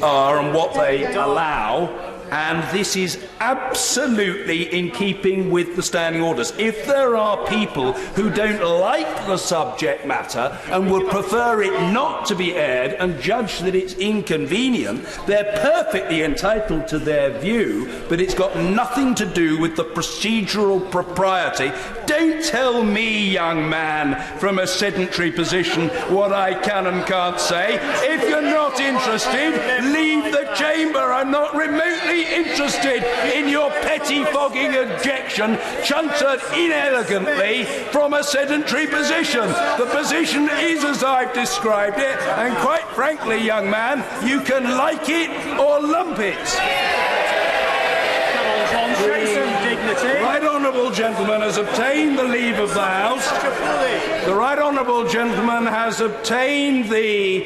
are and what they allow, and this is absolutely in keeping with the standing orders. If there are people who don't like the subject matter and would prefer it not to be aired and judge that it's inconvenient, they're perfectly entitled to their view, but it's got nothing to do with the procedural propriety. Don't tell me, young man, from a sedentary position what I can and can't say. If you're not interested, leave the chamber. I'm not remotely interested in your pettifogging objection chuntered inelegantly from a sedentary position. The position is as I've described it, and quite frankly, young man, you can like it or lump it. The right honourable gentleman has obtained the leave of the House. The right honourable gentleman has obtained the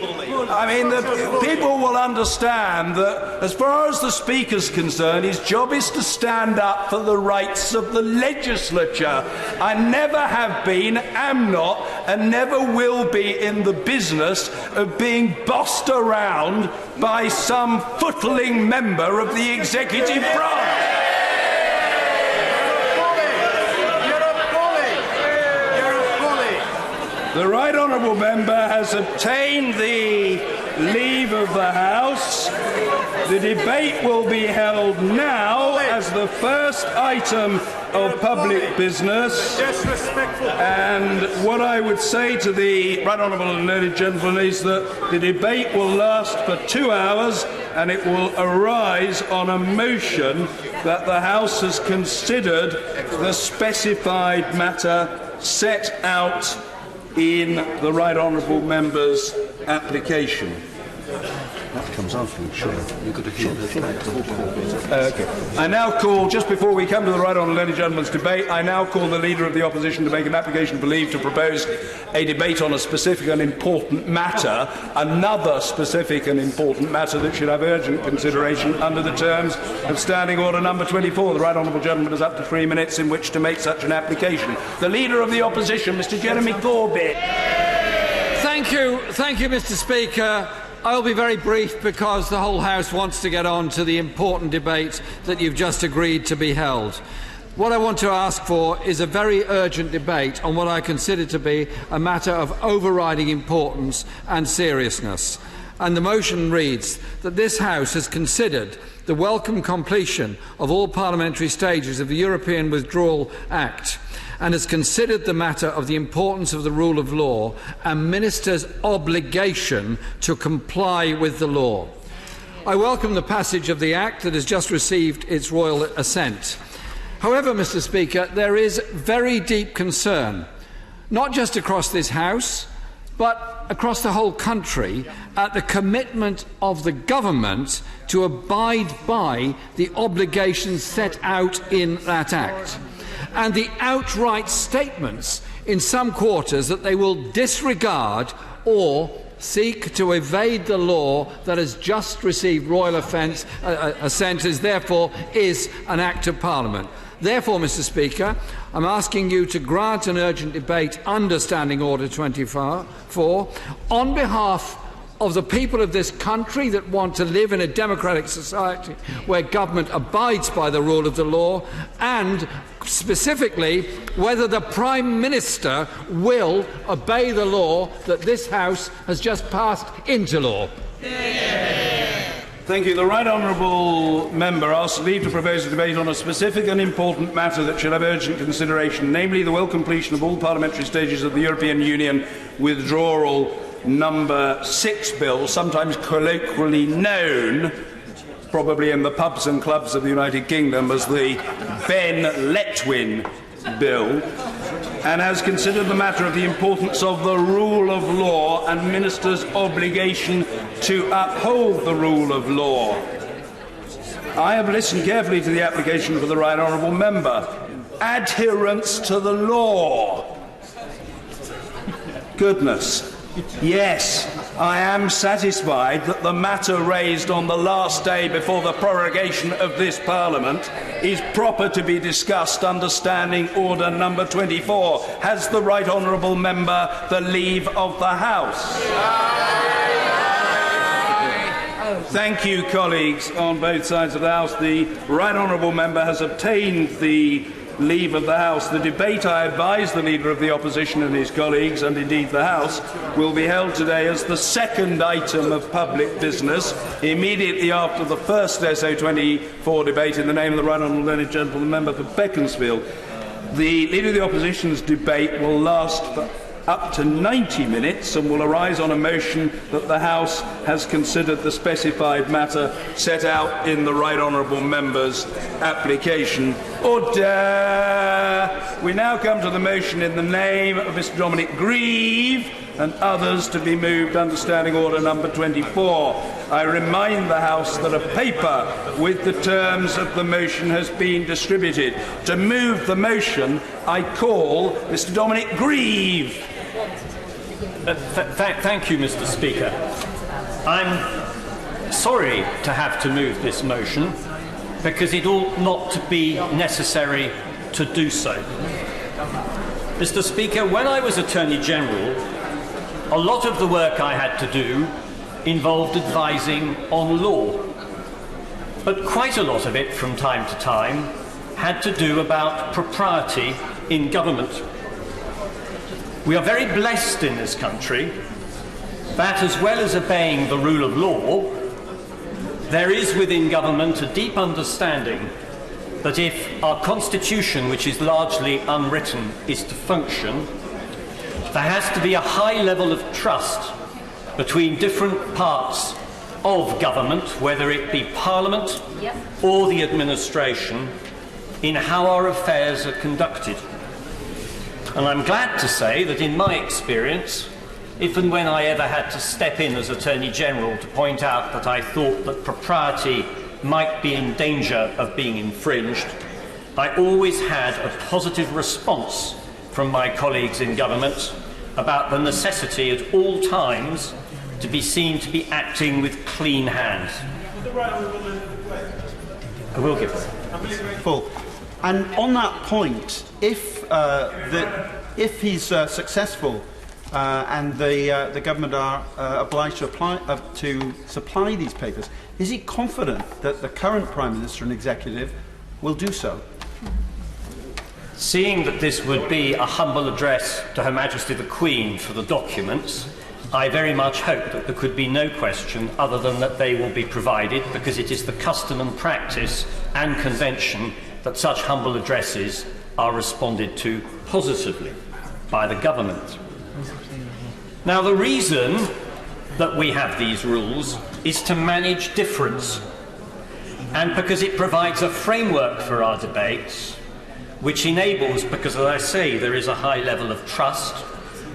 people will understand that as far as the Speaker's concerned, his job is to stand up for the rights of the legislature. I never have been, am not, and never will be in the business of being bossed around by some footling member of the executive branch. The right honourable member has obtained the leave of the House. The debate will be held now as the first item of public business. And what I would say to the right honourable and learned gentleman is that the debate will last for 2 hours, and it will arise on a motion that the House has considered the specified matter set out in the right honourable member's application. That comes after you, sure. You've got to hear okay. I now call, just before we come to the right honourable lady gentleman's debate, I now call the Leader of the Opposition to make an application for leave to propose a debate on a specific and important matter, another specific and important matter that should have urgent consideration under the terms of Standing Order number 24. The right honourable gentleman has up to 3 minutes in which to make such an application. The Leader of the Opposition, Mr Jeremy Corbett. Thank you, Mr Speaker. I'll be very brief because the whole House wants to get on to the important debate that you've just agreed to be held. What I want to ask for is a very urgent debate on what I consider to be a matter of overriding importance and seriousness. And the motion reads that this House has considered the welcome completion of all parliamentary stages of the European Withdrawal Act and has considered the matter of the importance of the rule of law and ministers' obligation to comply with the law. I welcome the passage of the Act that has just received its royal assent. However, Mr Speaker, there is very deep concern, not just across this House, but across the whole country, at the commitment of the government to abide by the obligations set out in that Act, and the outright statements in some quarters that they will disregard or seek to evade the law that has just received royal assent, therefore is an Act of Parliament. Therefore, Mr Speaker, I'm asking you to grant an urgent debate under Standing Order 24 on behalf of the people of this country that want to live in a democratic society where government abides by the rule of the law, and specifically whether the Prime Minister will obey the law that this House has just passed into law. Thank you. The right honourable member asks leave to propose a debate on a specific and important matter that shall have urgent consideration, namely the well completion of all parliamentary stages of the European Union Withdrawal Number 6 Bill, sometimes colloquially known, probably in the pubs and clubs of the United Kingdom, as the Ben Letwin Bill, and has considered the matter of the importance of the rule of law and ministers' obligation to uphold the rule of law. I have listened carefully to the application for the right honourable member. Adherence to the law. Goodness. Yes, I am satisfied that the matter raised on the last day before the prorogation of this Parliament is proper to be discussed under Standing Order number 24. Has the right honourable member the leave of the House? Thank you, colleagues, on both sides of the House. The right honourable member has obtained the leave of the House. The debate, I advise the Leader of the Opposition and his colleagues, and indeed the House, will be held today as the second item of public business, immediately after the first SO24 debate in the name of the right honourable learned gentleman member for Beaconsfield. The Leader of the Opposition's debate will last for up to 90 minutes and will arise on a motion that the House has considered the specified matter set out in the right honourable member's application. Order! We now come to the motion in the name of Mr Dominic Grieve and others to be moved under Standing Order number 24. I remind the House that a paper with the terms of the motion has been distributed. To move the motion, I call Mr Dominic Grieve. Thank you, Mr. Speaker. I'm sorry to have to move this motion because it ought not to be necessary to do so. Mr. Speaker, when I was Attorney General, a lot of the work I had to do involved advising on law, but quite a lot of it from time to time had to do about propriety in government. We are very blessed in this country that, as well as obeying the rule of law, there is within government a deep understanding that if our constitution, which is largely unwritten, is to function, there has to be a high level of trust between different parts of government, whether it be Parliament or the administration, in how our affairs are conducted. And I'm glad to say that in my experience, if and when I ever had to step in as Attorney General to point out that I thought that propriety might be in danger of being infringed, I always had a positive response from my colleagues in government about the necessity at all times to be seen to be acting with clean hands. I will give it. Full. And on that point, if he's successful and the government are obliged to supply these papers, is he confident that the current Prime Minister and Executive will do so? Seeing that this would be a humble address to Her Majesty the Queen for the documents, I very much hope that there could be no question other than that they will be provided, because it is the custom and practice and convention that such humble addresses are responded to positively by the government. Now, the reason that we have these rules is to manage difference, and because it provides a framework for our debates, which enables, because as I say, there is a high level of trust,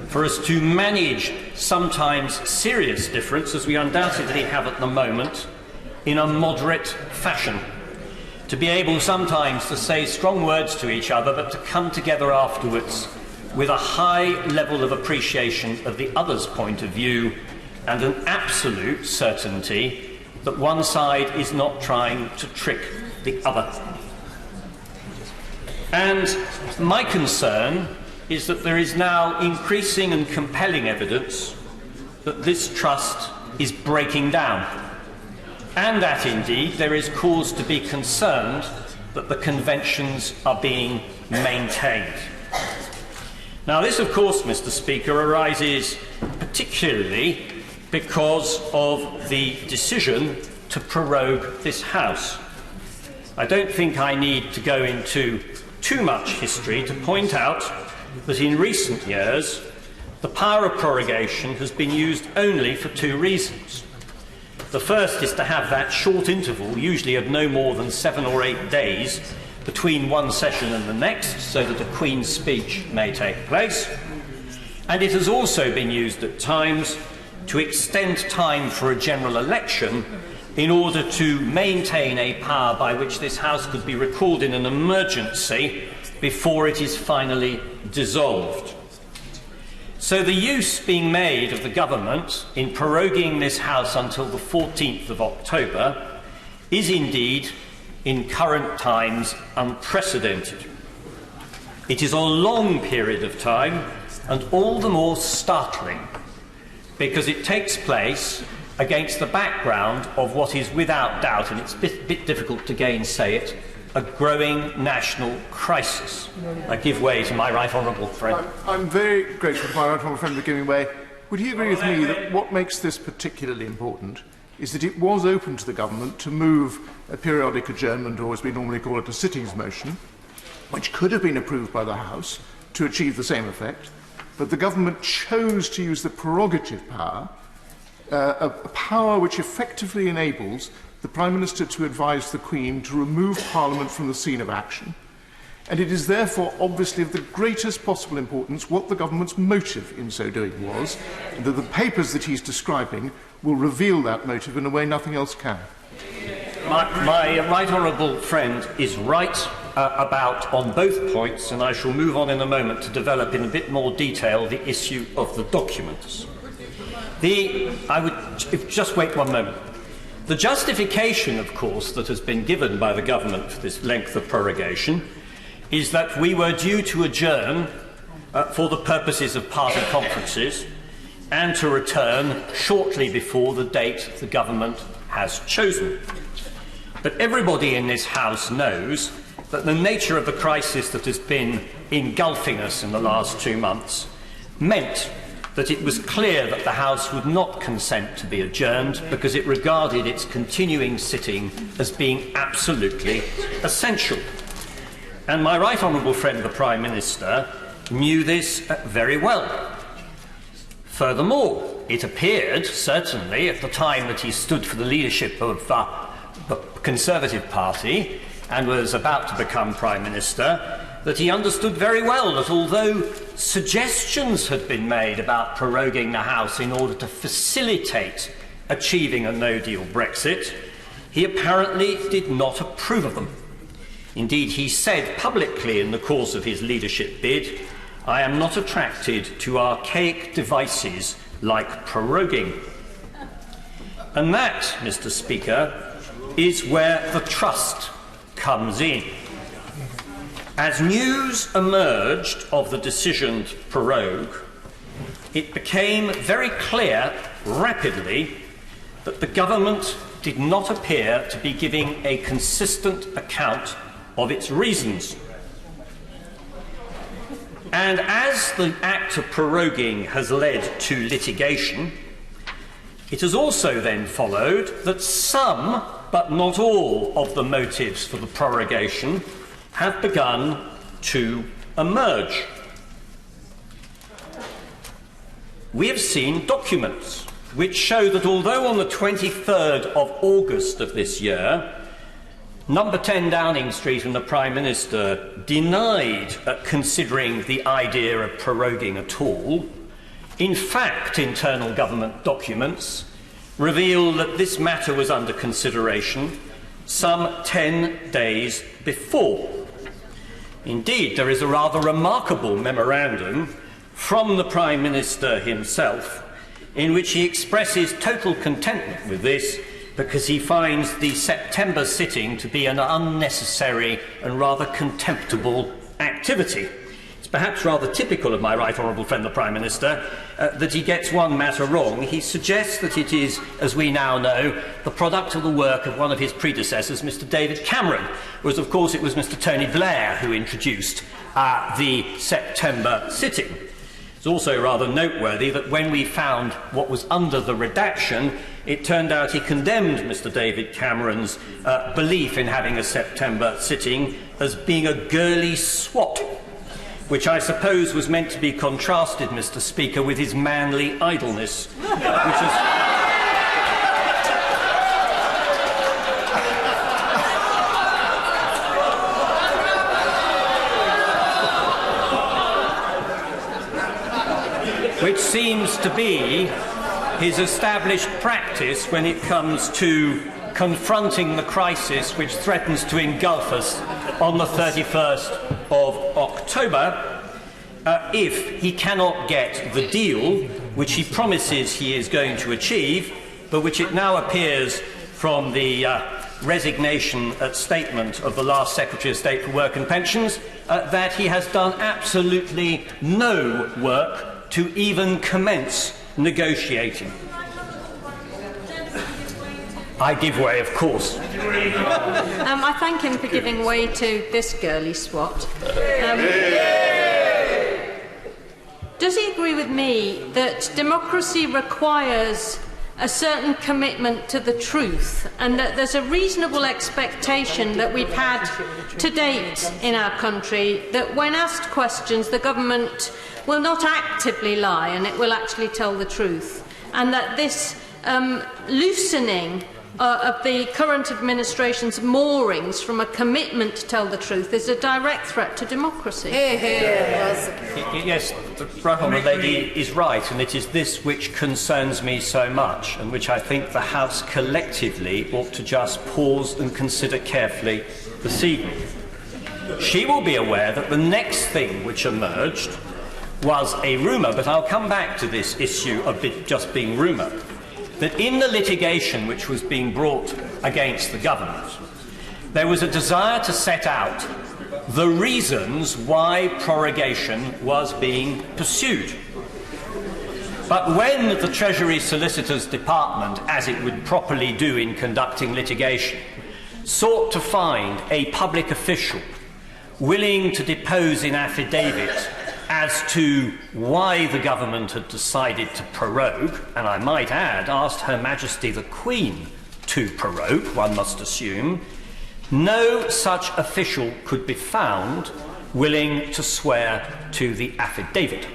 for us to manage sometimes serious difference, as we undoubtedly have at the moment, in a moderate fashion. To be able sometimes to say strong words to each other, but to come together afterwards with a high level of appreciation of the other's point of view and an absolute certainty that one side is not trying to trick the other. And my concern is that there is now increasing and compelling evidence that this trust is breaking down, and that indeed there is cause to be concerned that the conventions are being maintained. Now, this, of course, Mr. Speaker, arises particularly because of the decision to prorogue this House. I don't think I need to go into too much history to point out that in recent years the power of prorogation has been used only for two reasons. The first is to have that short interval, usually of no more than 7 or 8 days, between one session and the next, so that a Queen's speech may take place. And it has also been used at times to extend time for a general election in order to maintain a power by which this House could be recalled in an emergency before it is finally dissolved. So the use being made of the government in proroguing this House until the 14th of October is indeed, in current times, unprecedented. It is a long period of time, and all the more startling because it takes place against the background of what is without doubt, and it's a bit difficult to gainsay it, a growing national crisis. I give way to my right honourable friend. I'm very grateful to my right honourable friend for giving way. Would he agree with me that what makes this particularly important is that it was open to the government to move a periodic adjournment, or as we normally call it, a sittings motion, which could have been approved by the House to achieve the same effect, but the government chose to use the prerogative power, a power which effectively enables the Prime Minister to advise the Queen to remove Parliament from the scene of action, and it is therefore obviously of the greatest possible importance what the government's motive in so doing was, and that the papers that he's describing will reveal that motive in a way nothing else can. My right honourable friend is right about on both points, and I shall move on in a moment to develop in a bit more detail the issue of the documents. Just wait one moment. The justification, of course, that has been given by the government for this length of prorogation is that we were due to adjourn for the purposes of party conferences and to return shortly before the date the government has chosen. But everybody in this House knows that the nature of the crisis that has been engulfing us in the last 2 months meant that it was clear that the House would not consent to be adjourned because it regarded its continuing sitting as being absolutely essential. And my right honourable friend, the Prime Minister, knew this very well. Furthermore, it appeared, certainly at the time that he stood for the leadership of the Conservative Party and was about to become Prime Minister, that he understood very well that although suggestions had been made about proroguing the House in order to facilitate achieving a no-deal Brexit, he apparently did not approve of them. Indeed, he said publicly in the course of his leadership bid, "I am not attracted to archaic devices like proroguing." And that, Mr. Speaker, is where the trust comes in. As news emerged of the decision to prorogue, it became very clear rapidly that the government did not appear to be giving a consistent account of its reasons. And as the act of proroguing has led to litigation, it has also then followed that some, but not all, of the motives for the prorogation have begun to emerge. We have seen documents which show that although on the 23rd of August of this year, Number 10 Downing Street and the Prime Minister denied considering the idea of proroguing at all, in fact, internal government documents reveal that this matter was under consideration some 10 days before. Indeed, there is a rather remarkable memorandum from the Prime Minister himself in which he expresses total contentment with this because he finds the September sitting to be an unnecessary and rather contemptible activity. It's perhaps rather typical of my right honourable friend the Prime Minister that he gets one matter wrong. He suggests that it is, as we now know, the product of the work of one of his predecessors, Mr. David Cameron, whereas of course it was Mr. Tony Blair who introduced the September sitting. It's also rather noteworthy that when we found what was under the redaction, it turned out he condemned Mr. David Cameron's belief in having a September sitting as being a girly swat, which I suppose was meant to be contrasted, Mr. Speaker, with his manly idleness, which seems to be his established practice when it comes to confronting the crisis which threatens to engulf us on the 31st of October, if he cannot get the deal which he promises he is going to achieve, but which it now appears from the resignation statement of the last Secretary of State for Work and Pensions that he has done absolutely no work to even commence negotiating. I give way, of course. I thank him for giving way to this girly swat. Does he agree with me that democracy requires a certain commitment to the truth, and that there's a reasonable expectation that we've had to date in our country that when asked questions, the government will not actively lie and it will actually tell the truth, and that this loosening of the current administration's moorings from a commitment to tell the truth is a direct threat to democracy? Yes, the right honourable lady is right, and it is this which concerns me so much, and which I think the House collectively ought to just pause and consider carefully this evening. She will be aware that the next thing which emerged was a rumour, but I'll come back to this issue of it just being rumour, that in the litigation which was being brought against the government, there was a desire to set out the reasons why prorogation was being pursued. But when the Treasury Solicitor's Department, as it would properly do in conducting litigation, sought to find a public official willing to depose in affidavit as to why the government had decided to prorogue, and I might add, asked Her Majesty the Queen to prorogue, one must assume, no such official could be found willing to swear to the affidavit.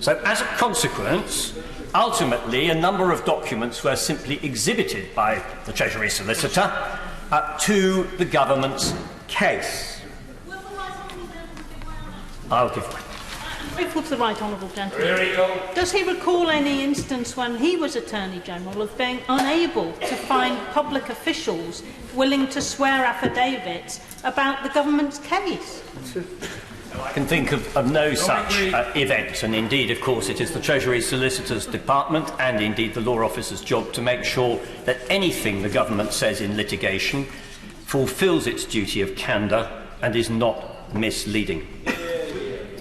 So, as a consequence, ultimately, a number of documents were simply exhibited by the Treasury Solicitor to the government's case. I'll give way. Grateful to the right honourable gentleman. Does he recall any instance when he was Attorney General of being unable to find public officials willing to swear affidavits about the government's case? I can think of no such event, and indeed, of course, it is the Treasury Solicitor's Department and indeed the Law Officer's job to make sure that anything the government says in litigation fulfils its duty of candour and is not misleading.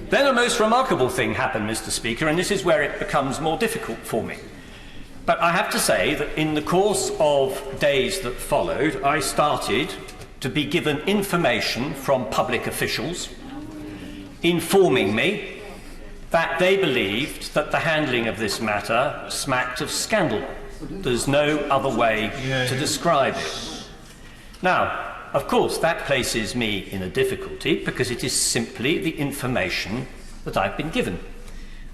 Then a most remarkable thing happened, Mr. Speaker, and this is where it becomes more difficult for me. But I have to say that in the course of days that followed, I started to be given information from public officials informing me that they believed that the handling of this matter smacked of scandal. There's no other way to describe it. Now, of course, that places me in a difficulty because it is simply the information that I've been given.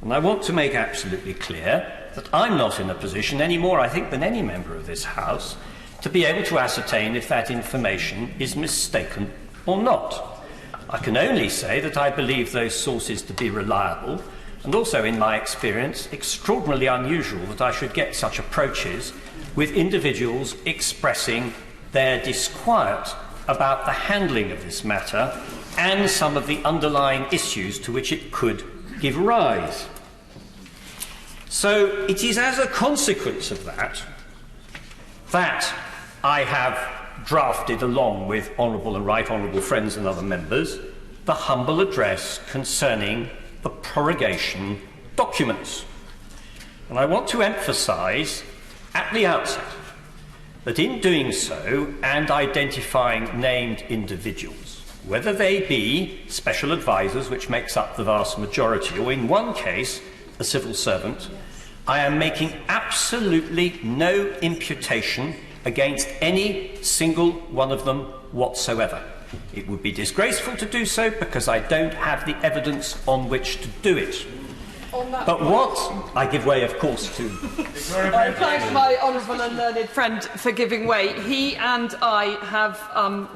And I want to make absolutely clear that I'm not in a position any more, I think, than any member of this House to be able to ascertain if that information is mistaken or not. I can only say that I believe those sources to be reliable, and also, in my experience, extraordinarily unusual that I should get such approaches with individuals expressing their disquiet about the handling of this matter and some of the underlying issues to which it could give rise. So it is as a consequence of that that I have drafted, along with honourable and right honourable friends and other members, the humble address concerning the prorogation documents. And I want to emphasise at the outset that in doing so and identifying named individuals, whether they be special advisers, which makes up the vast majority, or in one case, a civil servant, I am making absolutely no imputation against any single one of them whatsoever. It would be disgraceful to do so because I don't have the evidence on which to do it. But what I give way, of course, to. I thank my honourable and learned friend for giving way. He and I have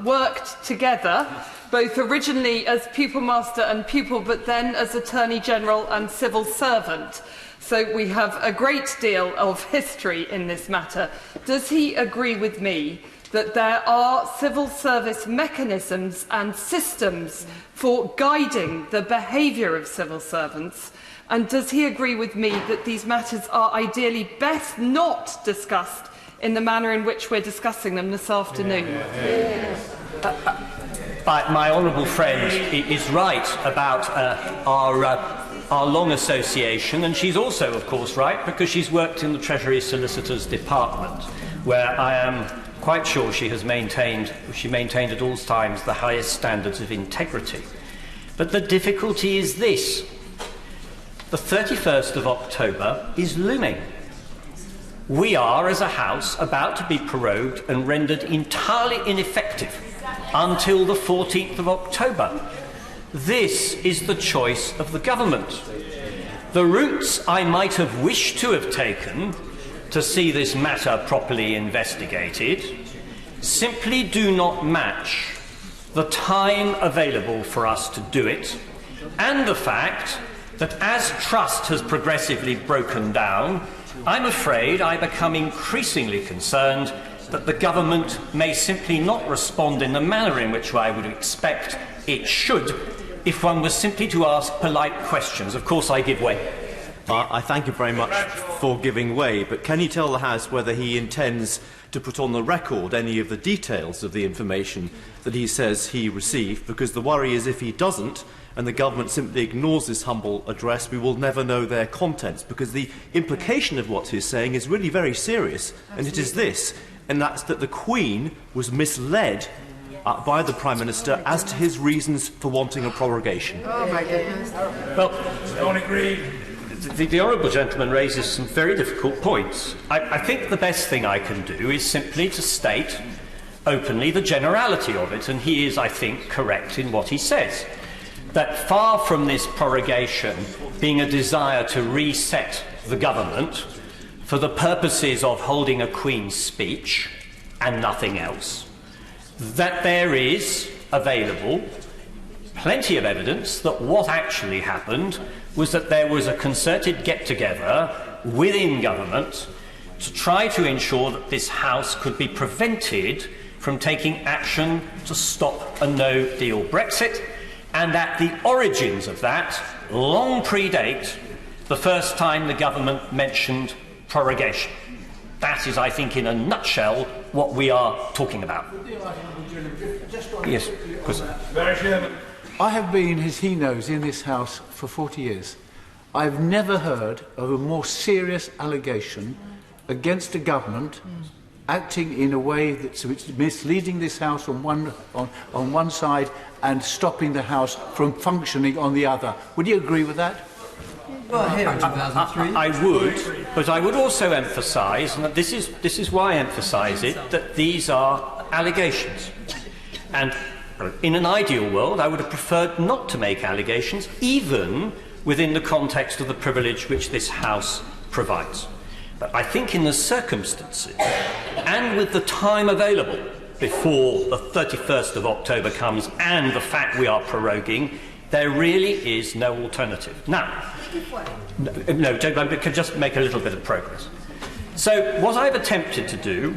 worked together, both originally as pupil master and pupil, but then as Attorney General and civil servant. So we have a great deal of history in this matter. Does he agree with me that there are civil service mechanisms and systems for guiding the behaviour of civil servants? And does he agree with me that these matters are ideally best not discussed in the manner in which we're discussing them this afternoon? My honourable friend is right about our long association, and she's also, of course, right because she's worked in the Treasury Solicitor's Department. where I am quite sure she maintained at all times the highest standards of integrity. But the difficulty is this. The 31st of October is looming. We are, as a House, about to be prorogued and rendered entirely ineffective until the 14th of October. This is the choice of the government. The routes I might have wished to have taken to see this matter properly investigated simply do not match the time available for us to do it, and the fact that as trust has progressively broken down, I'm afraid I become increasingly concerned that the government may simply not respond in the manner in which I would expect it should if one was simply to ask polite questions. Of course, I give way. I thank you very much for giving way, but can you tell the House whether he intends to put on the record any of the details of the information that he says he received? Because the worry is if he doesn't, and the government simply ignores this humble address, we will never know their contents, because the implication of what he's saying is really very serious, and it is this, and that's that the Queen was misled by the Prime Minister as to his reasons for wanting a prorogation. Oh my goodness. Well, don't agree. The honourable gentleman raises some very difficult points. I think the best thing I can do is simply to state openly the generality of it, and he is, I think, correct in what he says. That far from this prorogation being a desire to reset the government for the purposes of holding a Queen's speech and nothing else, that there is available plenty of evidence that what actually happened was that there was a concerted get-together within government to try to ensure that this House could be prevented from taking action to stop a no-deal Brexit, and that the origins of that long predate the first time the government mentioned prorogation. That is, I think, in a nutshell, what we are talking about. Yes, of course. I have been, as he knows, in this House for 40 years. I have never heard of a more serious allegation against a government acting in a way that's misleading this House on one side and stopping the House from functioning on the other. Would you agree with that? Well, here in 2003. I would, but I would also emphasise, and this is why I emphasise it, that these are allegations. And in an ideal world, I would have preferred not to make allegations, even within the context of the privilege which this House provides. But I think in the circumstances, and with the time available before the 31st of October comes, and the fact we are proroguing, there really is no alternative. Now, I can just make a little bit of progress. So what I've attempted to do,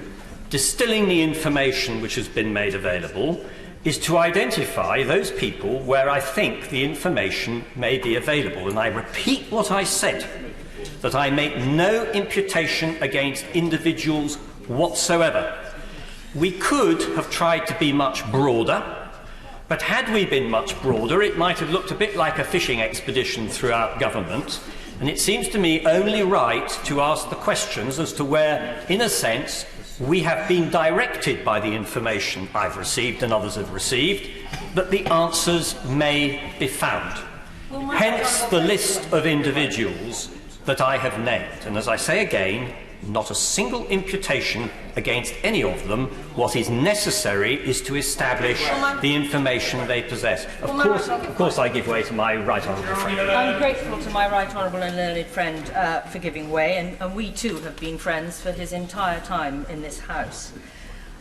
distilling the information which has been made available, is to identify those people where I think the information may be available. And I repeat what I said, that I make no imputation against individuals whatsoever. We could have tried to be much broader, but had we been much broader, it might have looked a bit like a fishing expedition throughout government. And it seems to me only right to ask the questions as to where, in a sense, we have been directed by the information I've received and others have received, that the answers may be found. Hence the list of individuals that I have named. And as I say again, not a single imputation against any of them. What is necessary is to establish the information they possess. Of course I give way to my right honourable friend. I'm grateful to my right honourable and learned friend for giving way, and we too have been friends for his entire time in this House.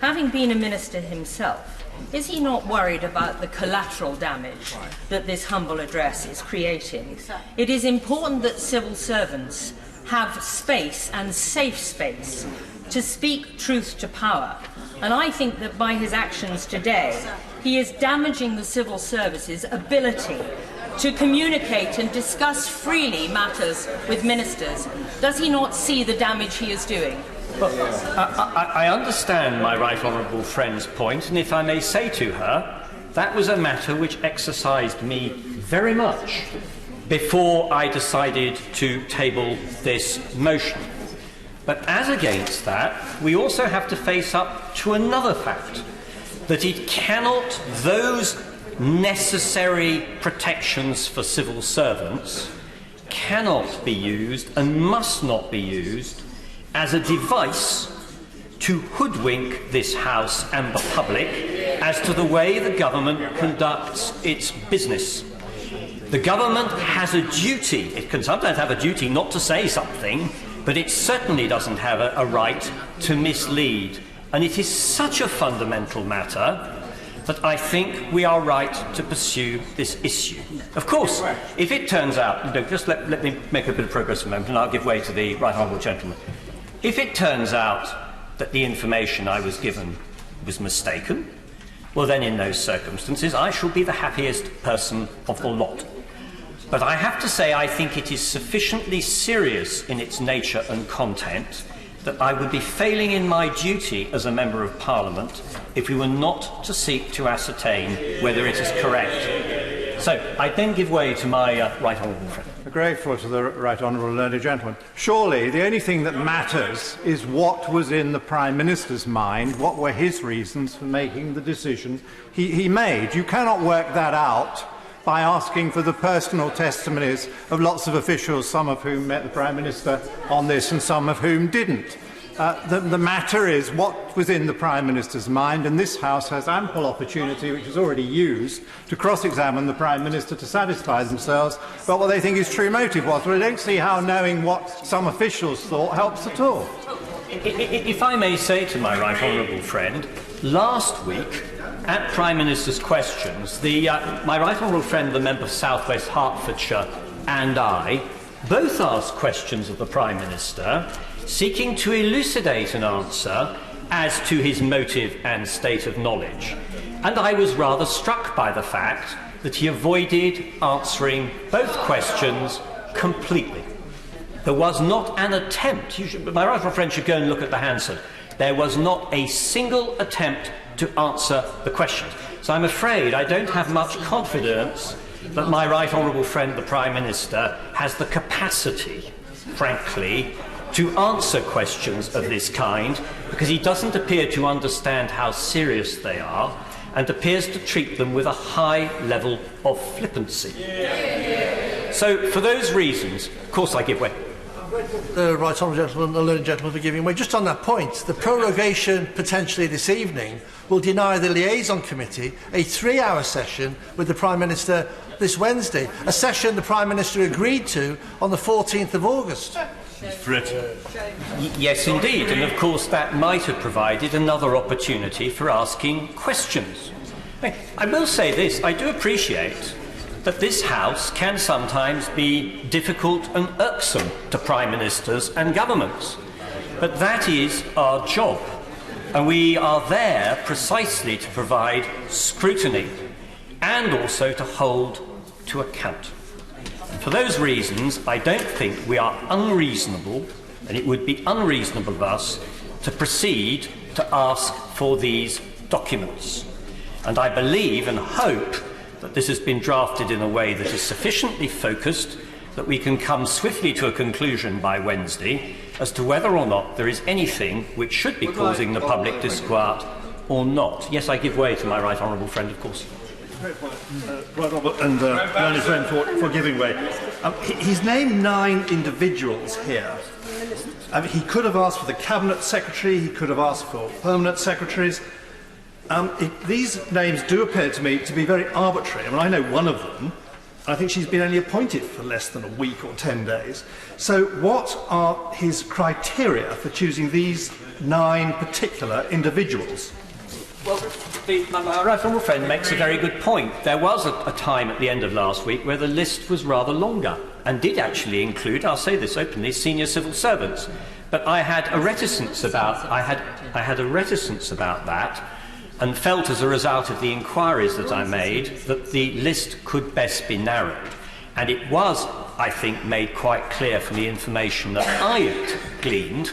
Having been a minister himself, is he not worried about the collateral damage that this humble address is creating? It is important that civil servants have space and safe space to speak truth to power. And I think that by his actions today, he is damaging the civil service's ability to communicate and discuss freely matters with ministers. Does he not see the damage he is doing? Well, I understand my right honourable friend's point, and if I may say to her, that was a matter which exercised me very much before I decided to table this motion. But as against that, we also have to face up to another fact, that it cannot, those necessary protections for civil servants cannot be used and must not be used as a device to hoodwink this House and the public as to the way the government conducts its business. The government has a duty. It can sometimes have a duty not to say something, but it certainly doesn't have a right to mislead. And it is such a fundamental matter that I think we are right to pursue this issue. Of course, if it turns out, just let me make a bit of progress for a moment and I'll give way to the right honourable gentleman. If it turns out that the information I was given was mistaken, well then in those circumstances I shall be the happiest person of the lot. But I have to say I think it is sufficiently serious in its nature and content that I would be failing in my duty as a Member of Parliament if we were not to seek to ascertain whether it is correct. So I then give way to my right honourable friend. Grateful to the right honourable learned gentleman. Surely the only thing that matters is what was in the Prime Minister's mind, what were his reasons for making the decision he made. You cannot work that out by asking for the personal testimonies of lots of officials, some of whom met the Prime Minister on this and some of whom didn't. The matter is what was in the Prime Minister's mind, and this House has ample opportunity, which is already used, to cross-examine the Prime Minister to satisfy themselves about what they think his true motive was. But I don't see how knowing what some officials thought helps at all. If I may say to my right honourable friend, last week, at Prime Minister's questions, my right honourable friend, the member for South West Hertfordshire, and I both asked questions of the Prime Minister seeking to elucidate an answer as to his motive and state of knowledge. And I was rather struck by the fact that he avoided answering both questions completely. There was not an attempt. My right honourable friend should go and look at the Hansard. There was not a single attempt to answer the questions. So I'm afraid I don't have much confidence that my right honourable friend, the Prime Minister, has the capacity, frankly, to answer questions of this kind, because he doesn't appear to understand how serious they are and appears to treat them with a high level of flippancy. So for those reasons, of course I give way. The right honourable gentleman, the learned gentleman, for giving way. Just on that point, the prorogation potentially this evening will deny the liaison committee a 3-hour session with the Prime Minister this Wednesday, a session the Prime Minister agreed to on the 14th of August. Yes, indeed, and of course that might have provided another opportunity for asking questions. I will say this, I do appreciate that this House can sometimes be difficult and irksome to Prime Ministers and governments, but that is our job, and we are there precisely to provide scrutiny and also to hold to account. For those reasons, I don't think we are unreasonable, and it would be unreasonable of us to proceed to ask for these documents. And I believe and hope that this has been drafted in a way that is sufficiently focused that we can come swiftly to a conclusion by Wednesday as to whether or not there is anything which should be causing the public disquiet or not. Yes, I give way to my right honourable friend, of course. Right, Robert, and learned friend for giving way. He's named 9 individuals here. He could have asked for the Cabinet Secretary, he could have asked for permanent secretaries. These names do appear to me to be very arbitrary. I mean, I know one of them. I think she's been only appointed for less than a week or 10 days. So what are his criteria for choosing these 9 particular individuals? Well, my right honourable friend makes a very good point. There was a time at the end of last week where the list was rather longer and did actually include, I'll say this openly, senior civil servants. But I had a reticence about that, and felt as a result of the inquiries that I made that the list could best be narrowed. And it was, I think, made quite clear from the information that I had gleaned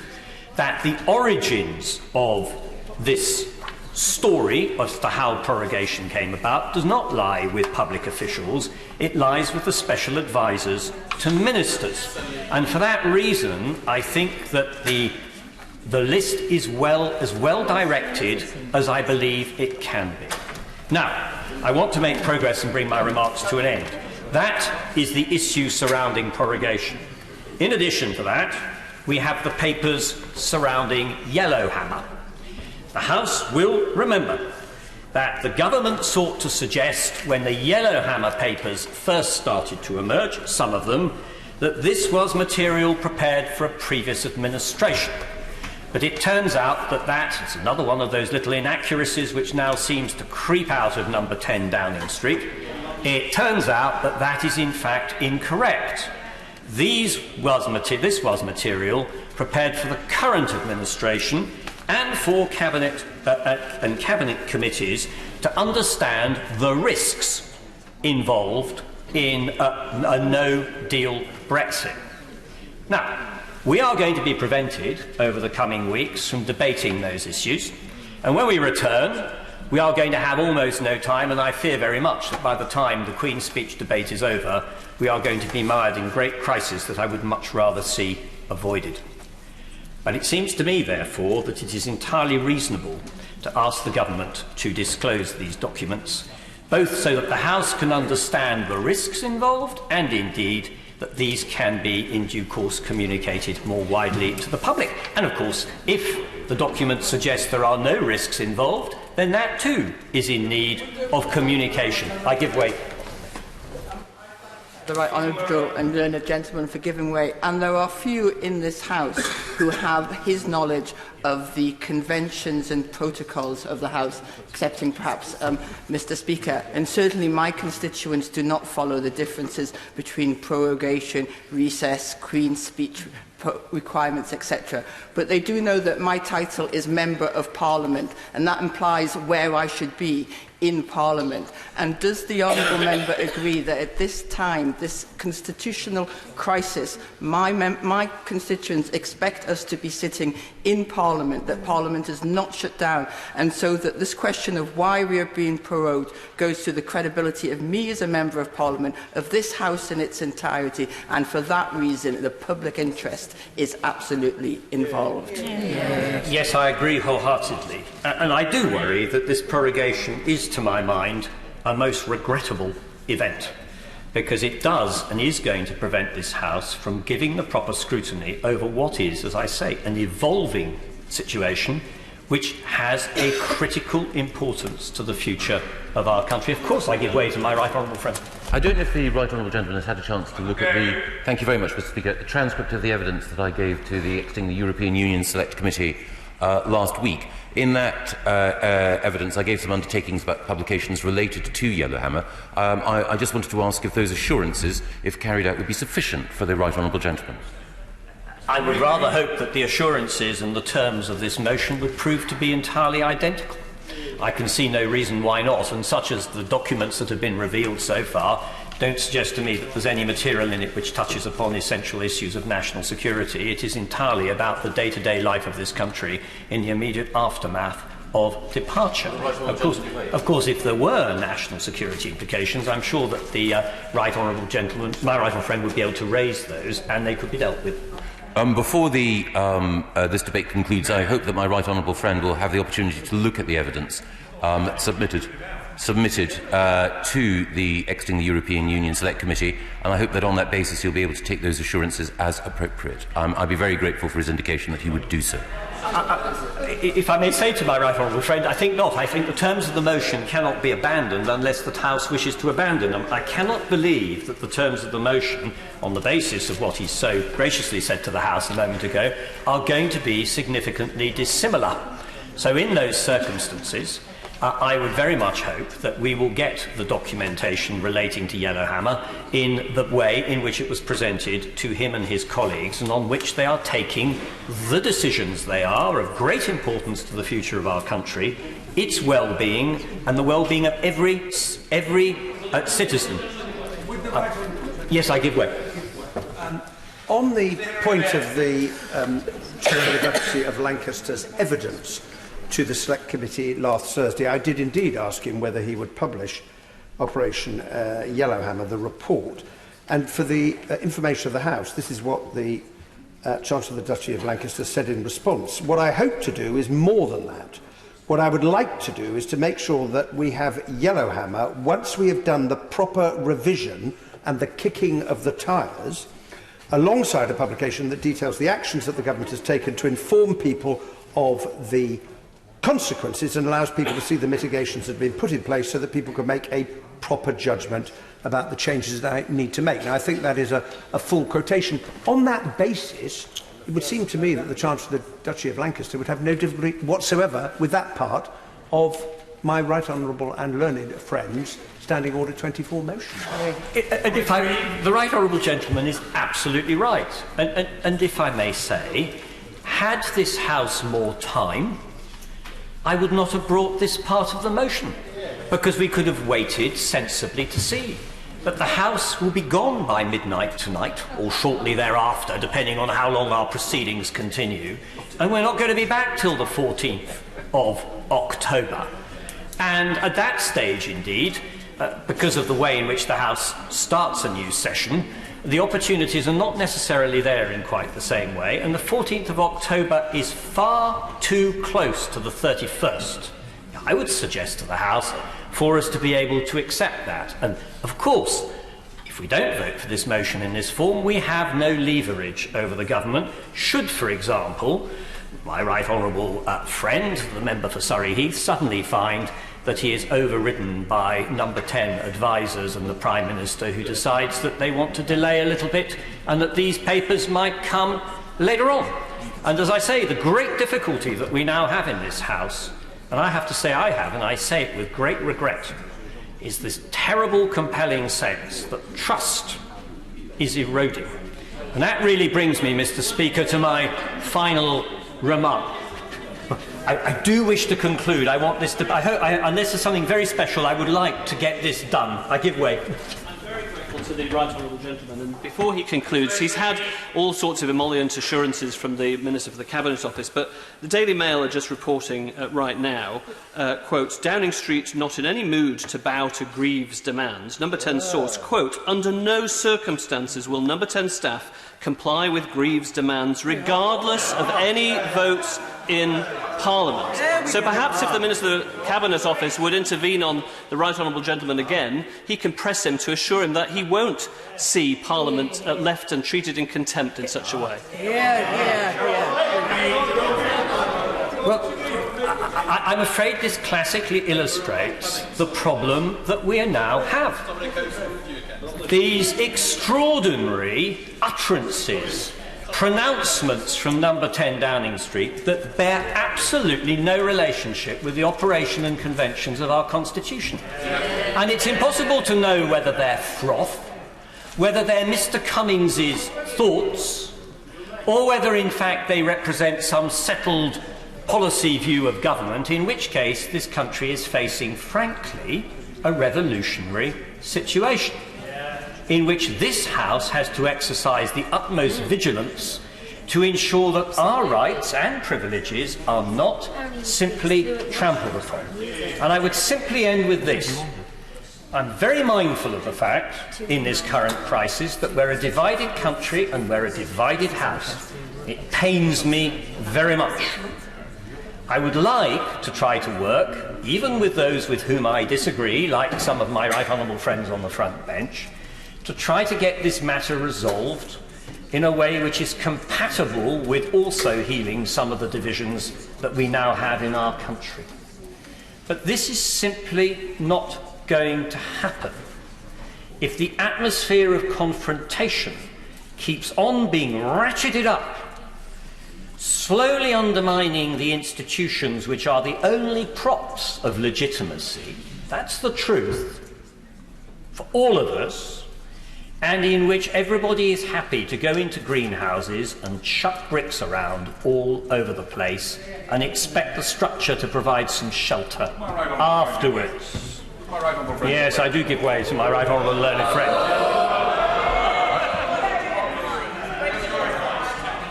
that the origins of this story as to how prorogation came about does not lie with public officials, it lies with the special advisers to ministers. And for that reason, I think that the The list is as well directed as I believe it can be. Now, I want to make progress and bring my remarks to an end. That is the issue surrounding prorogation. In addition to that, we have the papers surrounding Yellowhammer. The House will remember that the government sought to suggest when the Yellowhammer papers first started to emerge, some of them, that this was material prepared for a previous administration. But it turns out that that is another one of those little inaccuracies which now seems to creep out of number 10 Downing Street. It turns out that that is in fact incorrect. This was material prepared for the current administration and for cabinet committees to understand the risks involved in a no-deal Brexit. Now, we are going to be prevented over the coming weeks from debating those issues, and when we return, we are going to have almost no time, and I fear very much that by the time the Queen's Speech debate is over, we are going to be mired in great crisis that I would much rather see avoided. But it seems to me, therefore, that it is entirely reasonable to ask the government to disclose these documents, both so that the House can understand the risks involved and, indeed, that these can be, in due course, communicated more widely to the public. And, of course, if the documents suggest there are no risks involved, then that, too, is in need of communication. I give way. The right honourable and learned gentleman for giving way, and there are few in this House who have his knowledge of the conventions and protocols of the House, excepting perhaps Mr. Speaker. And certainly my constituents do not follow the differences between prorogation, recess, Queen's Speech requirements, etc. But they do know that my title is Member of Parliament, and that implies where I should be in Parliament. And does the honourable member agree that at this time, this constitutional crisis, my constituents expect us to be sitting in Parliament, that Parliament is not shut down, and so that this question of why we are being prorogued goes to the credibility of me as a Member of Parliament, of this House in its entirety, and for that reason the public interest is absolutely involved. Yes, I agree wholeheartedly. And I do worry that this prorogation is, to my mind, a most regrettable event, because it does and is going to prevent this House from giving the proper scrutiny over what is, as I say, an evolving situation which has a critical importance to the future of our country. Of course, I give way to my right honourable friend. I don't know if the right honourable gentleman has had a chance to look at the... Thank you very much, Mr. Speaker. The transcript of the evidence that I gave to the exiting the European Union Select Committee last week. In that evidence, I gave some undertakings about publications related to Yellowhammer. I just wanted to ask if those assurances, if carried out, would be sufficient for the right honourable gentleman. I would rather hope that the assurances and the terms of this motion would prove to be entirely identical. I can see no reason why not, and such as the documents that have been revealed so far don't suggest to me that there's any material in it which touches upon essential issues of national security. It is entirely about the day-to-day life of this country in the immediate aftermath of departure. Of course, if there were national security implications, I'm sure that the right honourable gentleman, my right honourable friend, would be able to raise those, and they could be dealt with. Before this debate concludes, I hope that my right honourable friend will have the opportunity to look at the evidence submitted to the exiting the European Union Select Committee, and I hope that on that basis he'll be able to take those assurances as appropriate. I'd be very grateful for his indication that he would do so. If I may say to my right honourable friend, I think not. I think the terms of the motion cannot be abandoned unless the House wishes to abandon them. I cannot believe that the terms of the motion, on the basis of what he so graciously said to the House a moment ago, are going to be significantly dissimilar. So in those circumstances, I would very much hope that we will get the documentation relating to Yellowhammer in the way in which it was presented to him and his colleagues, and on which they are taking the decisions they are of great importance to the future of our country, its well-being, and the well-being of every citizen. Yes, I give way. On the point of the Chair of the Deputy of Lancaster's evidence to the Select Committee last Thursday, I did indeed ask him whether he would publish Operation Yellowhammer, the report. And for the information of the House, this is what the Chancellor of the Duchy of Lancaster said in response. What I hope to do is more than that. What I would like to do is to make sure that we have Yellowhammer, once we have done the proper revision and the kicking of the tyres, alongside a publication that details the actions that the government has taken to inform people of the consequences and allows people to see the mitigations that have been put in place so that people can make a proper judgment about the changes that I need to make. Now, I think that is a full quotation. On that basis, it would seem to me that the Chancellor of the Duchy of Lancaster would have no difficulty whatsoever with that part of my right honourable and learned friend's Standing Order 24 motion. The right honourable gentleman is absolutely right. And if I may say, had this House more time, I would not have brought this part of the motion, because we could have waited sensibly to see. But the House will be gone by midnight tonight, or shortly thereafter, depending on how long our proceedings continue, and we're not going to be back till the 14th of October. And at that stage, indeed, because of the way in which the House starts a new session, the opportunities are not necessarily there in quite the same way, and the 14th of October is far too close to the 31st. I would suggest to the House for us to be able to accept that. And, of course, if we don't vote for this motion in this form, we have no leverage over the government. Should, for example, my right honourable friend, the member for Surrey Heath, suddenly find that he is overridden by number 10 advisers and the Prime Minister, who decides that they want to delay a little bit and that these papers might come later on. And as I say, the great difficulty that we now have in this House, and I have to say I have, and I say it with great regret, is this terrible, compelling sense that trust is eroding. And that really brings me, Mr. Speaker, to my final remark. I do wish to conclude. I want this to... unless there's something very special, I would like to get this done. I give way. To the right honourable gentleman, and before he concludes, he's had all sorts of emollient assurances from the Minister for the Cabinet Office, but the Daily Mail are just reporting right now, quote, Downing Street not in any mood to bow to Greaves' demands. Number 10 source, quote, under no circumstances will Number 10 staff comply with Greaves' demands, regardless of any votes in Parliament. So perhaps if the Minister of the Cabinet Office would intervene on the right honourable gentleman again, he can press him to assure him that he won't see Parliament left and treated in contempt in such a way. Well, I'm afraid this classically illustrates the problem that we now have. These extraordinary utterances, pronouncements from number 10 Downing Street that bear absolutely no relationship with the operation and conventions of our Constitution. And it's impossible to know whether they're froth, whether they're Mr. Cummings's thoughts, or whether in fact they represent some settled policy view of government, in which case this country is facing, frankly, a revolutionary situation, in which this House has to exercise the utmost vigilance to ensure that our rights and privileges are not simply trampled upon. And I would simply end with this. I'm very mindful of the fact, in this current crisis, that we're a divided country and we're a divided House. It pains me very much. I would like to try to work, even with those with whom I disagree, like some of my right honourable friends on the front bench, to try to get this matter resolved in a way which is compatible with also healing some of the divisions that we now have in our country. But this is simply not going to happen if the atmosphere of confrontation keeps on being ratcheted up, slowly undermining the institutions which are the only props of legitimacy. That's the truth for all of us, and in which everybody is happy to go into greenhouses and chuck bricks around all over the place and expect the structure to provide some shelter afterwards. Yes, I do give way to my right honourable learned friend.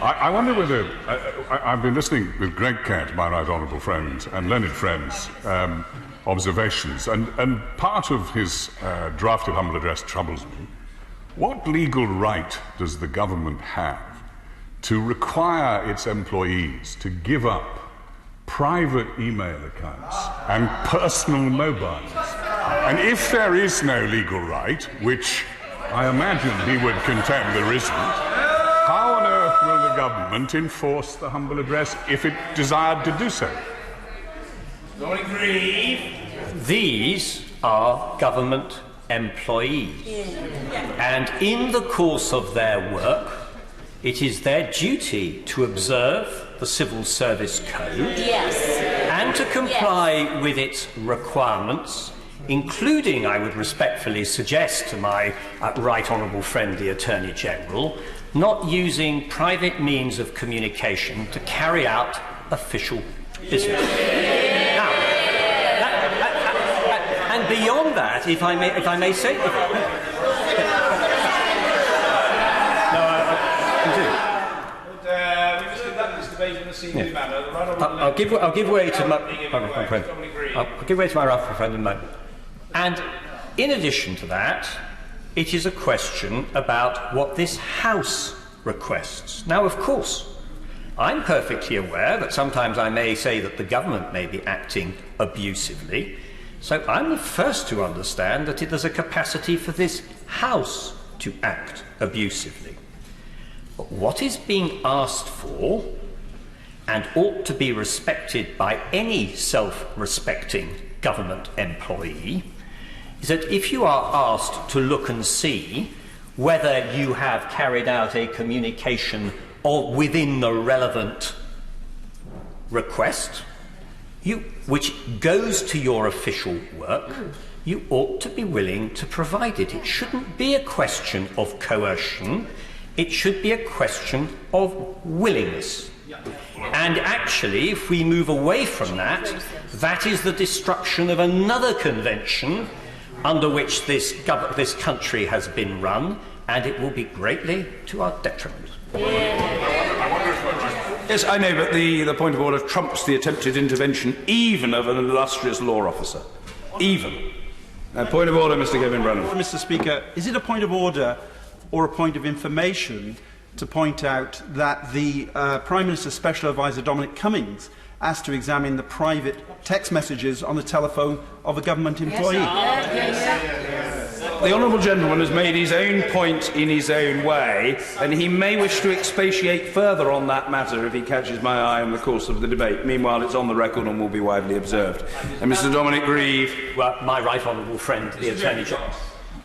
I wonder whether... I've been listening with great care to my right honourable friend and learned friend's observations, and part of his drafted humble address troubles me. What legal right does the government have to require its employees to give up private email accounts and personal mobiles. And if there is no legal right, which I imagine he would contend there isn't, how on earth will the government enforce the humble address if it desired to do so? Don't agree. These are government employees. And in the course of their work, it is their duty to observe the Civil Service Code and to comply with its requirements, including, I would respectfully suggest to my right honourable friend the Attorney General, not using private means of communication to carry out official business. Now, and beyond that, if I may say, I'll give way to my friend. I'll give way to my right friend in a moment. And in addition to that, it is a question about what this House requests. Now, of course, I'm perfectly aware that sometimes I may say that the government may be acting abusively, so I'm the first to understand that there's a capacity for this House to act abusively. But what is being asked for, and ought to be respected by any self-respecting government employee, is that if you are asked to look and see whether you have carried out a communication or within the relevant request, which goes to your official work, you ought to be willing to provide it. It shouldn't be a question of coercion, it should be a question of willingness. And actually, if we move away from that, that is the destruction of another convention under which this country has been run, and it will be greatly to our detriment. Yes, I know, but the point of order trumps the attempted intervention even of an illustrious law officer. Even. Point of order, Mr. Kevin Brennan. Mr. Speaker, is it a point of order or a point of information to point out that the Prime Minister's Special Advisor Dominic Cummings asked to examine the private text messages on the telephone of a government employee? The honourable gentleman has made his own point in his own way, and he may wish to expatiate further on that matter if he catches my eye in the course of the debate. Meanwhile, it's on the record and will be widely observed. And Mr. Dominic Grieve. Well, my right honourable friend, the Attorney General.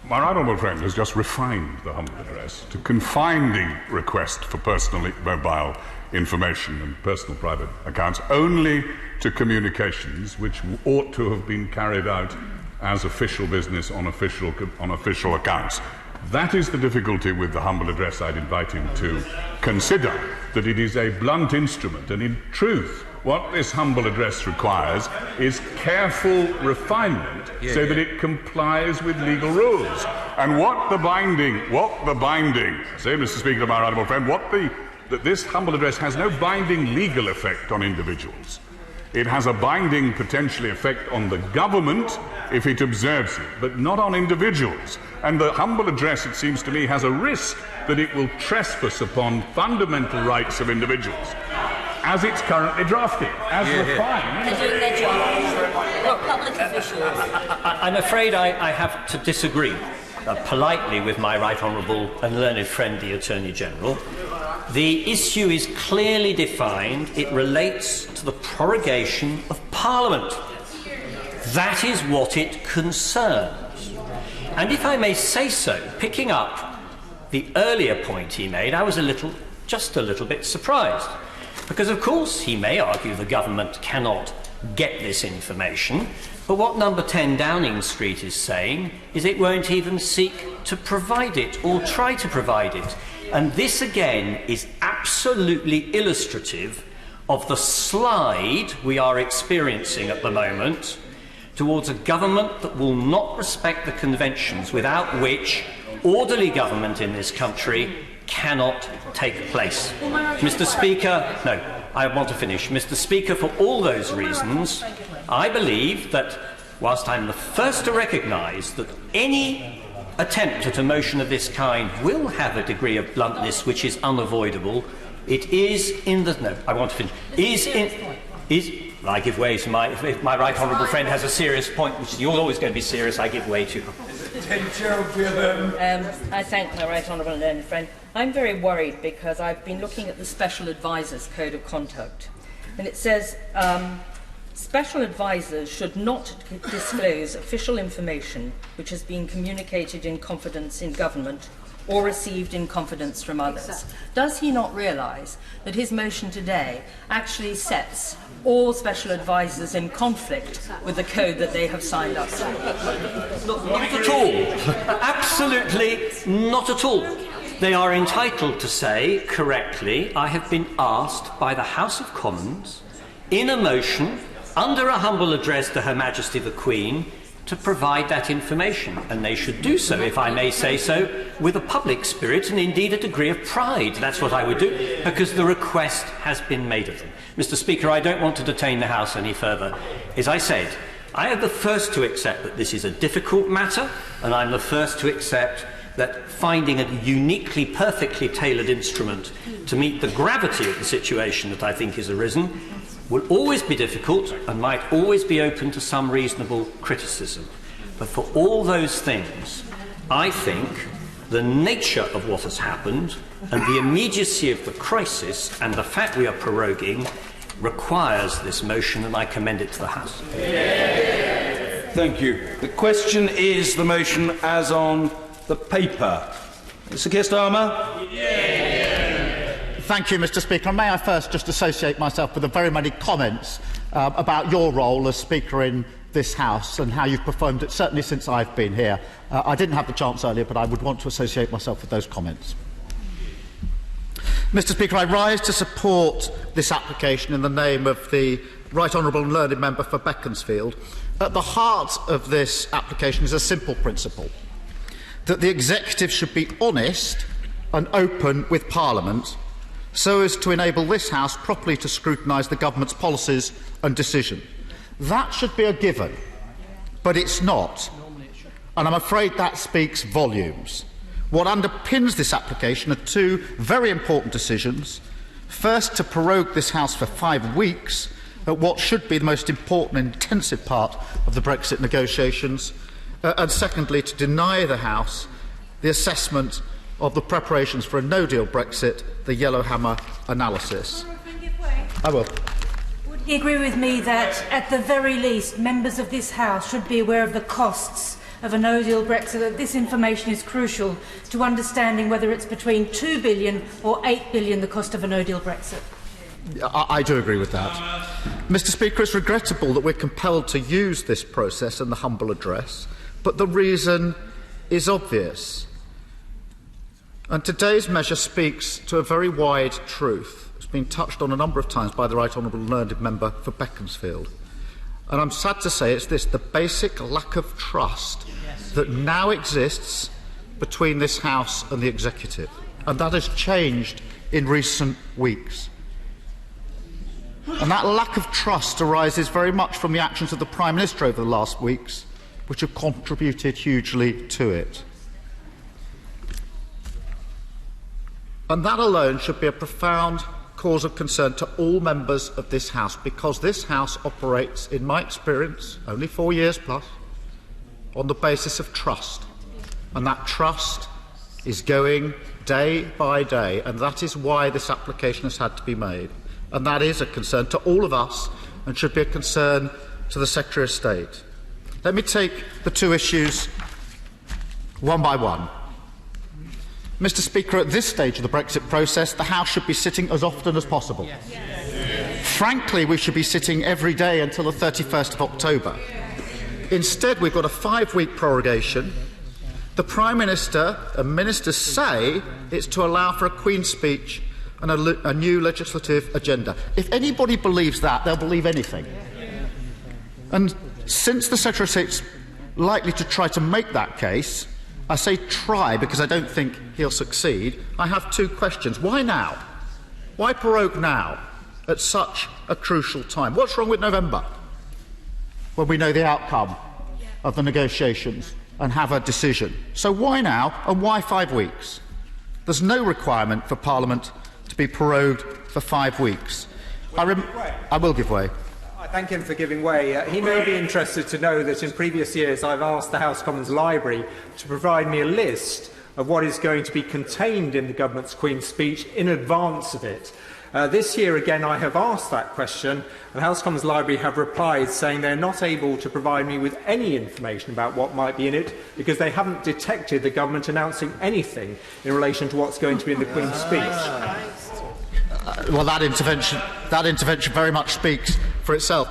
My right honourable friend has just refined the humble address to confine the request for personal mobile information and personal private accounts only to communications which ought to have been carried out as official business on official accounts. That is the difficulty with the humble address. I'd invite him to consider that it is a blunt instrument, and in truth, what this humble address requires is careful refinement so that it complies with legal rules. And what the binding, say, Mr. Speaker, to my honourable friend, that this humble address has no binding legal effect on individuals. It has a binding, potentially, effect on the government if it observes it, but not on individuals. And the humble address, it seems to me, has a risk that it will trespass upon fundamental rights of individuals, as it's currently drafted, as refined. They're doing their job. They're public officials. I'm afraid I have to disagree politely with my right honourable and learned friend, the Attorney General. The issue is clearly defined. It relates to the prorogation of Parliament. That is what it concerns. And if I may say so, picking up the earlier point he made, I was just a little bit surprised. Because, of course, he may argue the government cannot get this information, but what number 10 Downing Street is saying is it won't even seek to provide it or try to provide it. And this, again, is absolutely illustrative of the slide we are experiencing at the moment towards a government that will not respect the conventions, without which orderly government in this country cannot take place. Mr. Speaker, no, I want to finish. Mr. Speaker, for all those reasons, I believe that whilst I'm the first to recognise that any attempt at a motion of this kind will have a degree of bluntness which is unavoidable, It is in the... No, I want to finish. I give way to my... If my right honourable friend has a serious point, which you're always going to be serious, I give way to. I thank my right honourable and learned friend. I'm very worried because I've been looking at the Special Advisor's Code of Conduct, and it says special advisors should not disclose official information which has been communicated in confidence in government or received in confidence from others. Does he not realise that his motion today actually sets all special advisors in conflict with the code that they have signed up to? Not at all. Absolutely not at all. They are entitled to say, correctly, I have been asked by the House of Commons, in a motion, under a humble address to Her Majesty the Queen, to provide that information. And they should do so, if I may say so, with a public spirit and indeed a degree of pride. That's what I would do, because the request has been made of them. Mr. Speaker, I don't want to detain the House any further. As I said, I am the first to accept that this is a difficult matter, and I'm the first to accept that finding a uniquely, perfectly tailored instrument to meet the gravity of the situation that I think has arisen will always be difficult and might always be open to some reasonable criticism. But for all those things, I think the nature of what has happened and the immediacy of the crisis and the fact we are proroguing requires this motion, and I commend it to the House. Thank you. The question is the motion as on the paper. Mr. Keir Starmer? Thank you, Mr. Speaker. And may I first just associate myself with the very many comments about your role as Speaker in this House and how you've performed it, certainly since I've been here. I didn't have the chance earlier, but I would want to associate myself with those comments. Mr. Speaker, I rise to support this application in the name of the Right Honourable and Learned Member for Beaconsfield. At the heart of this application is a simple principle, that the Executive should be honest and open with Parliament so as to enable this House properly to scrutinise the government's policies and decision. That should be a given, but it's not, and I'm afraid that speaks volumes. What underpins this application are two very important decisions. First, to prorogue this House for 5 weeks at what should be the most important and intensive part of the Brexit negotiations, and secondly, to deny the House the assessment of the preparations for a no-deal Brexit, the Yellowhammer analysis. I will. Would he agree with me that, at the very least, members of this House should be aware of the costs of a no-deal Brexit, that this information is crucial to understanding whether it's between £2 billion or £8 billion, the cost of a no-deal Brexit? I do agree with that. Mr. Speaker, it's regrettable that we're compelled to use this process and the humble address, but the reason is obvious. And today's measure speaks to a very wide truth. It's been touched on a number of times by the Right Honourable Learned Member for Beaconsfield. And I'm sad to say it's this, the basic lack of trust that now exists between this House and the Executive. And that has changed in recent weeks. And that lack of trust arises very much from the actions of the Prime Minister over the last weeks, which have contributed hugely to it. And that alone should be a profound cause of concern to all members of this House, because this House operates, in my experience, only 4 years plus, on the basis of trust. And that trust is going day by day, and that is why this application has had to be made. And that is a concern to all of us and should be a concern to the Secretary of State. Let me take the two issues one by one. Mr. Speaker, at this stage of the Brexit process, the House should be sitting as often as possible. Frankly, we should be sitting every day until the 31st of October. Instead, we've got a 5-week prorogation. The Prime Minister and ministers say it's to allow for a Queen's speech and a new legislative agenda. If anybody believes that, they'll believe anything. And since the Secretary of State's likely to try to make that case, I say try because I don't think he'll succeed, I have two questions. Why now? Why prorogue now, at such a crucial time? What's wrong with November, when we know the outcome of the negotiations and have a decision? So why now, and why 5 weeks? There's no requirement for Parliament to be prorogued for 5 weeks. I will give way. I thank him for giving way. He may be interested to know that in previous years I've asked the House Commons Library to provide me a list of what is going to be contained in the government's Queen's speech in advance of it. This year again I have asked that question, and the House Commons Library have replied saying they're not able to provide me with any information about what might be in it because they haven't detected the government announcing anything in relation to what's going to be in the Queen's speech. Well, that intervention very much speaks for itself.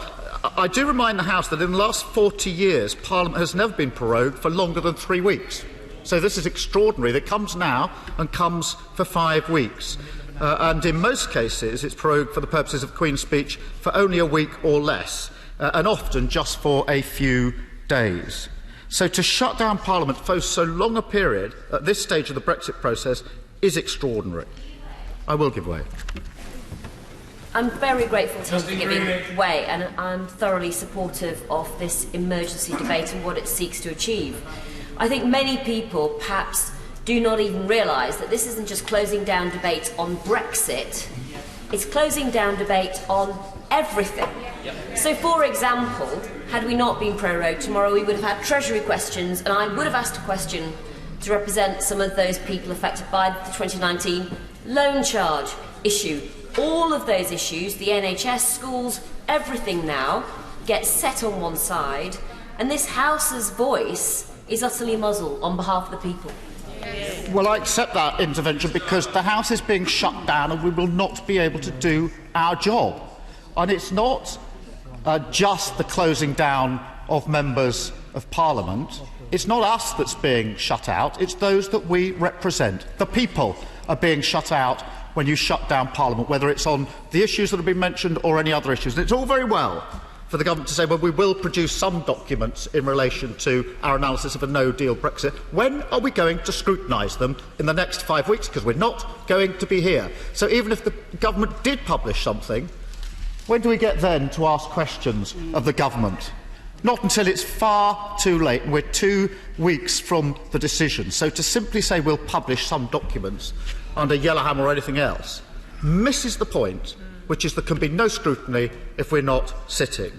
I do remind the House that in the last 40 years, Parliament has never been prorogued for longer than 3 weeks. So this is extraordinary. It comes now and comes for 5 weeks. And in most cases, it's prorogued for the purposes of Queen's speech for only a week or less, and often just for a few days. So to shut down Parliament for so long a period at this stage of the Brexit process is extraordinary. I will give way. I'm very grateful to him for giving way, and I'm thoroughly supportive of this emergency debate and what it seeks to achieve. I think many people perhaps do not even realise that this isn't just closing down debate on Brexit, it's closing down debate on everything. So, for example, had we not been prorogued tomorrow, we would have had Treasury questions, and I would have asked a question to represent some of those people affected by the 2019 loan charge issue. All of those issues, the NHS, schools, everything now gets set on one side, and this House's voice is utterly muzzled on behalf of the people. Well, I accept that intervention because the House is being shut down and we will not be able to do our job. And it's not just the closing down of members of Parliament. It's not us that's being shut out, it's those that we represent. The people are being shut out when you shut down Parliament, whether it's on the issues that have been mentioned or any other issues. And it's all very well for the government to say, well, we will produce some documents in relation to our analysis of a no-deal Brexit. When are we going to scrutinise them in the next 5 weeks? Because we're not going to be here. So even if the government did publish something, when do we get then to ask questions of the government? Not until it's far too late, and we're 2 weeks from the decision. So to simply say we'll publish some documents under Yellowhammer or anything else misses the point, which is there can be no scrutiny if we're not sitting.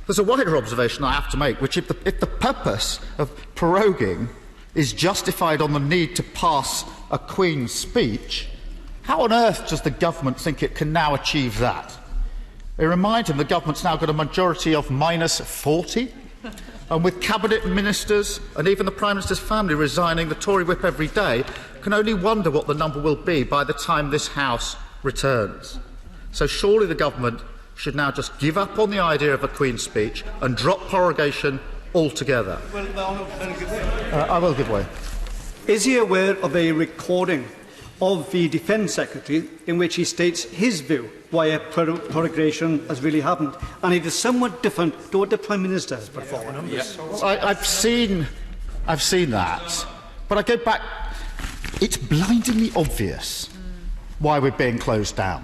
There's a wider observation I have to make, which if the purpose of proroguing is justified on the need to pass a Queen's speech, how on earth does the government think it can now achieve that? It reminds him the government's now got a majority of minus 40, and with cabinet ministers and even the Prime Minister's family resigning the Tory whip every day, can only wonder what the number will be by the time this House returns. So surely the government should now just give up on the idea of a Queen's speech and drop prorogation altogether. I will give way. Is he aware of a recording of the Defence Secretary in which he states his view why a prorogation has really happened, and it is somewhat different to what the Prime Minister has put forward? I've seen that, but I go back. It's blindingly obvious why we're being closed down.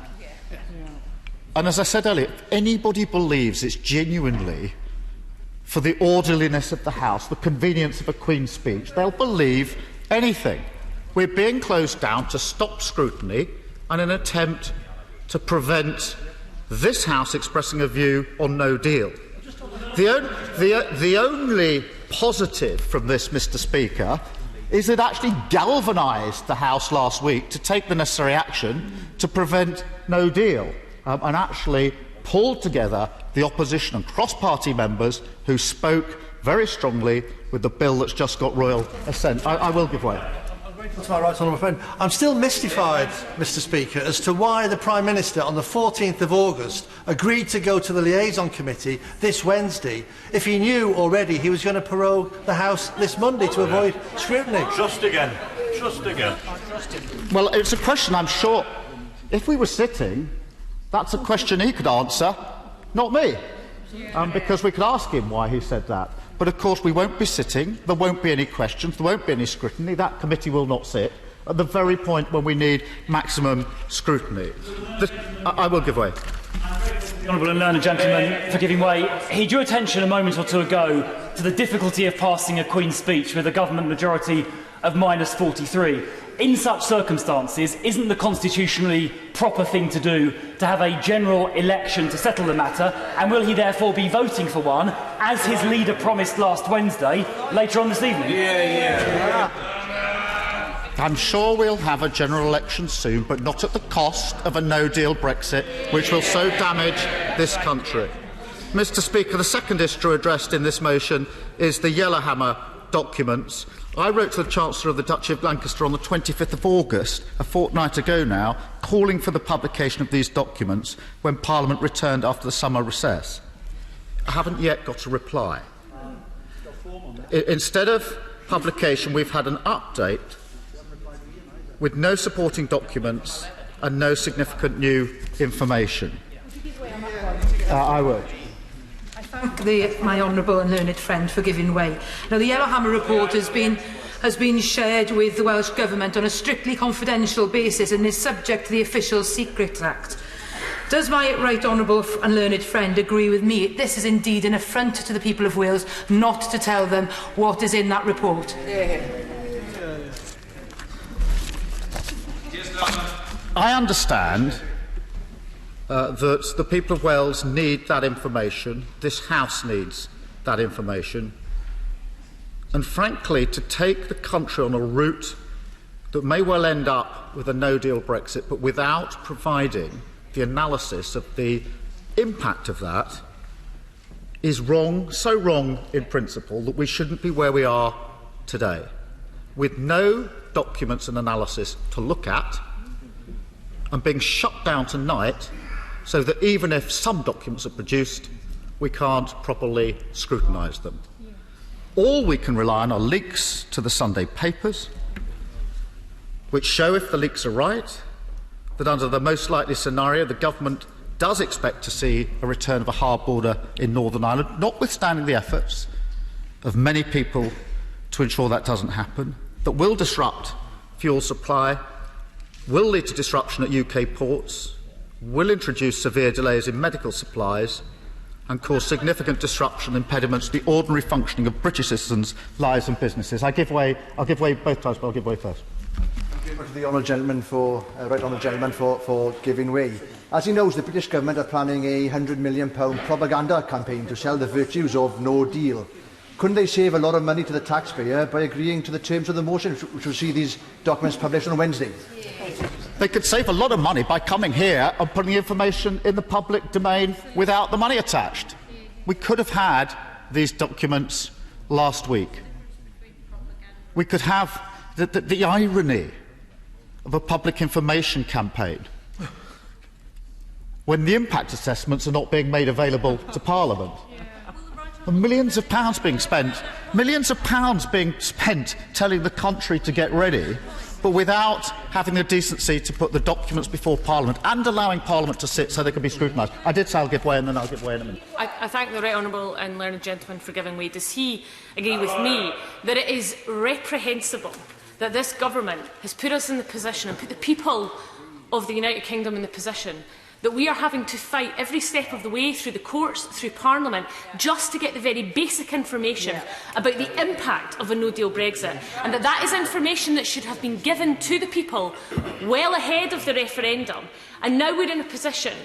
And as I said earlier, if anybody believes it's genuinely for the orderliness of the House, the convenience of a Queen's speech, they'll believe anything. We're being closed down to stop scrutiny and an attempt to prevent this House expressing a view on no deal. The only positive from this, Mr. Speaker, is it actually galvanised the House last week to take the necessary action to prevent no deal, and actually pulled together the opposition and cross-party members who spoke very strongly with the bill that's just got royal assent. I will give way. That's my right honourable friend. I'm still mystified, Mr. Speaker, as to why the Prime Minister on the 14th of August agreed to go to the liaison committee this Wednesday if he knew already he was going to prorogue the House this Monday to avoid scrutiny. Just again. Well, it's a question I'm sure, if we were sitting, that's a question he could answer, not me, because we could ask him why he said that. But of course we won't be sitting, there won't be any questions, there won't be any scrutiny, that committee will not sit at the very point when we need maximum scrutiny. I will give way. The honourable and learned gentleman for giving way. He drew attention a moment or two ago to the difficulty of passing a Queen's speech with a government majority of -43. In such circumstances, isn't the constitutionally proper thing to do to have a general election to settle the matter? And will he therefore be voting for one, as his leader promised last Wednesday, later on this evening? I'm sure we'll have a general election soon, but not at the cost of a no-deal Brexit, which will so damage this country. Mr. Speaker, the second issue addressed in this motion is the Yellowhammer documents. I wrote to the Chancellor of the Duchy of Lancaster on the 25th of August, a fortnight ago now, calling for the publication of these documents when Parliament returned after the summer recess. I haven't yet got a reply. Instead of publication, we've had an update with no supporting documents and no significant new information. I would. Thank my honourable and learned friend for giving way. Now, the Yellowhammer report has been shared with the Welsh Government on a strictly confidential basis and is subject to the Official Secrets Act. Does my right honourable and learned friend agree with me? This is indeed an affront to the people of Wales not to tell them what is in that report. I understand that the people of Wales need that information, this House needs that information, and frankly, to take the country on a route that may well end up with a no-deal Brexit, but without providing the analysis of the impact of that, is wrong, so wrong in principle that we shouldn't be where we are today. With no documents and analysis to look at, and being shut down tonight, so that even if some documents are produced, we can't properly scrutinise them. All we can rely on are leaks to the Sunday papers, which show, if the leaks are right, that under the most likely scenario, the government does expect to see a return of a hard border in Northern Ireland, notwithstanding the efforts of many people to ensure that doesn't happen, that will disrupt fuel supply, will lead to disruption at UK ports, will introduce severe delays in medical supplies and cause significant disruption and impediments to the ordinary functioning of British citizens' lives and businesses. I'll give way both times, but I'll give way first. Thank you to the honourable gentleman for giving way. As he knows, the British Government are planning a £100 million propaganda campaign to sell the virtues of no deal. Couldn't they save a lot of money to the taxpayer by agreeing to the terms of the motion, which will see these documents published on Wednesday? They could save a lot of money by coming here and putting information in the public domain without the money attached. We could have had these documents last week. We could have the irony of a public information campaign when the impact assessments are not being made available to Parliament. And millions of pounds being spent telling the country to get ready, but without having the decency to put the documents before Parliament and allowing Parliament to sit so they can be scrutinised. I did say I'll give way, and then I'll give way in a minute. I thank the right honourable and learned gentleman for giving way. Does he agree with me that it is reprehensible that this government has put us in the position and put the people of the United Kingdom in the position that we are having to fight every step of the way through the courts, through Parliament, just to get the very basic information about the impact of a no-deal Brexit, and that is information that should have been given to the people well ahead of the referendum. And now we're in a position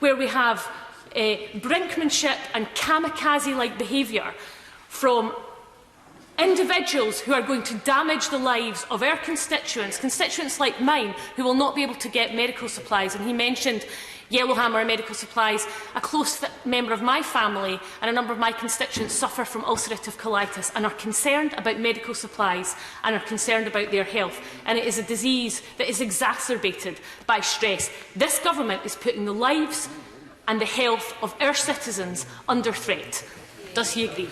where we have brinkmanship and kamikaze-like behaviour from individuals who are going to damage the lives of our constituents like mine, who will not be able to get medical supplies. And he mentioned Yellowhammer medical supplies. A close member of my family and a number of my constituents suffer from ulcerative colitis and are concerned about medical supplies and are concerned about their health. And it is a disease that is exacerbated by stress. This government is putting the lives and the health of our citizens under threat. Does he agree?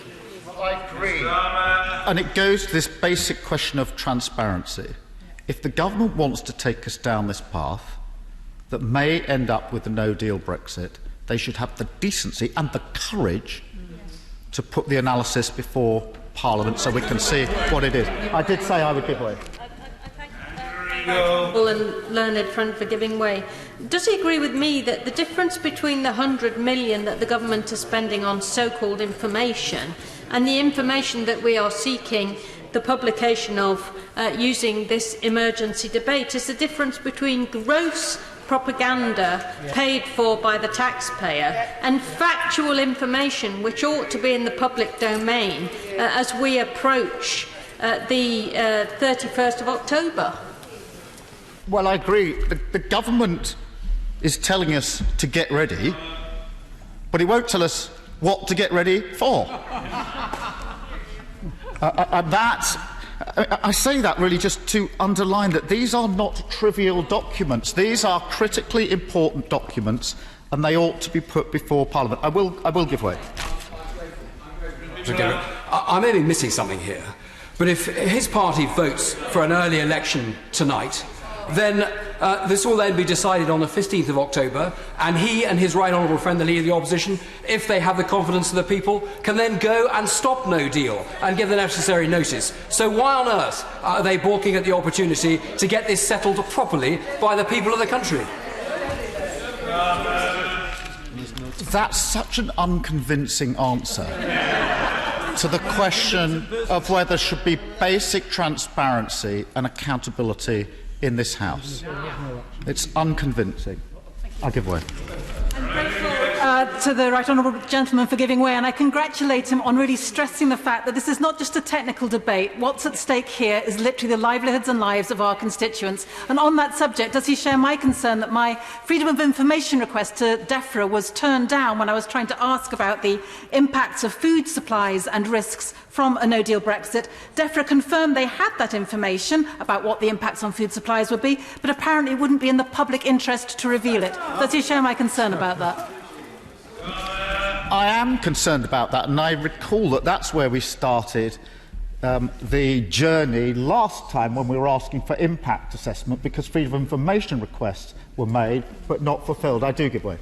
I agree. And it goes to this basic question of transparency. If the government wants to take us down this path that may end up with a no-deal Brexit, they should have the decency and the courage to put the analysis before Parliament so we can see what it is. I did say I would give way. Well, and learned friend for giving way. Does he agree with me that the difference between the 100 million that the government is spending on so-called information and the information that we are seeking the publication of using this emergency debate is the difference between gross propaganda paid for by the taxpayer and factual information which ought to be in the public domain as we approach the 31st of October? Well, I agree. The government is telling us to get ready, but it won't tell us what to get ready for. I say that really just to underline that these are not trivial documents. These are critically important documents, and they ought to be put before Parliament. I will give way. I may be missing something here, but if his party votes for an early election tonight, then this will then be decided on the 15th of October, and he and his right honourable friend, the Leader of the Opposition, if they have the confidence of the people, can then go and stop no deal and give the necessary notice. So why on earth are they balking at the opportunity to get this settled properly by the people of the country? That's such an unconvincing answer to the question of whether there should be basic transparency and accountability in this House. It's unconvincing. I'll give way. To the right honourable gentleman for giving way, and I congratulate him on really stressing the fact that this is not just a technical debate. What's at stake here is literally the livelihoods and lives of our constituents. And on that subject, does he share my concern that my freedom of information request to DEFRA was turned down when I was trying to ask about the impacts of food supplies and risks from a no-deal Brexit? DEFRA confirmed they had that information about what the impacts on food supplies would be, but apparently it wouldn't be in the public interest to reveal it. Does he share my concern about that? I am concerned about that, and I recall that that's where we started the journey last time when we were asking for impact assessment because freedom of information requests were made but not fulfilled. I do give way.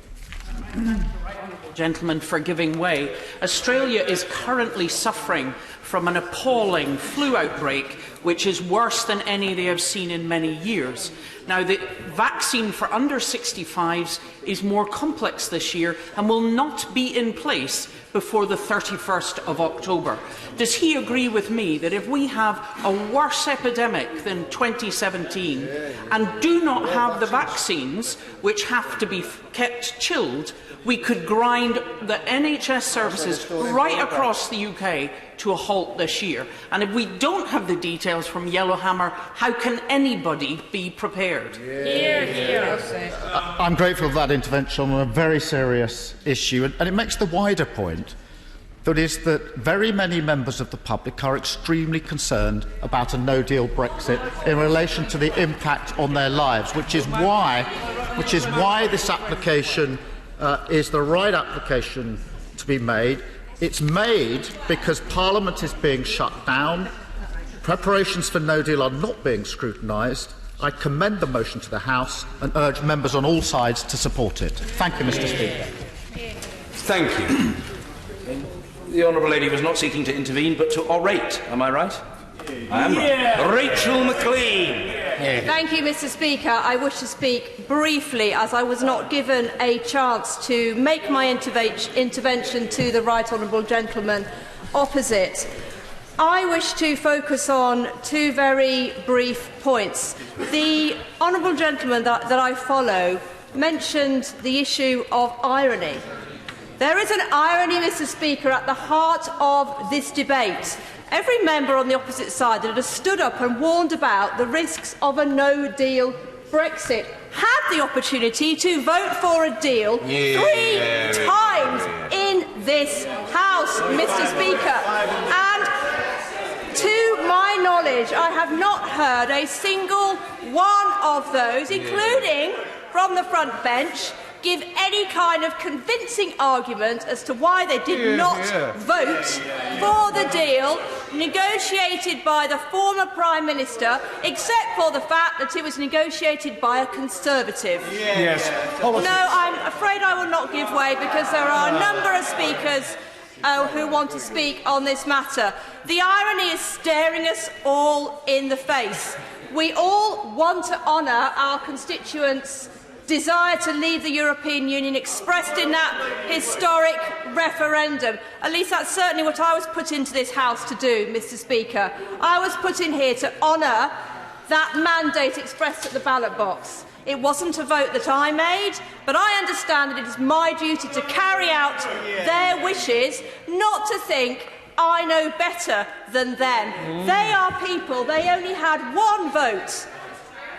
Gentleman for giving way. Australia is currently suffering from an appalling flu outbreak which is worse than any they have seen in many years. Now, the vaccine for under 65s is more complex this year and will not be in place before the 31st of October. Does he agree with me that if we have a worse epidemic than 2017 and do not have the vaccines, which have to be kept chilled, we could grind the NHS services right across the UK to a halt this year? And if we don't have the details from Yellowhammer, how can anybody be prepared? I'm grateful for that intervention on a very serious issue, and it makes the wider point that is that very many members of the public are extremely concerned about a no-deal Brexit in relation to the impact on their lives, which is why this application is the right application to be made. It's made because Parliament is being shut down. Preparations for no deal are not being scrutinised. I commend the motion to the House and urge members on all sides to support it. Thank you, Mr. Speaker. Thank you. The Honourable Lady was not seeking to intervene, but to orate. Am I right? I am right. Rachel McLean. Thank you, Mr. Speaker. I wish to speak briefly, as I was not given a chance to make my intervention to the right honourable gentleman opposite. I wish to focus on two very brief points. The honourable gentleman that I follow mentioned the issue of irony. There is an irony, Mr. Speaker, at the heart of this debate. Every member on the opposite side that has stood up and warned about the risks of a no-deal Brexit had the opportunity to vote for a deal 3 times in this House, Mr. Speaker. And to my knowledge, I have not heard a single one of those, including from the front bench, give any kind of convincing argument as to why they did not vote for the deal negotiated by the former Prime Minister, except for the fact that it was negotiated by a Conservative. No, I'm afraid I will not give way because there are a number of speakers who want to speak on this matter. The irony is staring us all in the face. We all want to honour our constituents' desire to leave the European Union expressed in that historic referendum. At least that's certainly what I was put into this House to do, Mr. Speaker. I was put in here to honour that mandate expressed at the ballot box. It wasn't a vote that I made, but I understand that it is my duty to carry out their wishes, not to think I know better than them. They are people, they only had one vote,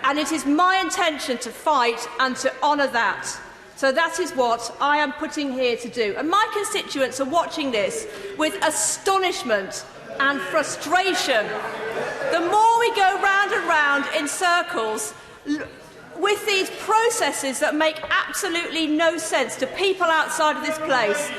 and it is my intention to fight and to honour that. So that is what I am putting here to do. And my constituents are watching this with astonishment and frustration. The more we go round and round in circles with these processes that make absolutely no sense to people outside of this place,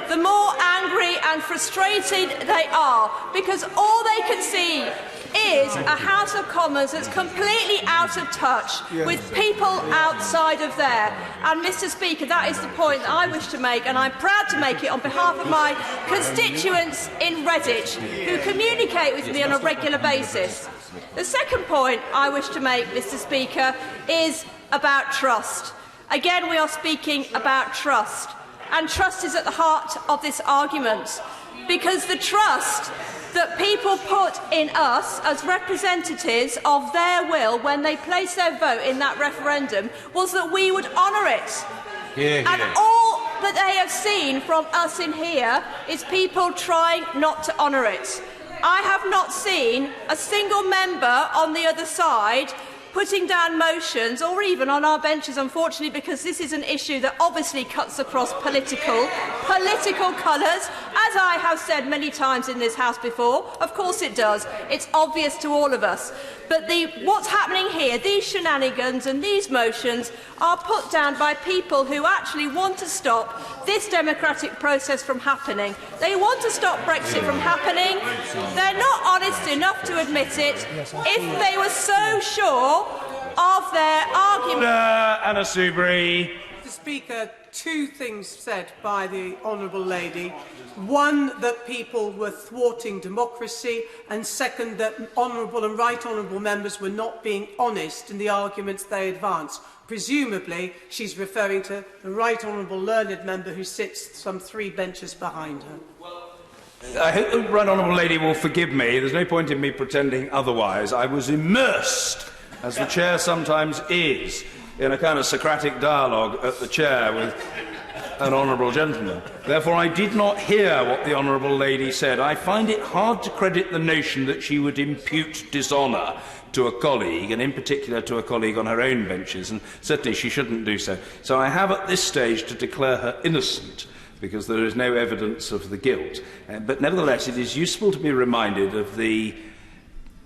the more angry and frustrated they are, because all they can see is a House of Commons that's completely out of touch with people outside of there. And, Mr. Speaker, that is the point that I wish to make, and I'm proud to make it on behalf of my constituents in Redditch, who communicate with me on a regular basis. The second point I wish to make, Mr. Speaker, is about trust. Again, we are speaking about trust, and trust is at the heart of this argument, because the trust that people put in us as representatives of their will when they placed their vote in that referendum was that we would honour it. And all that they have seen from us in here is people trying not to honour it. I have not seen a single member on the other side putting down motions, or even on our benches, unfortunately, because this is an issue that obviously cuts across political colours. As I have said many times in this House before, of course it does. It's obvious to all of us. But what's happening here, these shenanigans and these motions, are put down by people who actually want to stop this democratic process from happening. They want to stop Brexit from happening. They're not honest enough to admit it. If they were so sure of their argument... Anna Soubry. Mr. Speaker, two things said by the Honourable Lady. One, that people were thwarting democracy, and second, that honourable and right honourable members were not being honest in the arguments they advanced. Presumably, she's referring to the right honourable learned member who sits some 3 benches behind her. I hope the right honourable lady will forgive me. There's no point in me pretending otherwise. I was immersed, as the chair sometimes is, in a kind of Socratic dialogue at the chair with an honourable gentleman. Therefore, I did not hear what the honourable lady said. I find it hard to credit the notion that she would impute dishonour to a colleague, and in particular to a colleague on her own benches, and certainly she shouldn't do so. So I have at this stage to declare her innocent, because there is no evidence of the guilt. But nevertheless, it is useful to be reminded of the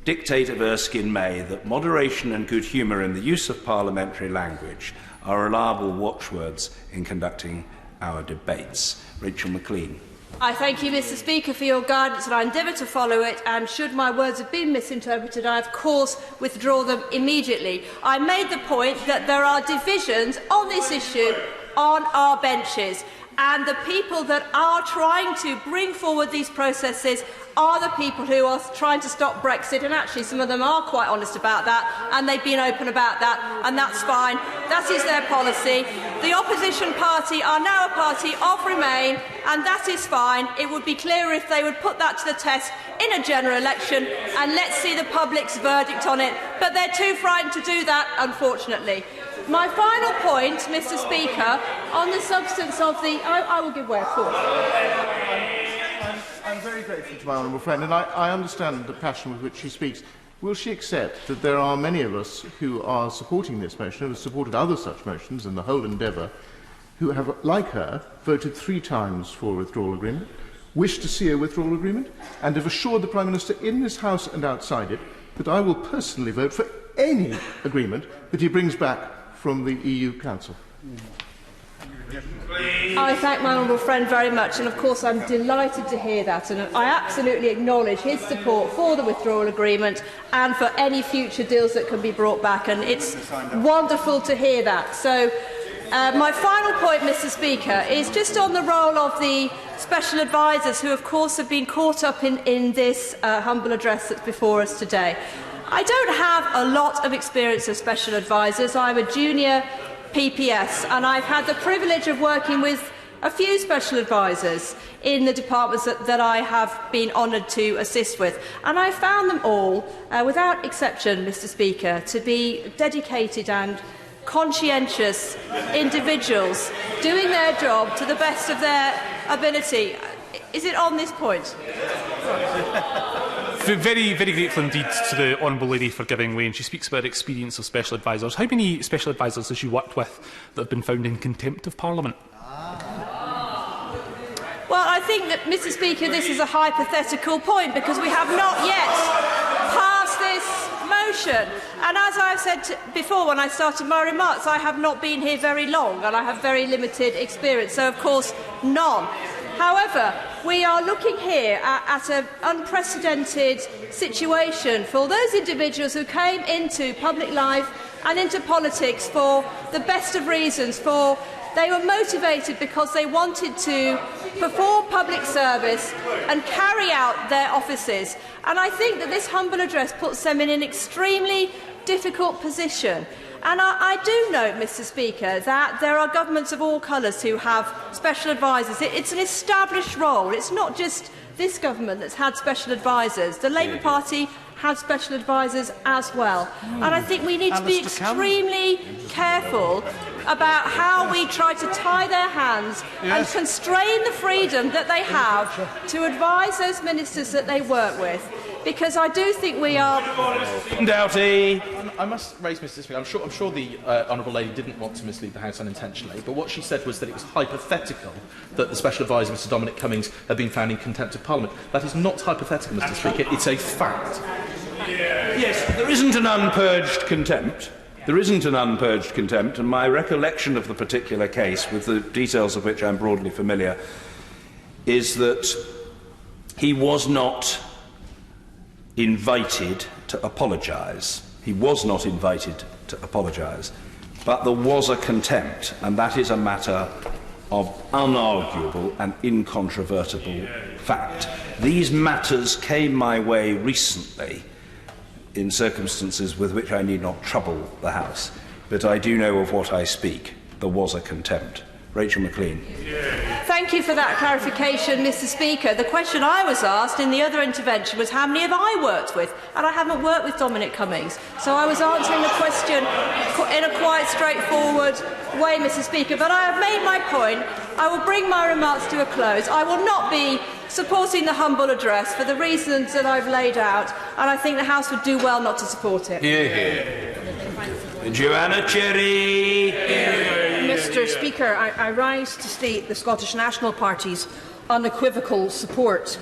dictate of Erskine May that moderation and good humour in the use of parliamentary language are reliable watchwords in conducting our debates. Rachel Maclean. I thank you, Mr. Speaker, for your guidance, and I endeavour to follow it, and should my words have been misinterpreted, I, of course, withdraw them immediately. I made the point that there are divisions on this issue on our benches, and the people that are trying to bring forward these processes are the people who are trying to stop Brexit, and actually some of them are quite honest about that, and they've been open about that, and that's fine. That is their policy. The opposition party are now a party of Remain, and that is fine. It would be clearer if they would put that to the test in a general election, and let's see the public's verdict on it. But they're too frightened to do that, unfortunately. My final point, Mr. Speaker, on the substance of the... I will give way, of course. I'm very grateful to my honourable friend, and I understand the passion with which she speaks. Will she accept that there are many of us who are supporting this motion, who have supported other such motions in the whole endeavour, who have, like her, voted 3 times for a withdrawal agreement, wish to see a withdrawal agreement, and have assured the Prime Minister in this House and outside it that I will personally vote for any agreement that he brings back from the EU Council? I thank my honourable friend very much, and of course I'm delighted to hear that, and I absolutely acknowledge his support for the withdrawal agreement and for any future deals that can be brought back, and it's wonderful to hear that. So my final point, Mr. Speaker, is just on the role of the special advisers who of course have been caught up in this humble address that's before us today. I don't have a lot of experience of special advisers. I'm a junior PPS, and I've had the privilege of working with a few special advisers in the departments that I have been honoured to assist with. And I found them all, without exception, Mr Speaker, to be dedicated and conscientious individuals doing their job to the best of their ability. Is it on this point? Very, very grateful indeed to the Honourable Lady for giving way, and she speaks about experience of special advisers. How many special advisers has she worked with that have been found in contempt of Parliament? Well, I think that, Mr Speaker, this is a hypothetical point because we have not yet passed this motion. And as I said before when I started my remarks, I have not been here very long and I have very limited experience, so of course none. However, we are looking here at an unprecedented situation for those individuals who came into public life and into politics for the best of reasons. They were motivated because they wanted to perform public service and carry out their offices. And I think that this humble address puts them in an extremely difficult position. And I do note, Mr Speaker, that there are governments of all colours who have special advisers. It's an established role. It's not just this government that's had special advisers. The Labour Party had special advisers as well. And I think we need to be extremely careful about how we try to tie their hands and constrain the freedom that they have to advise those ministers that they work with. Because I do think we are... Doughty. I must raise, Mr Speaker, I'm sure the Honourable Lady didn't want to mislead the House unintentionally, but what she said was that it was hypothetical that the Special Advisor, Mr Dominic Cummings, had been found in contempt of Parliament. That is not hypothetical, Mr Speaker, it's a fact. Yes, there isn't an unpurged contempt. There isn't an unpurged contempt, and my recollection of the particular case, with the details of which I'm broadly familiar, is that he was not invited to apologise. He was not invited to apologise. But there was a contempt, and that is a matter of unarguable and incontrovertible fact. These matters came my way recently in circumstances with which I need not trouble the House, but I do know of what I speak. There was a contempt. Rachel McLean. Thank you for that clarification, Mr Speaker. The question I was asked in the other intervention was how many have I worked with, and I haven't worked with Dominic Cummings. So I was answering the question in a quite straightforward way, Mr Speaker. But I have made my point. I will bring my remarks to a close. I will not be supporting the humble address for the reasons that I've laid out, and I think the House would do well not to support it. Joanna Cherry. Mr Speaker, I rise to state the Scottish National Party's unequivocal support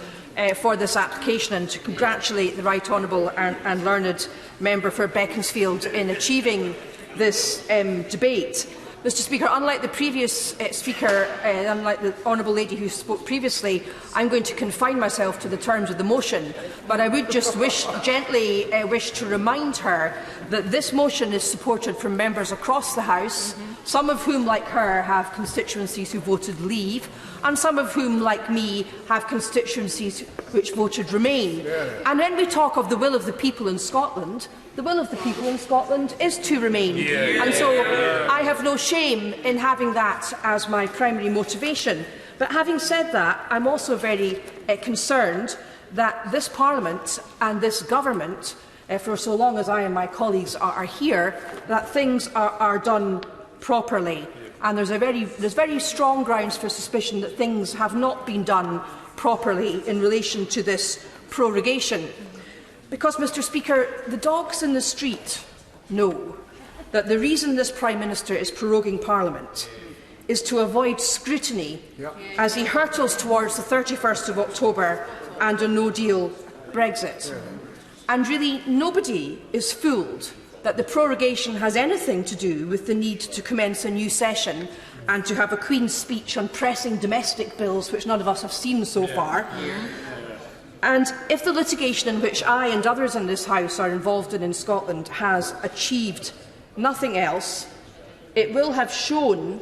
for this application and to congratulate the Right Honourable and learned member for Beaconsfield in achieving this debate. Mr Speaker, unlike the previous speaker, unlike the Honourable Lady who spoke previously, I'm going to confine myself to the terms of the motion, but I would just gently wish to remind her that this motion is supported from members across the House, some of whom, like her, have constituencies who voted leave, and some of whom, like me, have constituencies which voted remain. And when we talk of the will of the people in Scotland, the will of the people in Scotland is to remain. And so I have no shame in having that as my primary motivation. But having said that, I'm also very concerned that this Parliament and this government, for so long as I and my colleagues are here, that things are done properly. And there's very strong grounds for suspicion that things have not been done properly in relation to this prorogation. Because, Mr Speaker, the dogs in the street know that the reason this Prime Minister is proroguing Parliament is to avoid scrutiny as he hurtles towards the 31st of October and a no-deal Brexit. And really, nobody is fooled that the prorogation has anything to do with the need to commence a new session and to have a Queen's speech on pressing domestic bills, which none of us have seen so far. And if the litigation in which I and others in this House are involved in Scotland has achieved nothing else, it will have shown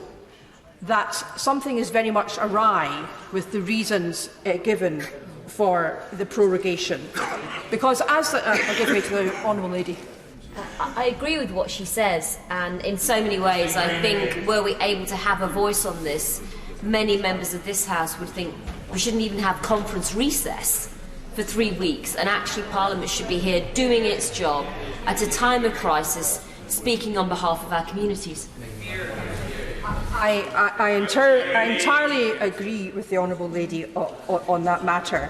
that something is very much awry with the reasons given for the prorogation. Because as I'll give way to the Honourable Lady. I agree with what she says, and in so many ways I think were we able to have a voice on this, many members of this House would think we shouldn't even have conference recess for 3 weeks, and actually Parliament should be here doing its job at a time of crisis, speaking on behalf of our communities. I entirely agree with the Honourable Lady on that matter.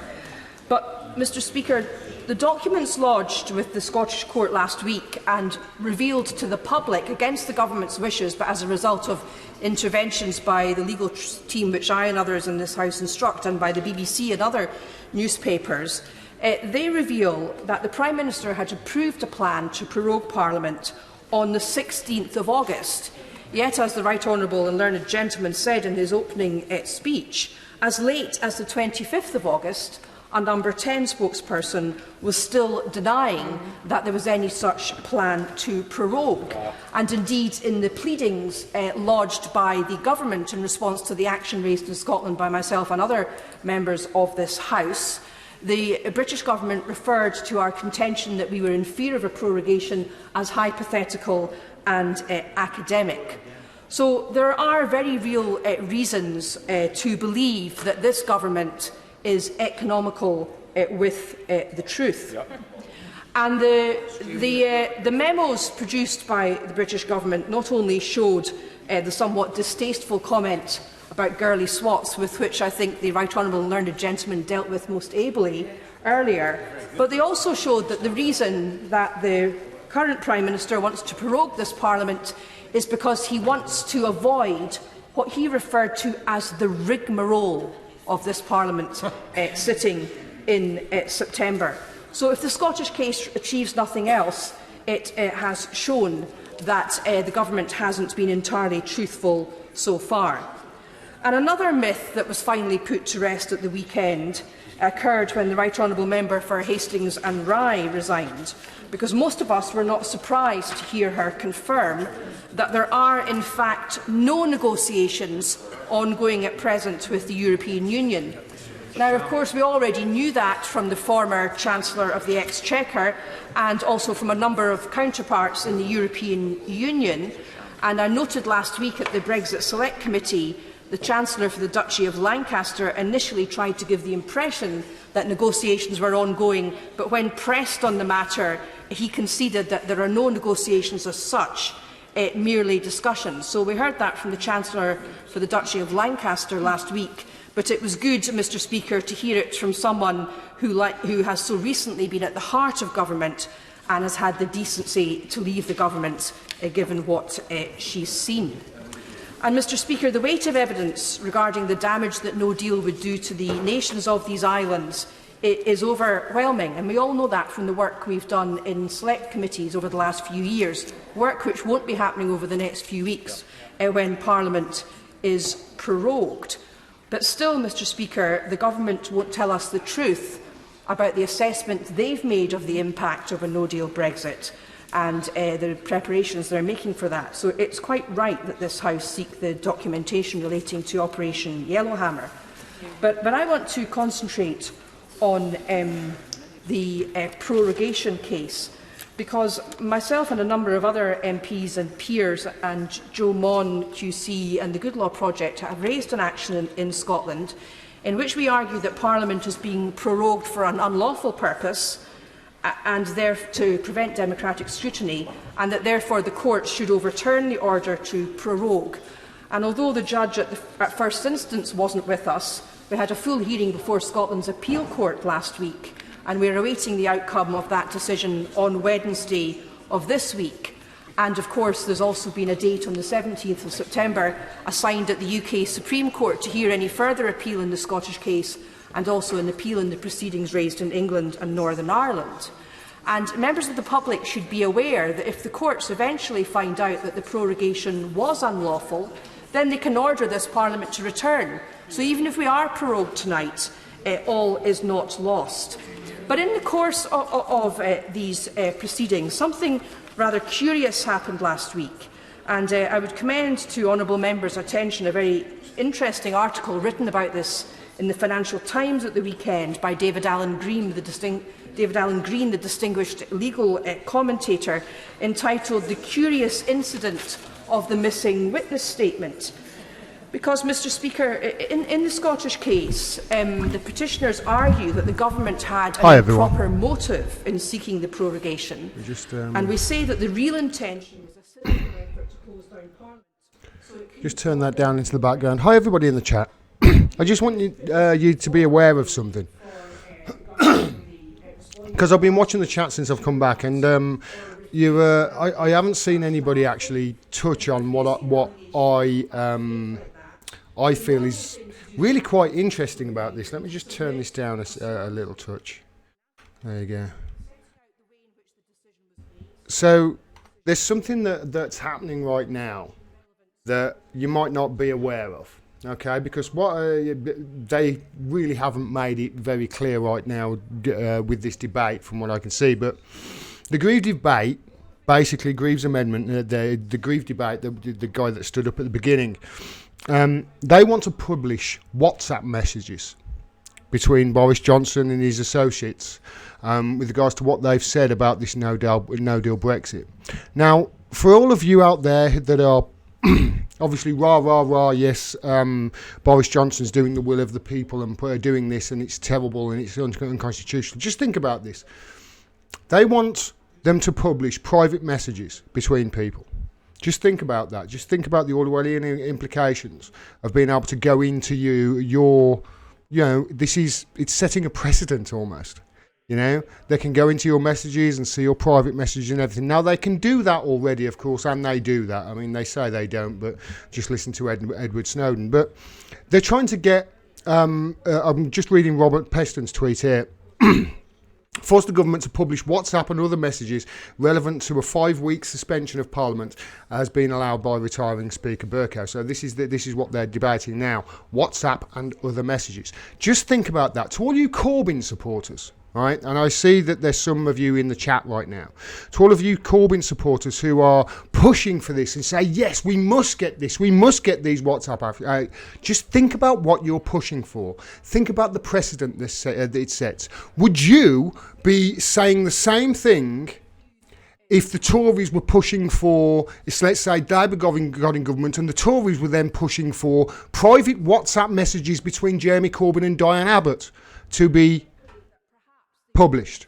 But, Mr Speaker, the documents lodged with the Scottish Court last week and revealed to the public, against the Government's wishes, but as a result of interventions by the legal team which I and others in this House instruct, and by the BBC and other newspapers, they reveal that the Prime Minister had approved a plan to prorogue Parliament on the 16th of August. Yet, as the Right Honourable and Learned Gentleman said in his opening speech, as late as the 25th of August, a Number 10 spokesperson was still denying that there was any such plan to prorogue. And indeed, in the pleadings lodged by the Government in response to the action raised in Scotland by myself and other members of this House, the British Government referred to our contention that we were in fear of a prorogation as hypothetical and academic. So there are very real reasons to believe that this Government is economical with the truth. Yep. And the memos produced by the British Government not only showed the somewhat distasteful comment about girly swats, with which I think the Right Honourable and Learned Gentleman dealt with most ably earlier, but they also showed that the reason that the current Prime Minister wants to prorogue this Parliament is because he wants to avoid what he referred to as the rigmarole of this Parliament sitting in September. So if the Scottish case achieves nothing else, it has shown that the Government hasn't been entirely truthful so far. And another myth that was finally put to rest at the weekend occurred when the Right Honourable Member for Hastings and Rye resigned, because most of us were not surprised to hear her confirm that there are in fact no negotiations ongoing at present with the European Union. Now, of course, we already knew that from the former Chancellor of the Exchequer and also from a number of counterparts in the European Union, and I noted last week at the Brexit Select Committee the Chancellor for the Duchy of Lancaster initially tried to give the impression that negotiations were ongoing, but when pressed on the matter, he conceded that there are no negotiations as such, merely discussions. So we heard that from the Chancellor for the Duchy of Lancaster last week, but it was good, Mr Speaker, to hear it from someone who has so recently been at the heart of government and has had the decency to leave the government, given what she's seen. And, Mr Speaker, the weight of evidence regarding the damage that no deal would do to the nations of these islands is overwhelming, and we all know that from the work we've done in select committees over the last few years, work which won't be happening over the next few weeks when Parliament is prorogued. But still, Mr Speaker, the Government won't tell us the truth about the assessment they've made of the impact of a no-deal Brexit and the preparations they're making for that. So it's quite right that this House seek the documentation relating to Operation Yellowhammer. But I want to concentrate on the prorogation case, because myself and a number of other MPs and peers and Joe Mon QC and the Good Law Project have raised an action in Scotland in which we argue that Parliament is being prorogued for an unlawful purpose and to prevent democratic scrutiny, and that therefore the court should overturn the order to prorogue. And although the judge at first instance wasn't with us, we had a full hearing before Scotland's Appeal Court last week, and we are awaiting the outcome of that decision on Wednesday of this week. And of course there's also been a date on the 17th of September assigned at the UK Supreme Court to hear any further appeal in the Scottish case, and also an appeal in the proceedings raised in England and Northern Ireland. And members of the public should be aware that if the courts eventually find out that the prorogation was unlawful, then they can order this Parliament to return. So even if we are prorogued tonight, all is not lost. But in the course of these proceedings, something rather curious happened last week. And I would commend to honourable members' attention a very interesting article written about this in the Financial Times at the weekend by David Allen Green, the distinguished legal commentator, entitled "The Curious Incident of the Missing Witness Statement." Because, Mr Speaker, in the Scottish case, the petitioners argue that the government had an improper motive in seeking the prorogation, and we say that the real intention was a cynical effort to close down Parliament. Just turn that down into the background. Hi, everybody in the chat. I just want you to be aware of something. Because I've been watching the chat since I've come back, and I haven't seen anybody actually touch on what I feel is really quite interesting about this. Let me just turn this down a little touch. There you go. So there's something that's happening right now that you might not be aware of. Okay, because what they really haven't made it very clear right now with this debate, from what I can see. But the Grieve debate, basically Grieve's amendment, the Grieve debate, the guy that stood up at the beginning, they want to publish WhatsApp messages between Boris Johnson and his associates with regards to what they've said about this no-deal Brexit. Now, for all of you out there that are obviously, yes, Boris Johnson's doing the will of the people and doing this, and it's terrible and it's unconstitutional. Just think about this. They want them to publish private messages between people. Just think about that. Just think about the Orwellian implications of being able to go into it's setting a precedent almost. You know, they can go into your messages and see your private messages and everything. Now, they can do that already, of course, and they do that. I mean, they say they don't, but just listen to Edward Snowden. But they're trying to get, I'm just reading Robert Peston's tweet here, force the government to publish WhatsApp and other messages relevant to a 5-week suspension of Parliament has been allowed by retiring Speaker Bercow. So this is what they're debating now, WhatsApp and other messages. Just think about that. To all you Corbyn supporters, right, and I see that there's some of you in the chat right now, to all of you Corbyn supporters who are pushing for this and say, yes, we must get this, we must get these WhatsApp, just think about what you're pushing for. Think about the precedent that it sets. Would you be saying the same thing if the Tories were pushing for, let's say, Labour got in government and the Tories were then pushing for private WhatsApp messages between Jeremy Corbyn and Diane Abbott to be published?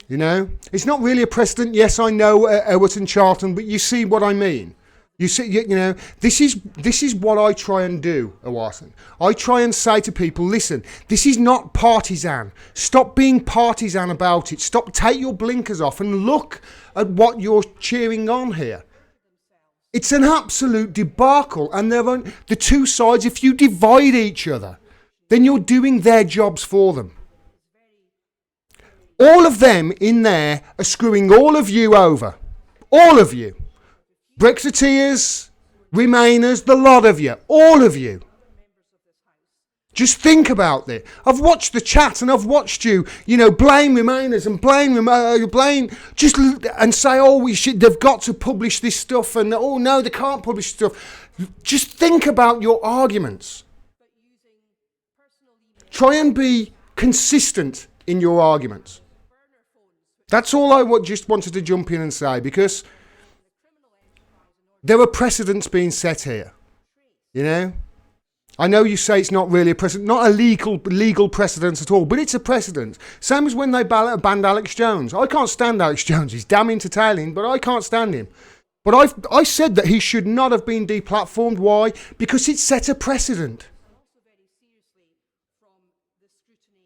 You know, it's not really a precedent. Yes, I know Ewart and Charlton, but you see what I mean. You see, you know, this is what I try and do, Owasin. I try and say to people, listen, this is not partisan. Stop being partisan about it. Take your blinkers off and look at what you're cheering on here. It's an absolute debacle, and the two sides, if you divide each other, then you're doing their jobs for them. All of them in there are screwing all of you over. All of you. Brexiteers, Remainers, the lot of you. All of you. Just think about it. I've watched the chat and I've watched you, blame Remainers and blame, and say, they've got to publish this stuff, and oh no, they can't publish stuff. Just think about your arguments. Try and be consistent in your arguments. That's all I just wanted to jump in and say, because there are precedents being set here. You know? I know you say it's not really a precedent, not a legal precedent at all, but it's a precedent. Same as when they banned Alex Jones. I can't stand Alex Jones. He's damn entertaining, but I can't stand him. But I said that he should not have been deplatformed. Why? Because it set a precedent.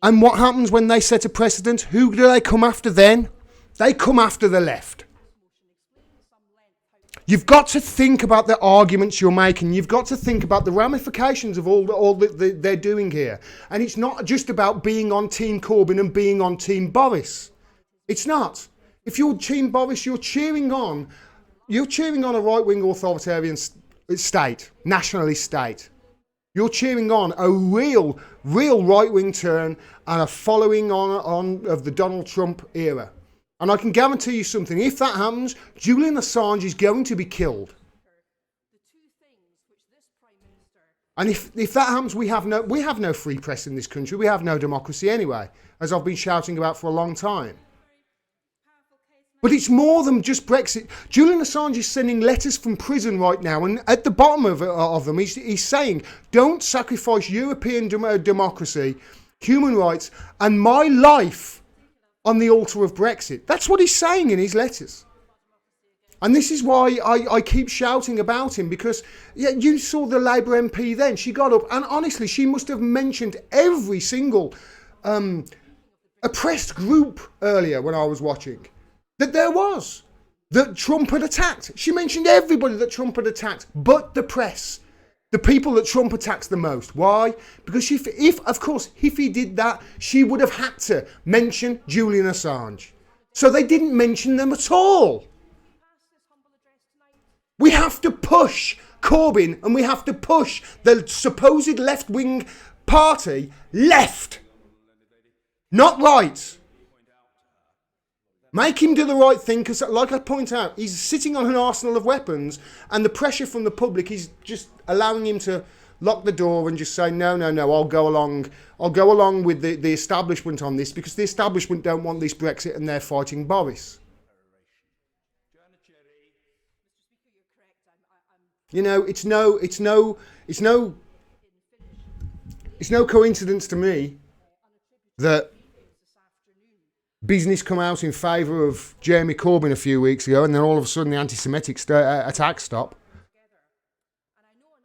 And what happens when they set a precedent? Who do they come after then? They come after the left. You've got to think about the arguments you're making. You've got to think about the ramifications of all that they're doing here. And it's not just about being on Team Corbyn and being on Team Boris. It's not. If you're Team Boris, you're cheering on a right-wing authoritarian state, nationalist state. You're cheering on a real right-wing turn and a following on of the Donald Trump era. And I can guarantee you something. If that happens, Julian Assange is going to be killed. And if that happens, we have no free press in this country. We have no democracy anyway, as I've been shouting about for a long time. But it's more than just Brexit. Julian Assange is sending letters from prison right now, and at the bottom of them, he's saying, don't sacrifice European democracy, human rights, and my life on the altar of Brexit. That's what he's saying in his letters. And this is why I keep shouting about him, because you saw the Labour MP then. She got up, and honestly, she must have mentioned every single oppressed group earlier when I was watching. That Trump had attacked. She mentioned everybody that Trump had attacked, but the press. The people that Trump attacks the most. Why? Because if he did that, she would have had to mention Julian Assange. So they didn't mention them at all. We have to push Corbyn, and we have to push the supposed left-wing party left, not right. Make him do the right thing, because like I point out, he's sitting on an arsenal of weapons, and the pressure from the public is just allowing him to lock the door and just say, no, I'll go along with the establishment on this, because the establishment don't want this Brexit and they're fighting Boris. You know, it's no coincidence to me that business come out in favour of Jeremy Corbyn a few weeks ago, and then all of a sudden the anti-Semitic attacks stop.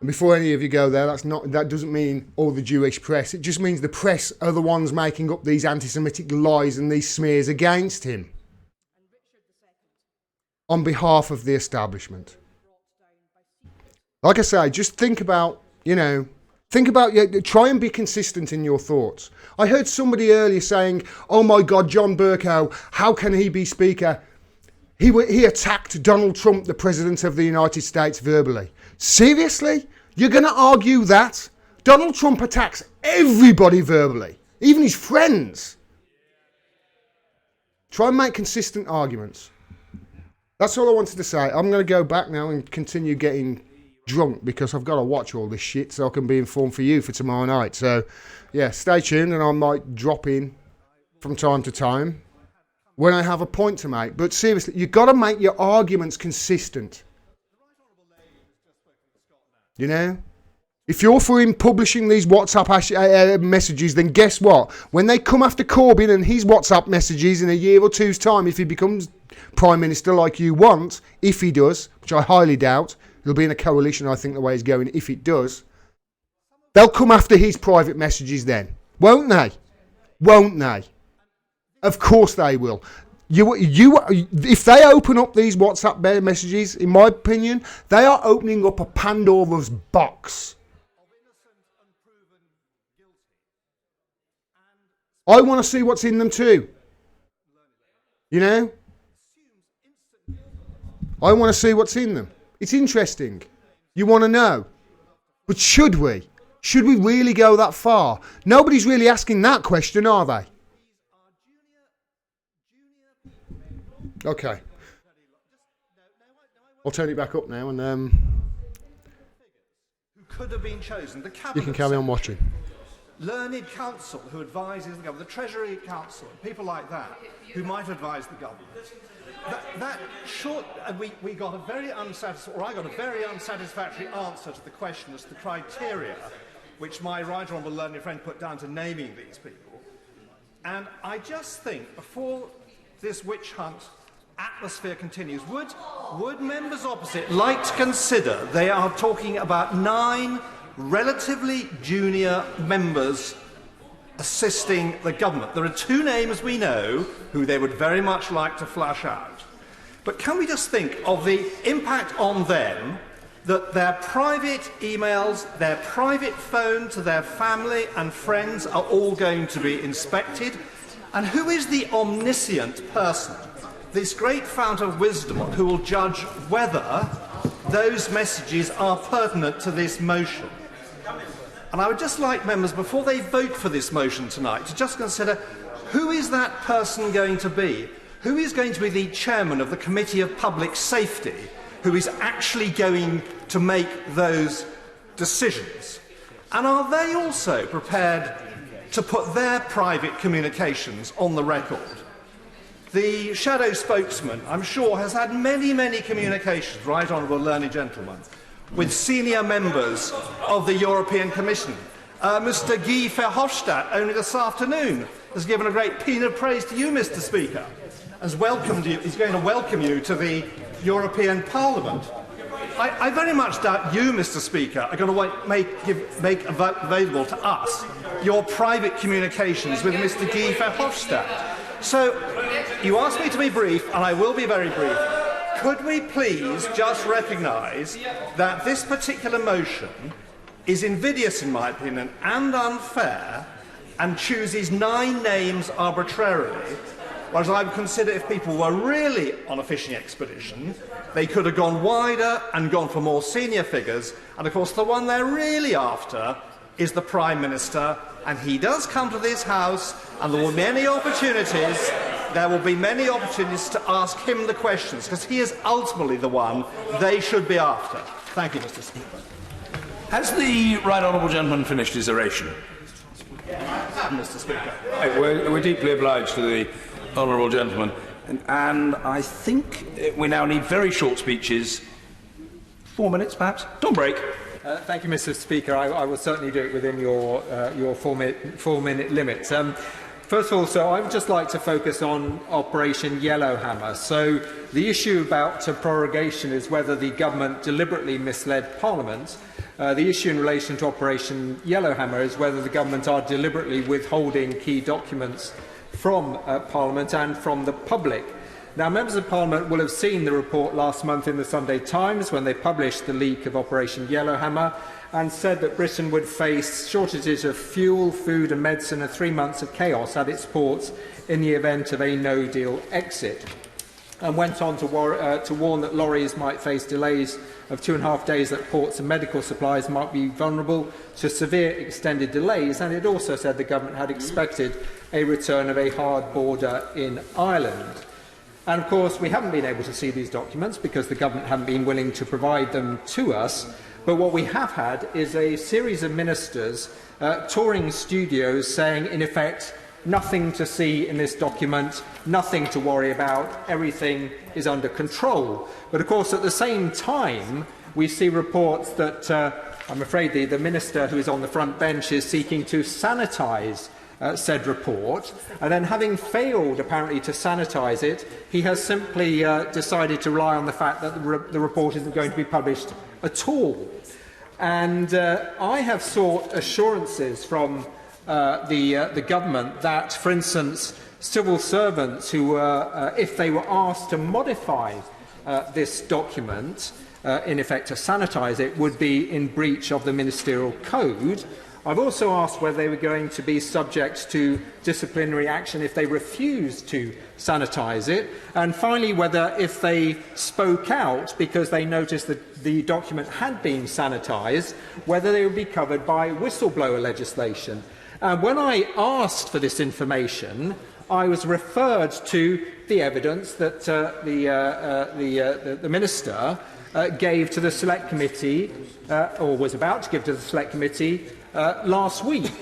And before any of you go there, that doesn't mean all the Jewish press. It just means the press are the ones making up these anti-Semitic lies and these smears against him on behalf of the establishment. Like I say, just think about, try and be consistent in your thoughts. I heard somebody earlier saying, oh my God, John Bercow, how can he be Speaker? He attacked Donald Trump, the President of the United States, verbally. Seriously? You're going to argue that? Donald Trump attacks everybody verbally, even his friends. Try and make consistent arguments. That's all I wanted to say. I'm going to go back now and continue getting drunk, because I've got to watch all this shit so I can be informed for you for tomorrow night. So yeah, stay tuned, and I might drop in from time to time when I have a point to make. But seriously, you've got to make your arguments consistent. If you're for him publishing these WhatsApp messages, then guess what? When they come after Corbyn and his WhatsApp messages in a year or two's time, if he becomes Prime Minister like you want, if he does, which I highly doubt, he'll be in a coalition, I think, the way he's going, if it does, they'll come after his private messages then. Won't they? Won't they? Of course they will. If they open up these WhatsApp messages, in my opinion, they are opening up a Pandora's box. I want to see what's in them too. I want to see what's in them. It's interesting. You want to know. But should we? Should we really go that far? Nobody's really asking that question, are they? Okay. I'll turn it back up now, and who could have been chosen? The cabinet you can carry on watching. Learned counsel who advises the government, the Treasury Council, people like that, who might advise the government. We got a very unsatisfactory answer to the question as to the criteria which my right honourable learned friend put down to naming these people. And I just think, before this witch hunt atmosphere continues, would members opposite like to consider they are talking about 9 relatively junior members assisting the government. There are 2 names we know who they would very much like to flush out. But can we just think of the impact on them that their private emails, their private phone to their family and friends are all going to be inspected? And who is the omniscient person, this great fount of wisdom, who will judge whether those messages are pertinent to this motion? And I would just like members, before they vote for this motion tonight, to just consider, who is that person going to be? Who is going to be the chairman of the Committee of Public Safety, who is actually going to make those decisions? And are they also prepared to put their private communications on the record? The shadow spokesman, I'm sure, has had many, many communications, right honourable learned gentlemen, with senior members of the European Commission. Mr Guy Verhofstadt, only this afternoon, has given a great paean of praise to you, Mr Speaker, has welcomed you, he's going to welcome you to the European Parliament. I very much doubt you, Mr Speaker, are going to make available to us your private communications with Mr Guy Verhofstadt. So, you asked me to be brief, and I will be very brief. Could we please just recognise that this particular motion is invidious, in my opinion, and unfair, and chooses 9 names arbitrarily, whereas I would consider if people were really on a fishing expedition, they could have gone wider and gone for more senior figures, and of course the one they're really after is the Prime Minister, and he does come to this House, and there will be many opportunities to ask him the questions, because he is ultimately the one they should be after. Thank you, Mr Speaker. Has the right honourable gentleman finished his oration? Mr Speaker. We're deeply obliged to the honourable gentleman, and I think we now need very short speeches. 4 minutes, perhaps? Don't break. Thank you, Mr Speaker. I will certainly do it within your 4-minute limit. First of all, so I would just like to focus on Operation Yellowhammer. So the issue about prorogation is whether the government deliberately misled Parliament. The issue in relation to Operation Yellowhammer is whether the government are deliberately withholding key documents from Parliament and from the public. Now, members of Parliament will have seen the report last month in the Sunday Times when they published the leak of Operation Yellowhammer and said that Britain would face shortages of fuel, food and medicine and 3 months of chaos at its ports in the event of a no-deal exit, and went on to warn that lorries might face delays of 2.5 days at ports and medical supplies might be vulnerable to severe extended delays, and it also said the government had expected a return of a hard border in Ireland. And of course, we haven't been able to see these documents because the government haven't been willing to provide them to us. But what we have had is a series of ministers touring studios saying, in effect, nothing to see in this document, nothing to worry about, everything is under control. But of course, at the same time, we see reports that, I'm afraid, the minister who is on the front bench is seeking to sanitise said report, and then having failed apparently to sanitise it, he has simply decided to rely on the fact that the report isn't going to be published at all. And I have sought assurances from the government that, for instance, civil servants who were, if they were asked to modify this document, in effect to sanitise it, would be in breach of the ministerial code. I've also asked whether they were going to be subject to disciplinary action if they refused to sanitise it, and finally whether, if they spoke out because they noticed that the document had been sanitised, whether they would be covered by whistleblower legislation. When I asked for this information, I was referred to the evidence that the Minister gave to the Select Committee, or was about to give to the Select Committee, last week.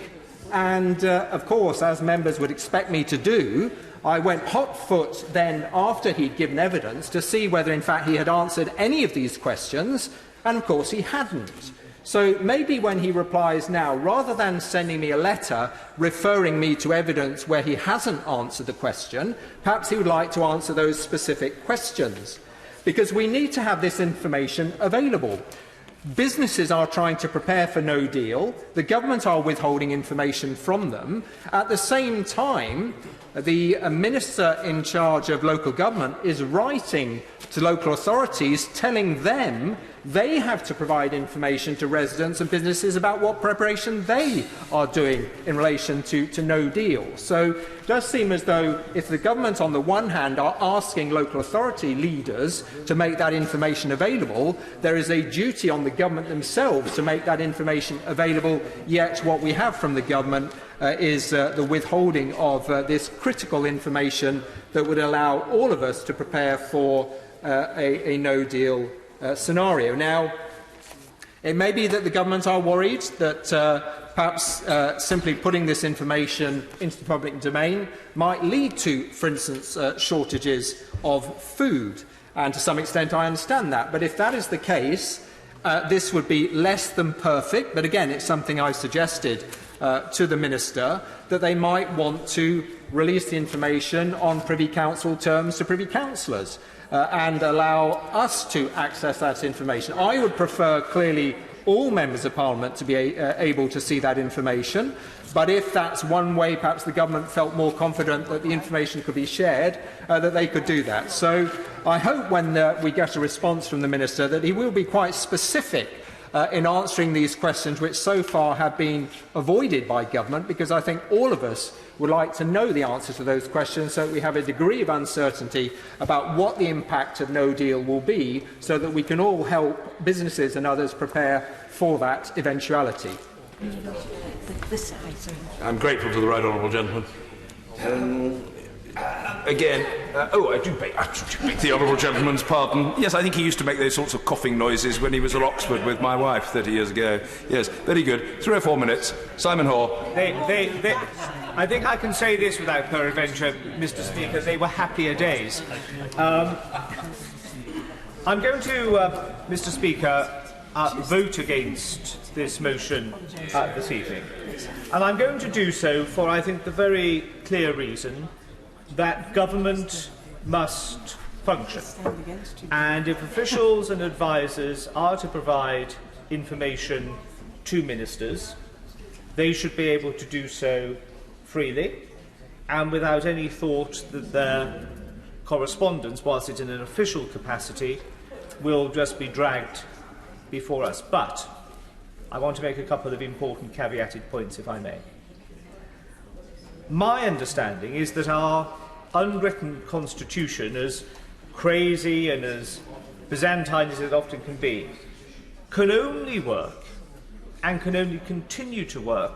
And, of course, as members would expect me to do, I went hot foot then after he'd given evidence to see whether, in fact, he had answered any of these questions, and, of course, he hadn't. So maybe when he replies now, rather than sending me a letter referring me to evidence where he hasn't answered the question, perhaps he would like to answer those specific questions. Because we need to have this information available. Businesses are trying to prepare for no deal. The government are withholding information from them. At the same time, the minister in charge of local government is writing to local authorities telling them they have to provide information to residents and businesses about what preparation they are doing in relation to no deal. So it does seem as though if the government on the one hand are asking local authority leaders to make that information available, there is a duty on the government themselves to make that information available, yet what we have from the government is the withholding of this critical information that would allow all of us to prepare for a no-deal scenario. Now, It may be that the government are worried that perhaps simply putting this information into the public domain might lead to, for instance, shortages of food. And to some extent I understand that. But if that is the case, this would be less than perfect. But again, it's something I suggested to the Minister, that they might want to release the information on Privy Council terms to Privy Councillors and allow us to access that information. I would prefer, clearly, all Members of Parliament to be able to see that information. But if that's one way, perhaps the government felt more confident that the information could be shared, that they could do that. So I hope when we get a response from the Minister that he will be quite specific in answering these questions which so far have been avoided by government, because I think all of us would like to know the answers to those questions so that we have a degree of uncertainty about what the impact of no deal will be, so that we can all help businesses and others prepare for that eventuality. I'm grateful to the right honourable gentleman. Again, I do beg the honourable gentleman's pardon. Yes, I think he used to make those sorts of coughing noises when he was at Oxford with my wife 30 years ago. Yes, very good. 3 or 4 minutes. Simon Hoare. I think I can say this without peradventure, Mr. Speaker. They were happier days. I'm going to, Mr. Speaker, vote against this motion this evening. And I'm going to do so for, I think, the very clear reason that government must function. And if officials and advisers are to provide information to ministers, they should be able to do so freely and without any thought that their correspondence, whilst it's in an official capacity, will just be dragged before us. But I want to make a couple of important caveated points, if I may. My understanding is that our unwritten constitution, as crazy and as Byzantine as it often can be, can only work and can only continue to work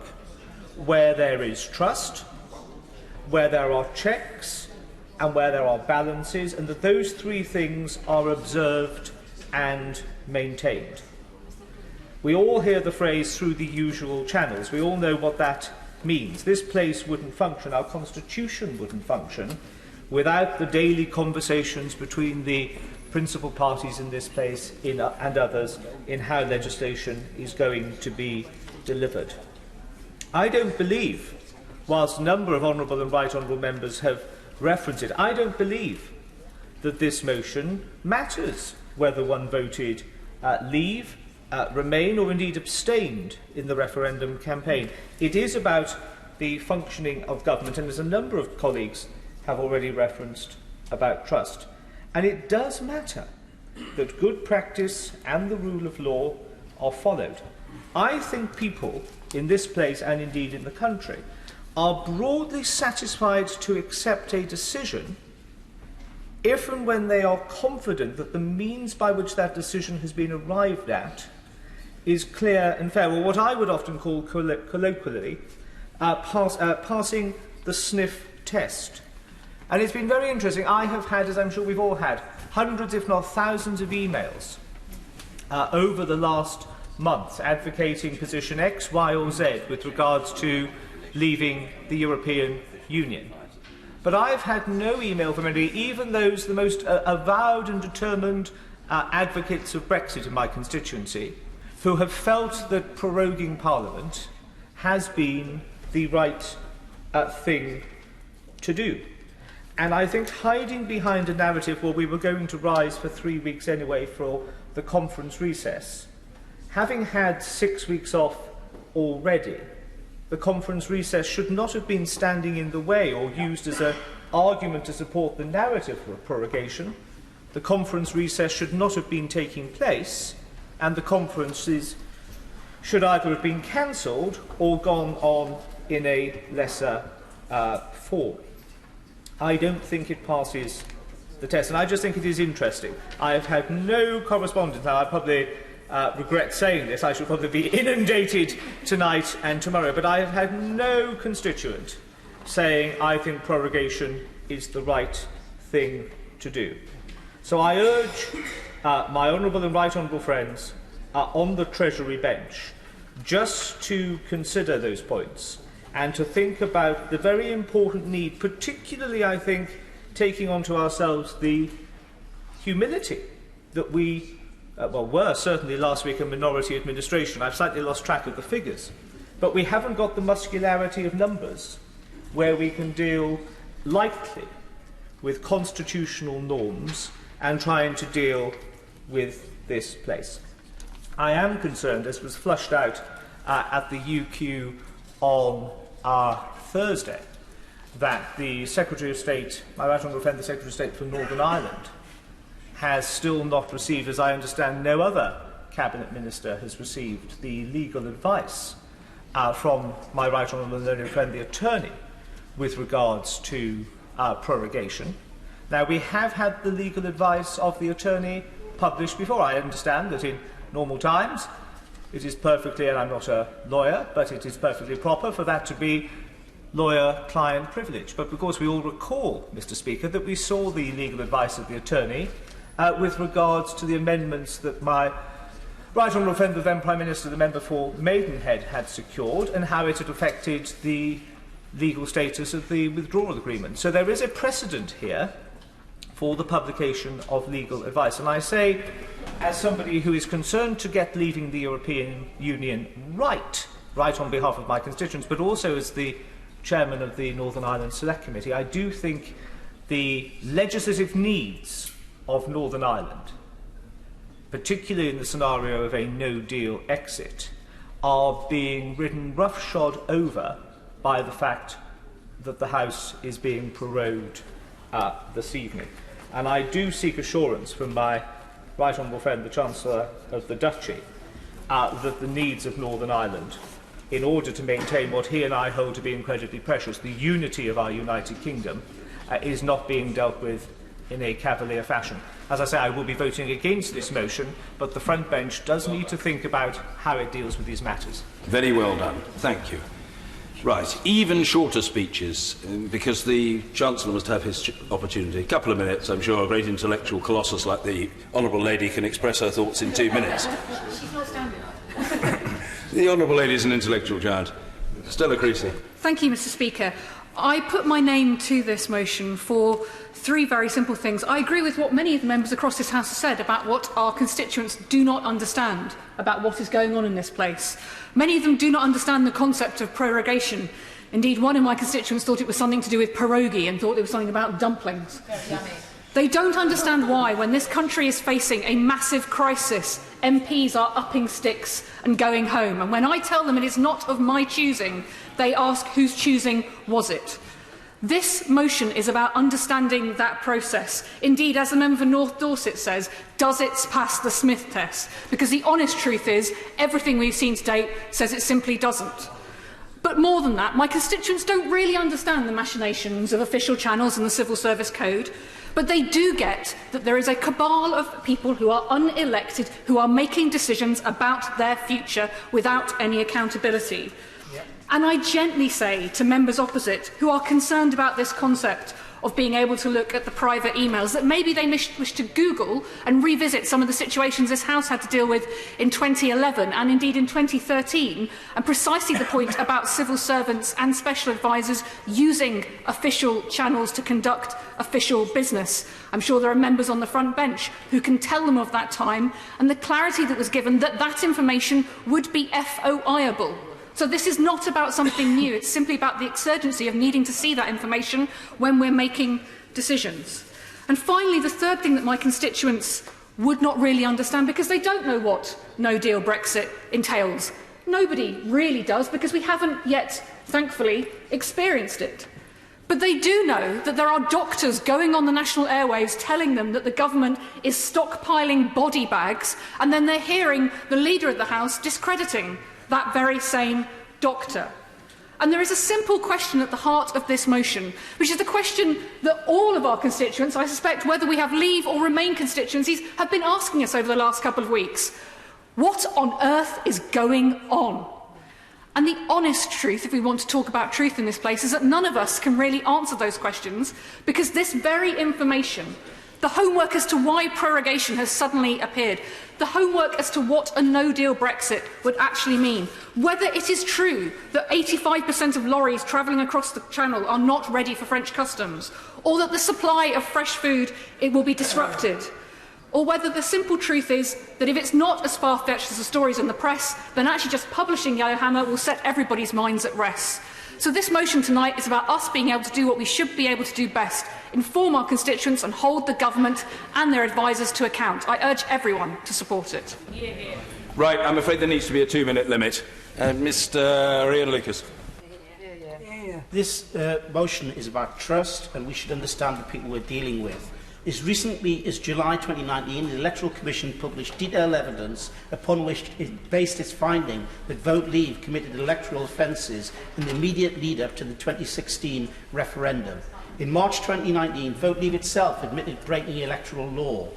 where there is trust, where there are checks and where there are balances, and that those three things are observed and maintained. We all hear the phrase "through the usual channels." We all know what that means. This place wouldn't function, our constitution wouldn't function, without the daily conversations between the principal parties in this place and others in how legislation is going to be delivered. I don't believe, whilst a number of honourable and right honourable members have referenced it, I don't believe that this motion matters whether one voted leave, remain or indeed abstained in the referendum campaign. It is about the functioning of government, and as a number of colleagues have already referenced, about trust. And it does matter that good practice and the rule of law are followed. I think people in this place and indeed in the country are broadly satisfied to accept a decision if and when they are confident that the means by which that decision has been arrived at is clear and fair, or what I would often call colloquially passing the sniff test. And it's been very interesting. I have had, as I'm sure we've all had, hundreds if not thousands of emails over the last month advocating position X, Y or Z with regards to leaving the European Union. But I've had no email from anybody, even those the most avowed and determined advocates of Brexit in my constituency, who have felt that proroguing Parliament has been the right thing to do. And I think hiding behind a narrative, well, we were going to rise for 3 weeks anyway for the conference recess, having had 6 weeks off already, the conference recess should not have been standing in the way or used as an argument to support the narrative for prorogation. The conference recess should not have been taking place, and the conferences should either have been cancelled or gone on in a lesser form. I don't think it passes the test, and I just think it is interesting. I have had no correspondence. Now, I probably regret saying this. I shall probably be inundated tonight and tomorrow, but I have had no constituent saying I think prorogation is the right thing to do. So I urge my honourable and right honourable friends on the Treasury bench just to consider those points and to think about the very important need, particularly, I think, taking onto ourselves the humility that we were certainly last week a minority administration. I've slightly lost track of the figures. But we haven't got the muscularity of numbers where we can deal lightly with constitutional norms and trying to deal with this place. I am concerned, as was flushed out at the UQ on Thursday, that the Secretary of State, my right honourable friend, the Secretary of State for Northern Ireland, has still not received, as I understand, no other Cabinet Minister has received the legal advice from my right honourable and learned friend, the Attorney, with regards to prorogation. Now, we have had the legal advice of the Attorney published before. I understand that in normal times it is perfectly, and I'm not a lawyer, but it is perfectly proper for that to be lawyer-client privilege. But of course we all recall, Mr. Speaker, that we saw the legal advice of the Attorney with regards to the amendments that my right honourable friend, the then Prime Minister, the member for Maidenhead, had secured, and how it had affected the legal status of the withdrawal agreement. So there is a precedent here for the publication of legal advice. And I say, as somebody who is concerned to get leaving the European Union right on behalf of my constituents, but also as the chairman of the Northern Ireland Select Committee, I do think the legislative needs of Northern Ireland, particularly in the scenario of a no-deal exit, are being ridden roughshod over by the fact that the House is being prorogued this evening. And I do seek assurance from my right honourable friend, the Chancellor of the Duchy, that the needs of Northern Ireland, in order to maintain what he and I hold to be incredibly precious, the unity of our United Kingdom, is not being dealt with in a cavalier fashion. As I say, I will be voting against this motion, but the front bench does need to think about how it deals with these matters. Very well done. Thank you. Right, even shorter speeches, because the Chancellor must have his opportunity. A couple of minutes, I'm sure a great intellectual colossus like the Honourable Lady can express her thoughts in 2 minutes. She's not standing up. The Honourable Lady is an intellectual giant. Stella Creasy. Thank you, Mr. Speaker. I put my name to this motion for 3 very simple things. I agree with what many of the members across this House have said about what our constituents do not understand about what is going on in this place. Many of them do not understand the concept of prorogation. Indeed, one of my constituents thought it was something to do with pierogi and thought it was something about dumplings. They don't understand why, when this country is facing a massive crisis, MPs are upping sticks and going home. And when I tell them it is not of my choosing, they ask whose choosing was it. This motion is about understanding that process. Indeed, as the member for North Dorset says, does it pass the Smith test? Because the honest truth is, everything we've seen to date says it simply doesn't. But more than that, my constituents don't really understand the machinations of official channels and the Civil Service Code, but they do get that there is a cabal of people who are unelected, who are making decisions about their future without any accountability. And I gently say to members opposite who are concerned about this concept of being able to look at the private emails that maybe they wish to Google and revisit some of the situations this House had to deal with in 2011 and indeed in 2013, and precisely the point about civil servants and special advisers using official channels to conduct official business. I'm sure there are members on the front bench who can tell them of that time and the clarity that was given that that information would be FOI-able. So this is not about something new, it's simply about the urgency of needing to see that information when we're making decisions. And finally, the third thing that my constituents would not really understand, because they don't know what no-deal Brexit entails. Nobody really does, because we haven't yet, thankfully, experienced it. But they do know that there are doctors going on the national airwaves telling them that the government is stockpiling body bags, and then they're hearing the Leader of the House discrediting that very same doctor. And there is a simple question at the heart of this motion, which is the question that all of our constituents, I suspect whether we have Leave or Remain constituencies, have been asking us over the last couple of weeks. What on earth is going on? And the honest truth, if we want to talk about truth in this place, is that none of us can really answer those questions, because this very information The homework as to why prorogation has suddenly appeared. The homework as to what a no-deal Brexit would actually mean. Whether it is true that 85% of lorries travelling across the Channel are not ready for French customs, or that the supply of fresh food will be disrupted. Or whether the simple truth is that if it's not as far-fetched as the stories in the press, then actually just publishing Yellowhammer will set everybody's minds at rest. So this motion tonight is about us being able to do what we should be able to do best, inform our constituents and hold the government and their advisers to account. I urge everyone to support it. Right, I'm afraid there needs to be a 2-minute limit. Mr. Ian Lucas. This motion is about trust, and we should understand the people we're dealing with. As recently as July 2019, the Electoral Commission published detailed evidence upon which it based its finding that Vote Leave committed electoral offences in the immediate lead-up to the 2016 referendum. In March 2019, Vote Leave itself admitted breaking electoral law.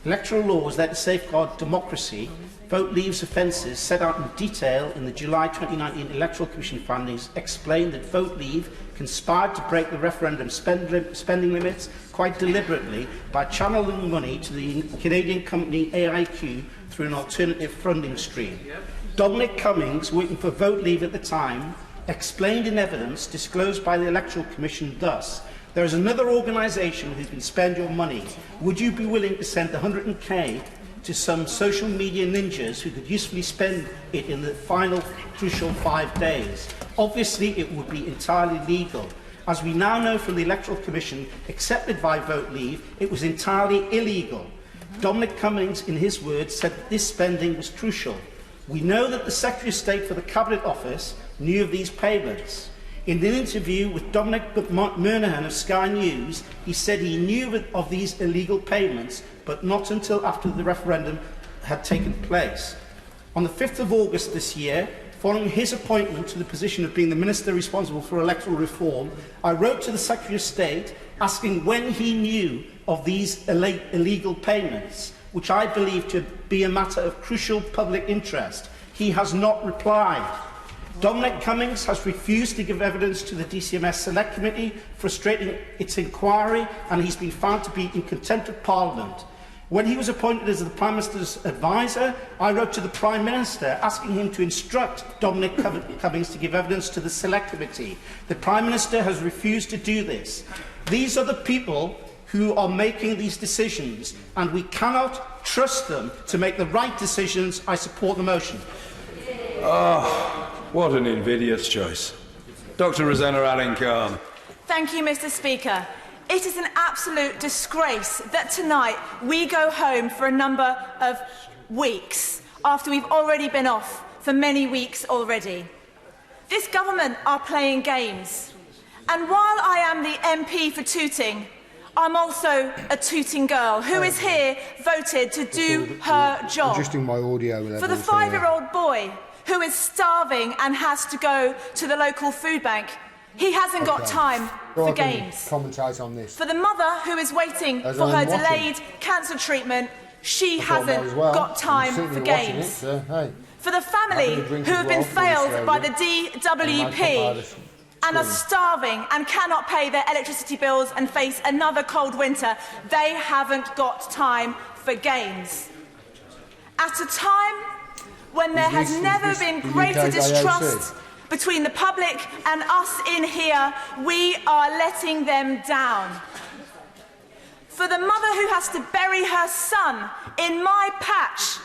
Electoral law was there to safeguard democracy. Vote Leave's offences, set out in detail in the July 2019 Electoral Commission findings, explained that Vote Leave conspired to break the referendum spending limits quite deliberately by channelling money to the Canadian company AIQ through an alternative funding stream. Dominic Cummings, working for Vote Leave at the time, explained in evidence disclosed by the Electoral Commission thus: "There is another organisation who can spend your money. Would you be willing to send 100k to some social media ninjas who could usefully spend it in the final crucial 5 days?" Obviously, it would be entirely legal. As we now know from the Electoral Commission, accepted by Vote Leave, it was entirely illegal. Dominic Cummings, in his words, said that this spending was crucial. We know that the Secretary of State for the Cabinet Office knew of these payments. In an interview with Dominic Murnahan of Sky News, he said he knew of these illegal payments, but not until after the referendum had taken place. On the 5th of August this year, following his appointment to the position of being the Minister responsible for electoral reform, I wrote to the Secretary of State asking when he knew of these illegal payments, which I believe to be a matter of crucial public interest. He has not replied. Dominic Cummings has refused to give evidence to the DCMS Select Committee, frustrating its inquiry, and he's been found to be in contempt of Parliament. When he was appointed as the Prime Minister's advisor, I wrote to the Prime Minister asking him to instruct Dominic Cummings to give evidence to the Select Committee. The Prime Minister has refused to do this. These are the people who are making these decisions, and we cannot trust them to make the right decisions. I support the motion. Oh, what an invidious choice. Dr. Rosanna Allen-Khan. Thank you, Mr. Speaker. It is an absolute disgrace that tonight we go home for a number of weeks after we've already been off for many weeks already. This government are playing games. And while I am the MP for Tooting, I'm also a Tooting girl who is here voted to do her job. Adjusting my audio For the 5-year-old boy who is starving and has to go to the local food bank, he hasn't got time for games. Commentate on this. For the mother who is waiting for her delayed cancer treatment, she hasn't got time for games. For the family who have been failed by the DWP and are starving and cannot pay their electricity bills and face another cold winter, they haven't got time for games. At a time when there has never been greater distrust between the public and us in here, we are letting them down. For the mother who has to bury her son in my patch,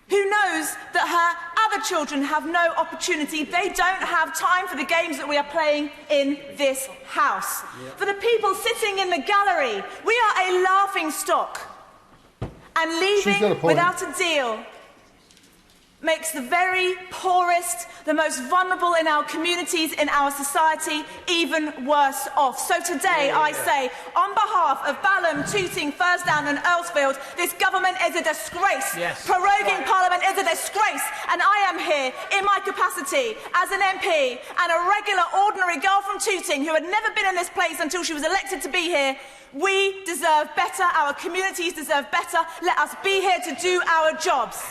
who knows that her other children have no opportunity, they don't have time for the games that we are playing in this house. For the people sitting in the gallery, we are a laughing stock, and leaving without a deal makes the very poorest, the most vulnerable in our communities, in our society, even worse off. So today I say, on behalf of Balham, Tooting, Fursdown and Earlsfield, this government is a disgrace. Proroguing Parliament is a disgrace. And I am here in my capacity as an MP and a regular, ordinary girl from Tooting who had never been in this place until she was elected to be here. We deserve better. Our communities deserve better. Let us be here to do our jobs.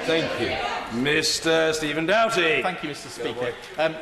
Thank you. Mr. Stephen Doughty. Thank you, Mr. Speaker.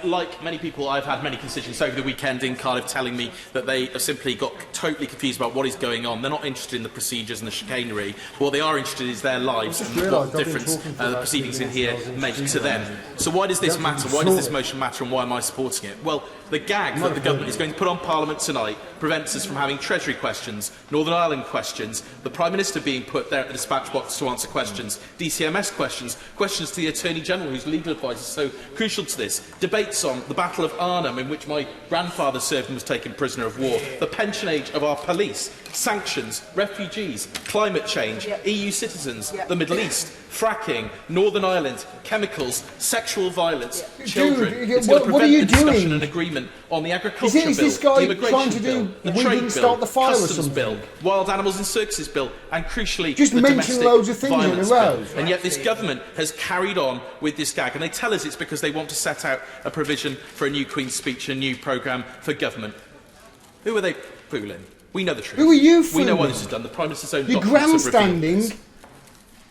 Like many people, I've had many constituents over the weekend in Cardiff telling me that they have simply got totally confused about what is going on. They're not interested in the procedures and the chicanery. What they are interested in is their lives and what difference the proceedings in here make to them. So why does this matter? Why does this motion matter, and why am I supporting it? Well, the gag that the government is going to put on Parliament tonight prevents us from having Treasury questions, Northern Ireland questions, the Prime Minister being put there at the dispatch box to answer questions, DCMS questions, questions to the Attorney General, whose legal advice is so crucial to this, debates on the Battle of Arnhem, in which my grandfather served and was taken prisoner of war, the pension age of our police, sanctions, refugees, climate change, EU citizens, the Middle East, fracking, Northern Ireland, chemicals, sexual violence, children. It's going to prevent the discussion and agreement on the agriculture bill, the immigration bill, the trade bill, customs bill, wild animals and circuses bill, and crucially, the domestic violence bill. And yet this government has carried on with this gag, and they tell us it's because they want to set out a provision for a new Queen's Speech, a new programme for government. Who are they fooling? We know the truth. Who are you fooling? We know why this is done. The Prime Minister's own You're documents have revealed grandstanding. this.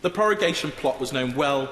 The prorogation plot was known well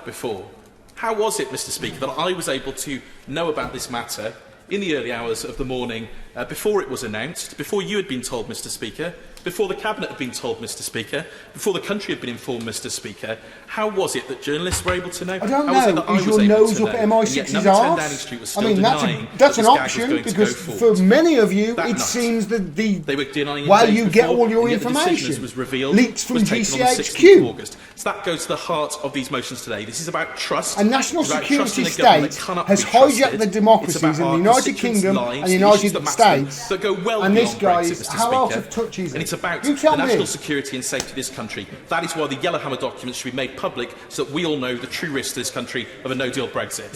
before. How was it, Mr. Speaker, that I was able to know about this matter in the early hours of the morning, before it was announced, before you had been told, Mr. Speaker, before the Cabinet had been told, Mr. Speaker, before the country had been informed, Mr. Speaker? How was it that journalists were able to know? I don't How was it know. that I Is was your able nose to up know? MI6's And yet Number 10 Downing arse? Street was I still mean, denying that's that an this gag was option, going to because go for forward. many of you, That it night, seems that they were denying where days you get before, all your and yet the decision, as information was revealed, leaks from was taken on the 16th GCHQ. of August. So that goes to the heart of these motions today. This is about trust. A national It's about security trusting a government state that cannot has be trusted. hijacked the democracies It's in about the our United constituents' Kingdom lives, and the the United issues that matter, States. that go well And this beyond guy Brexit, is, Mr. how out Speaker. of touch is And it? it's about You tell the national me. security and safety of this country. That is why the Yellowhammer documents should be made public, so that we all know the true risks to this country of a no-deal Brexit.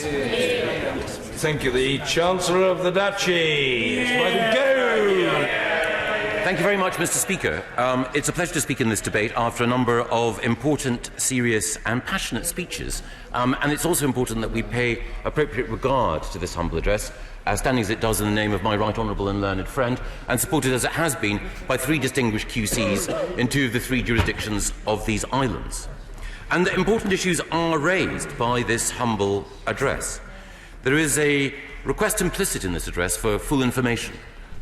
Thank you. The Chancellor of the Duchy. Michael Gove. Thank you very much, Mr. Speaker. It's a pleasure to speak in this debate after a number of important, serious and passionate speeches. And it's also important that we pay appropriate regard to this humble address, standing as it does in the name of my right honourable and learned friend, and supported as it has been by three distinguished QCs in two of the three jurisdictions of these islands. And important issues are raised by this humble address. There is a request implicit in this address for full information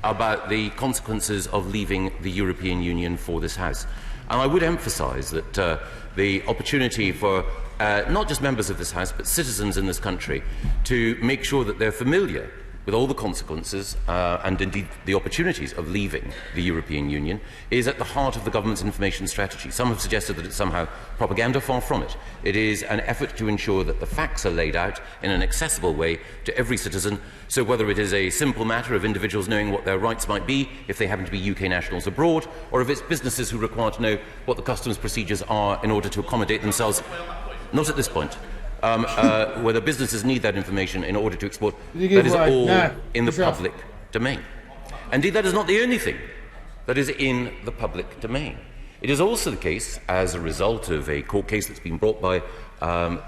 about the consequences of leaving the European Union for this House. And I would emphasise that the opportunity for not just members of this House, but citizens in this country to make sure that they're familiar with all the consequences and indeed the opportunities of leaving the European Union is at the heart of the government's information strategy. Some have suggested that it's somehow propaganda. Far from it. It is an effort to ensure that the facts are laid out in an accessible way to every citizen, so whether it is a simple matter of individuals knowing what their rights might be if they happen to be UK nationals abroad, or if it's businesses who require to know what the customs procedures are in order to accommodate themselves. Not at this point. Whether businesses need that information in order to export, that is all in the public domain. Indeed, that is not the only thing that is in the public domain. It is also the case, as a result of a court case that's been brought by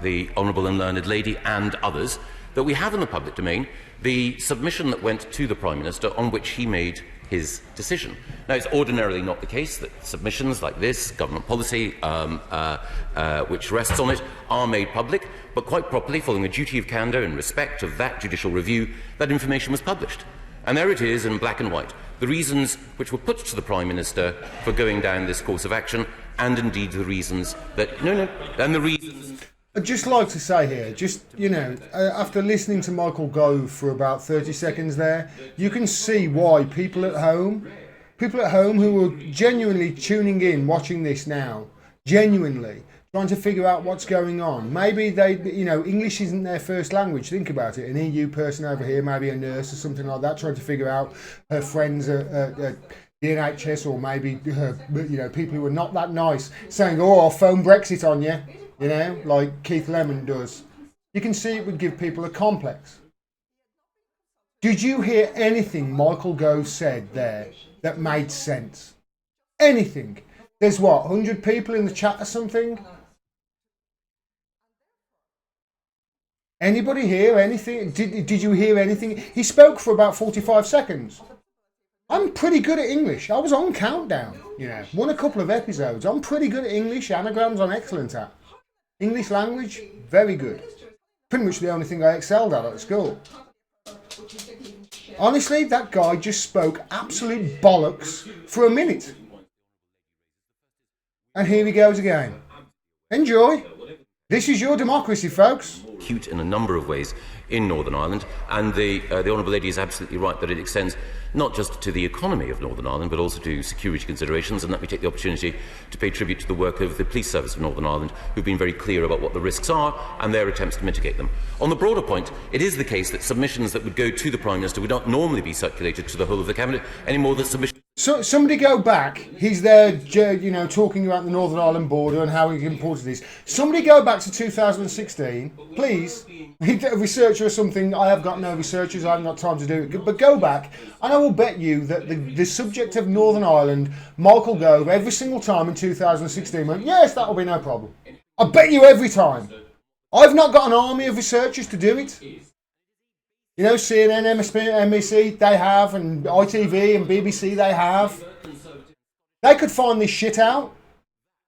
the Honourable and Learned Lady and others, that we have in the public domain the submission that went to the Prime Minister on which he made his decision. Now, it's ordinarily not the case that submissions like this, government policy, which rests on it, are made public, but quite properly, following a duty of candour in respect of that judicial review, that information was published. And there it is in black and white, the reasons which were put to the Prime Minister for going down this course of action, and indeed the reasons that... and the reasons... I'd just like to say here, after listening to Michael Gove for about 30 seconds there, you can see why people at home who are genuinely tuning in, watching this now, genuinely trying to figure out what's going on. Maybe English isn't their first language. Think about it. An EU person over here, maybe a nurse or something like that, trying to figure out her friends at the NHS, or maybe her, people who are not that nice, saying, "Oh, I'll phone Brexit on you." Like Keith Lemon does. You can see it would give people a complex. Did you hear anything Michael Gove said there that made sense? Anything? There's 100 people in the chat or something? Anybody hear anything? Did you hear anything? He spoke for about 45 seconds. I'm pretty good at English. I was on Countdown, won a couple of episodes. I'm pretty good at English. Anagrams I'm excellent at. English language, very good. Pretty much the only thing I excelled at school. Honestly, that guy just spoke absolute bollocks for a minute. And here he goes again. Enjoy. This is your democracy, folks. Acute in a number of ways in Northern Ireland, and the Honourable Lady is absolutely right that it extends not just to the economy of Northern Ireland, but also to security considerations. And let me take the opportunity to pay tribute to the work of the Police Service of Northern Ireland, who've been very clear about what the risks are and their attempts to mitigate them. On the broader point, it is the case that submissions that would go to the Prime Minister would not normally be circulated to the whole of the Cabinet any more than submissions. So somebody go back. He's there, you know, talking about the Northern Ireland border and how important it is. Somebody go back to 2016, please. A researcher or something. I have got no researchers. I haven't got time to do it. But go back, and I will bet you that the subject of Northern Ireland, Michael Gove, every single time in 2016 went, yes, that'll be no problem. I bet you every time. I've not got an army of researchers to do it. You know, CNN, MSC, they have, and ITV and BBC, they have. They could find this shit out.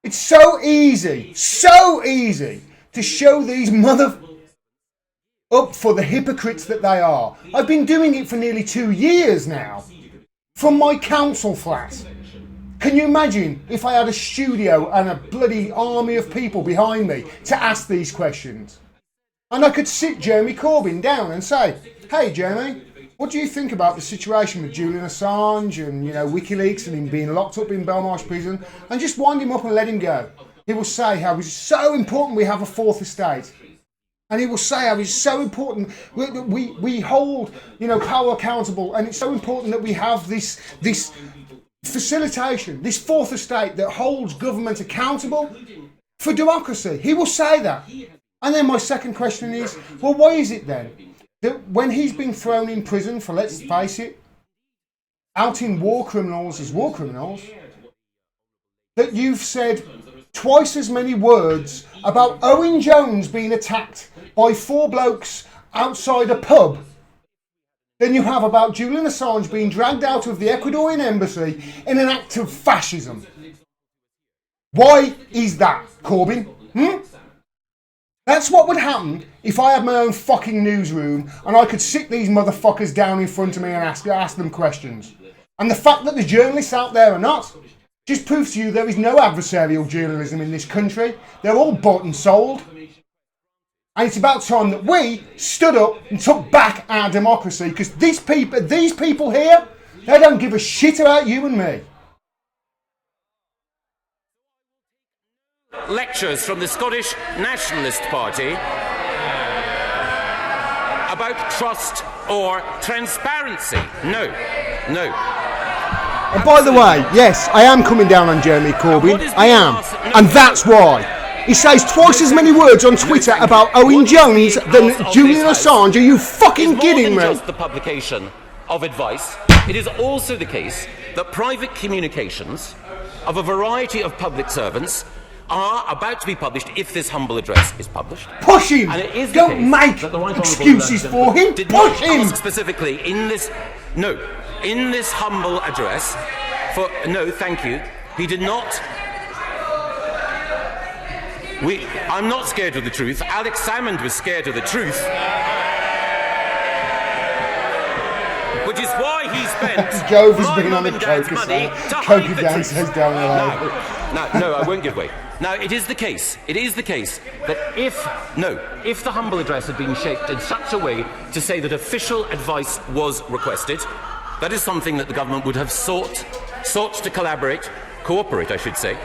It's so easy to show these up for the hypocrites that they are. I've been doing it for nearly 2 years now, from my council flat. Can you imagine if I had a studio and a bloody army of people behind me to ask these questions? And I could sit Jeremy Corbyn down and say, hey Jeremy, what do you think about the situation with Julian Assange and, you know, WikiLeaks and him being locked up in Belmarsh prison, and just wind him up and let him go? He will say how it's so important we have a fourth estate. And he will say how it's so important we hold, you know, power accountable, and it's so important that we have this facilitation, this fourth estate that holds government accountable for democracy. He will say that. And then my second question is, well, why is it then that when he's been thrown in prison for, let's face it, outing war criminals as war criminals, that you've said twice as many words about Owen Jones being attacked by 4 blokes outside a pub than you have about Julian Assange being dragged out of the Ecuadorian embassy in an act of fascism? Why is that, Corbyn? That's what would happen if I had my own fucking newsroom and I could sit these motherfuckers down in front of me and ask them questions. And the fact that the journalists out there are not just proves to you there is no adversarial journalism in this country. They're all bought and sold. And it's about time that we stood up and took back our democracy, because these people here, they don't give a shit about you and me. Lectures from the Scottish Nationalist Party about trust or transparency. No. And by the way, yes, I am coming down on Jeremy Corbyn. I am. And that's why. He says twice as many words on Twitter about Owen Jones than Julian Assange. Are you fucking kidding me? Just the publication of advice. It is also the case that private communications of a variety of public servants are about to be published if this humble address is published. Push him! Don't make excuses for him. Push him! Specifically in this humble address for no, thank you. He did not. I'm not scared of the truth. Alex Salmond was scared of the truth. Which is why he spent Jove has been on the coke dancers down the road. No, I won't give way. Now, it is the case that if the humble address had been shaped in such a way to say that official advice was requested, that is something that the government would have sought to cooperate, I should say,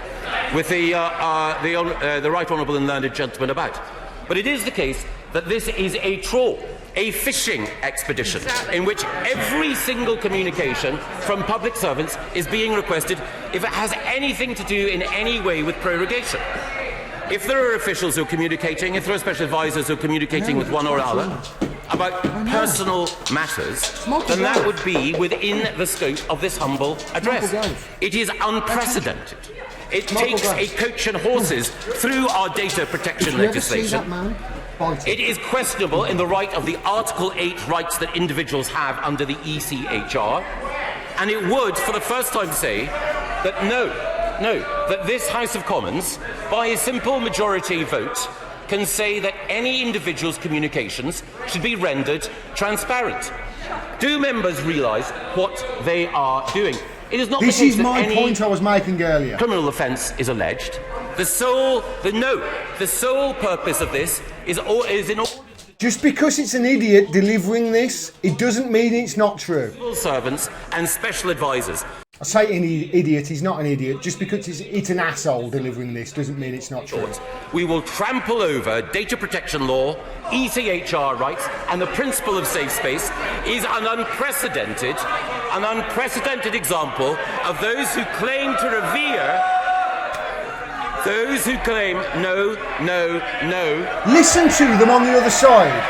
with the Right Honourable and Learned Gentleman about. But it is the case that this is a trawl, a fishing expedition, in which every single communication from public servants is being requested if it has anything to do in any way with prorogation. If there are officials who are communicating, if there are special advisors who are communicating with one or other about personal matters, then that would be within the scope of this humble address. It is unprecedented. It takes a coach and horses through our data protection legislation. It is questionable in the right of the Article 8 rights that individuals have under the ECHR. And it would, for the first time, say that no, that this House of Commons, by a simple majority vote, can say that any individual's communications should be rendered transparent. Do members realise what they are doing? It is not This the case is that my any point I was making earlier. Criminal offence is alleged. The sole purpose of this is in order. Just because it's an idiot delivering this, it doesn't mean it's not true. Civil servants and special advisers. I say any idiot, he's not an idiot. Just because it's an asshole delivering this doesn't mean it's not true. We will trample over data protection law, ECHR rights, and the principle of safe space is an unprecedented example of those who claim to revere. Those who claim no. Listen to them on the other side.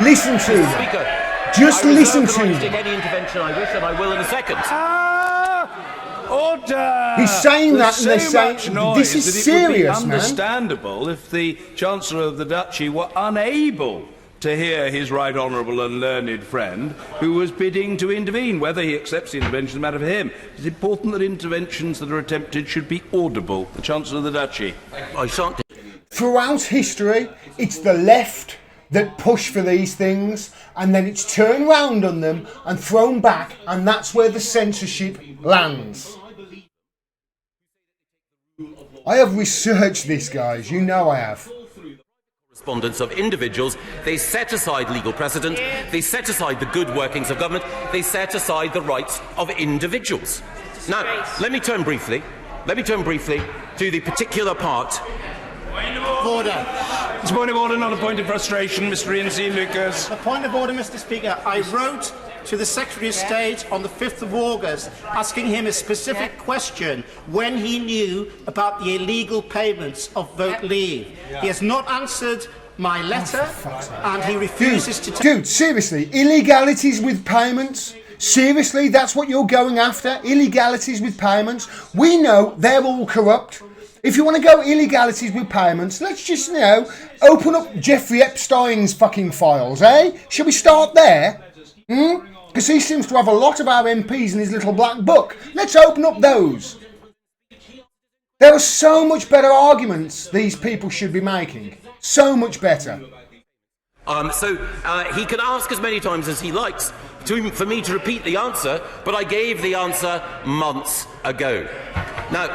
Listen to them. Speaker, just listen to them. Take any intervention I wish, and I will in a second. Order! He's saying that, and they're saying this is serious, It would be man. understandable if the Chancellor of the Duchy were unable to hear his right honourable and learned friend who was bidding to intervene. Whether he accepts the intervention is a matter for him. It's important that interventions that are attempted should be audible. The Chancellor of the Duchy. I shan't. Throughout history, it's the left that push for these things, and then it's turned round on them and thrown back, and that's where the censorship lands. I have researched this, guys. You know I have. Correspondence of individuals, they set aside legal precedent, they set aside the good workings of government, they set aside the rights of individuals. Now, let me turn briefly to the particular part. Order. It's a point of order, not a point of frustration, Mr. Ian C. Lucas. A point of order, Mr. Speaker. I wrote to the Secretary of State on the 5th of August asking him a specific question when he knew about the illegal payments of vote leave. He has not answered my letter and he refuses to... Dude, seriously, illegalities with payments? Seriously, that's what you're going after? Illegalities with payments? We know they're all corrupt. If you want to go illegalities with payments, let's just, open up Jeffrey Epstein's fucking files, eh? Shall we start there? Because he seems to have a lot of our MPs in his little black book. Let's open up those. There are so much better arguments these people should be making. So much better. He can ask as many times as he likes for me to repeat the answer, but I gave the answer months ago. Now,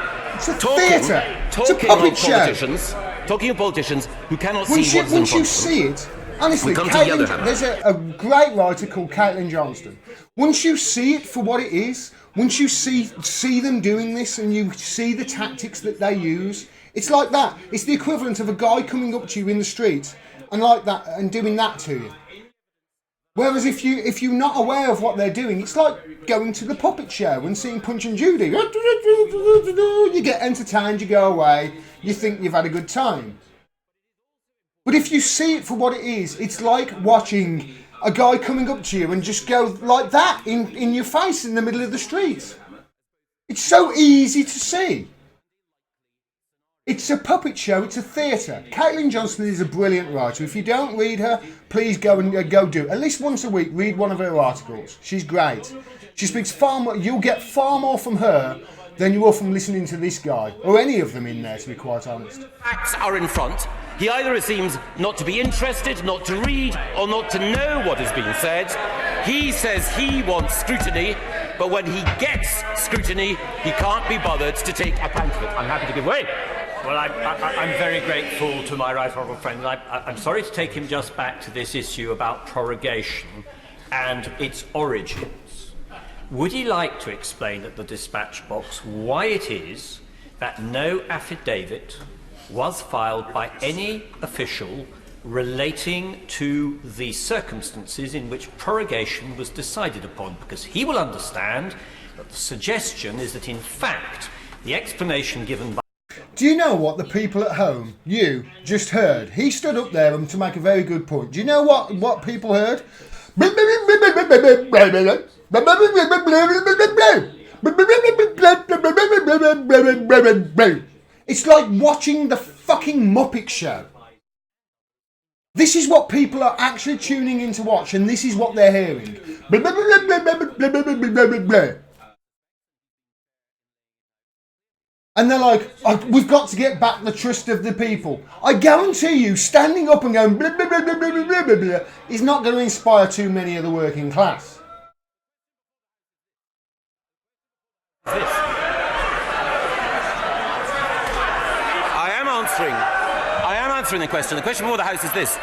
talking of politicians who cannot see what's in front of them. Once you see it, honestly, there's a great writer called Caitlin Johnston. Once you see it for what it is, once you see them doing this and you see the tactics that they use, it's like that. It's the equivalent of a guy coming up to you in the street and like that and doing that to you. Whereas if you're not aware of what they're doing, it's like going to the puppet show and seeing Punch and Judy. You get entertained, you go away, you think you've had a good time. But if you see it for what it is, it's like watching a guy coming up to you and just go like that in your face in the middle of the street. It's so easy to see. It's a puppet show, it's a theatre. Caitlin Johnston is a brilliant writer. If you don't read her, please go do it. At least once a week, read one of her articles. She's great. She speaks far more, you'll get far more from her than you will from listening to this guy, or any of them in there, to be quite honest. Facts are in front. He either seems not to be interested, not to read, or not to know what is being said. He says he wants scrutiny, but when he gets scrutiny, he can't be bothered to take account of it. I'm happy to give way. Well, I'm very grateful to my right honourable friend. I'm sorry to take him just back to this issue about prorogation and its origins. Would he like to explain at the dispatch box why it is that no affidavit was filed by any official relating to the circumstances in which prorogation was decided upon? Because he will understand that the suggestion is that, in fact, the explanation given by... Do you know what the people at home, you, just heard? He stood up there to make a very good point. Do you know what people heard? It's like watching the fucking Muppet Show. This is what people are actually tuning in to watch, and this is what they're hearing. And they're like, we've got to get back the trust of the people. I guarantee you, standing up and going blah, blah, blah, blah, blah, blah, blah, blah, is not going to inspire too many of the working class. I am answering the question. The question before the House is this.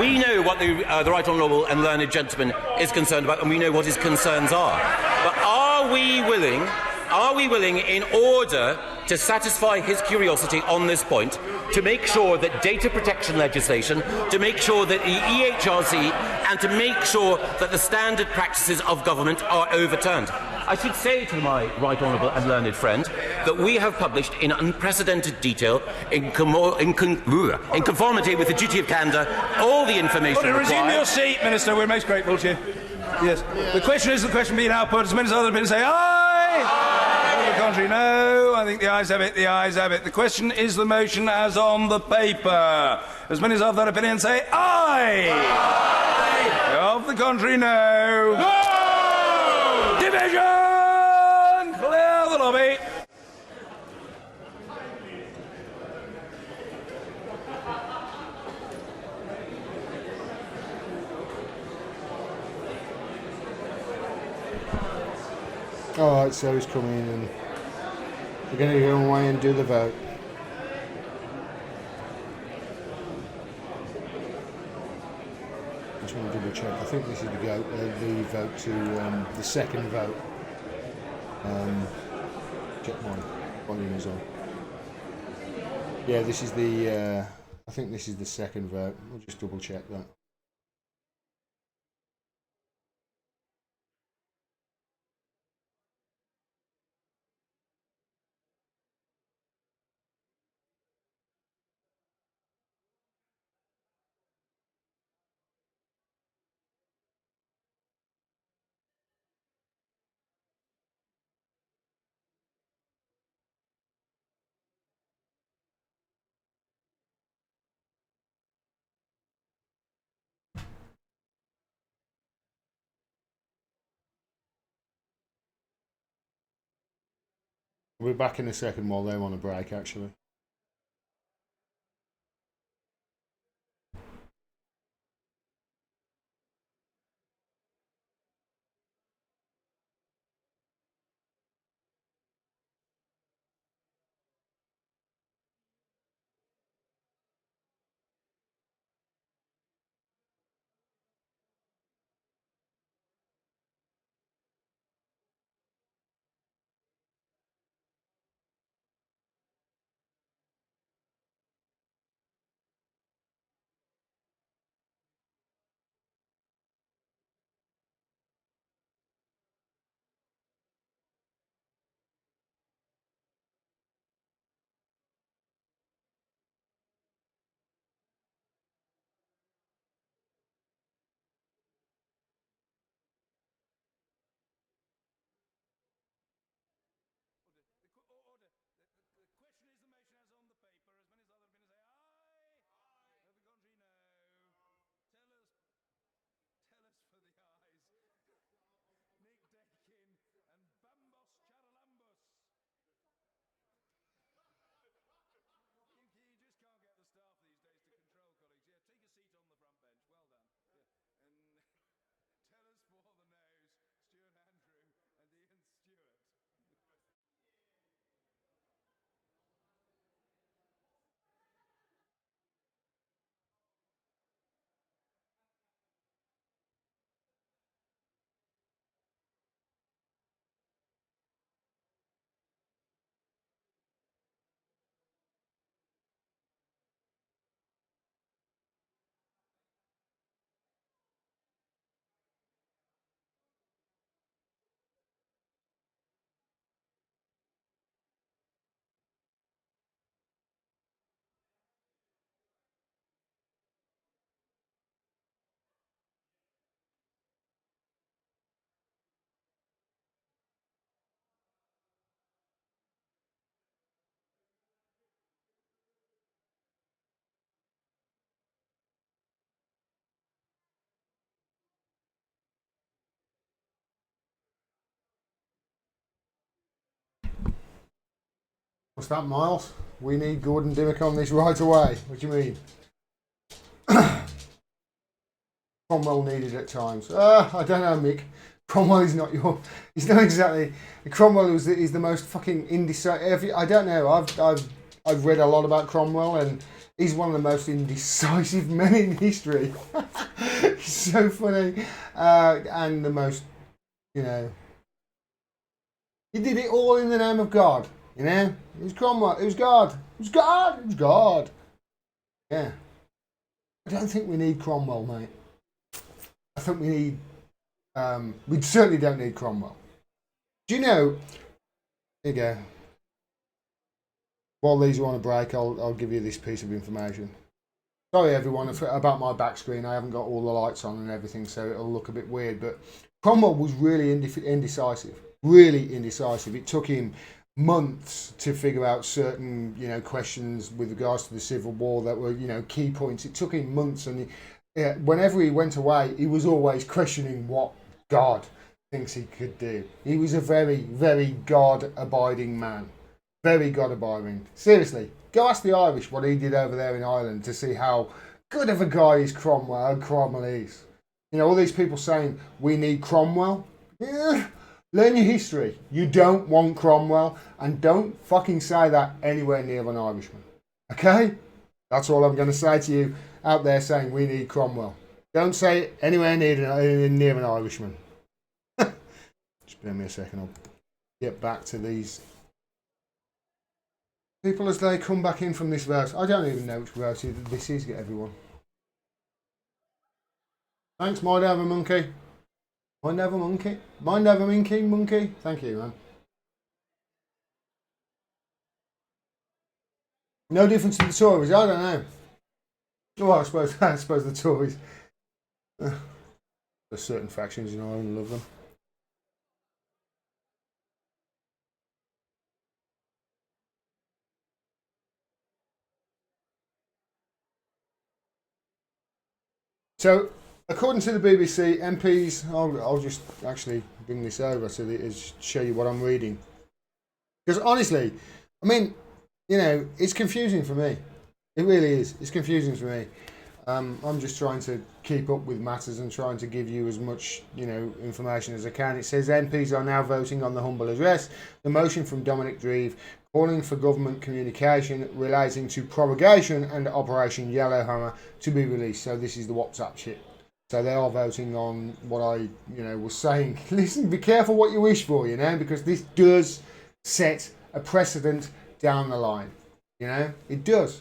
We know what the Right Honourable and Learned Gentleman is concerned about, and we know what his concerns are. But are we willing, in order to satisfy his curiosity on this point, to make sure that data protection legislation, to make sure that the EHRC, and to make sure that the standard practices of government are overturned? I should say to my Right Honourable and Learned friend that we have published in unprecedented detail, in conformity with the duty of candour, all the information required. Resume your seat, Minister. We're most grateful to you. Yes. The question is the question being now put. As many as other been say aye. All the contrary, no. I think the ayes have it. The ayes have it. The question is the motion as on the paper. As many as of that opinion say aye. Aye. Of the contrary, no. No. Division! Clear the lobby. Alright, so he's coming in and we're going to go away and do the vote. I just want to double check. I think this is the vote to the second vote. Check my volume is on. Yeah, this is the. I think this is the second vote. We'll just double check that. We're back in a second while they're on a break, actually. What's that, Miles? We need Gordon Dimmack on this right away. What do you mean? Cromwell needed at times. I don't know, Mick. Cromwell is not your... He's not exactly... Cromwell is the most fucking indecisive... I don't know. I've read a lot about Cromwell, and he's one of the most indecisive men in history. He's so funny. And the most, you know... He did it all in the name of God, you know? It was Cromwell. It was God. It was God. It was God. Yeah. I don't think we need Cromwell, mate. I think we need... we certainly don't need Cromwell. Do you know... Here you go. While these are on a break, I'll give you this piece of information. Sorry, everyone, about my back screen. I haven't got all the lights on and everything, so it'll look a bit weird. But Cromwell was really indecisive. Really indecisive. It took him months to figure out certain, you know, questions with regards to the Civil War that were, you know, key points. It took him months, and whenever he went away, he was always questioning what God thinks he could do. He was a very, very God-abiding man. Very God-abiding. Seriously, go ask the Irish what he did over there in Ireland to see how good of a guy is Cromwell is. You know, all these people saying, we need Cromwell. Yeah. Learn your history. You don't want Cromwell, and don't fucking say that anywhere near an Irishman. Okay? That's all I'm going to say to you out there saying we need Cromwell. Don't say it anywhere near an Irishman. Just bear me a second. I'll get back to these people as they come back in from this verse. I don't even know which verse this is, everyone. Thanks, Mind Over Monkey. Mind Over Monkey? Mind Over Monkey? Thank you, man. No difference to the Tories? I don't know. Well, I suppose the Tories. There's certain factions in Ireland love them. So, according to the BBC, MPs, I'll just actually bring this over to show you what I'm reading. Because honestly, I mean, you know, it's confusing for me. It really is. It's confusing for me. I'm just trying to keep up with matters and trying to give you as much, you know, information as I can. It says MPs are now voting on the humble address, the motion from Dominic Dreve, calling for government communication relating to prorogation and Operation Yellowhammer to be released. So this is the WhatsApp shit. So they are voting on what I, you know, was saying. Listen, be careful what you wish for, you know, because this does set a precedent down the line. You know, it does.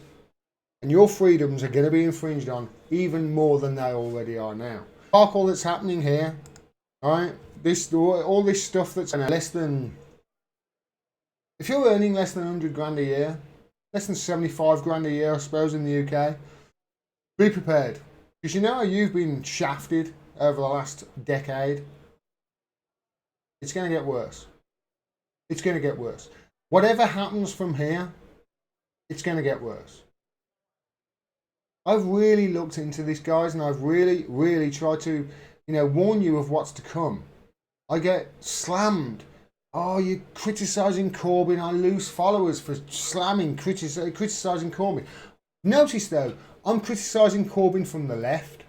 And your freedoms are going to be infringed on even more than they already are now. All that's happening here, right? All this stuff that's less than... If you're earning less than 100 grand a year, less than 75 grand a year, I suppose, in the UK, be prepared. Because you know how you've been shafted over the last decade? It's going to get worse. It's going to get worse. Whatever happens from here, it's going to get worse. I've really looked into this, guys, and I've really, really tried to, you know, warn you of what's to come. I get slammed. Oh, you're criticising Corbyn. I lose followers for criticising Corbyn. Notice, though, I'm criticising Corbyn from the left.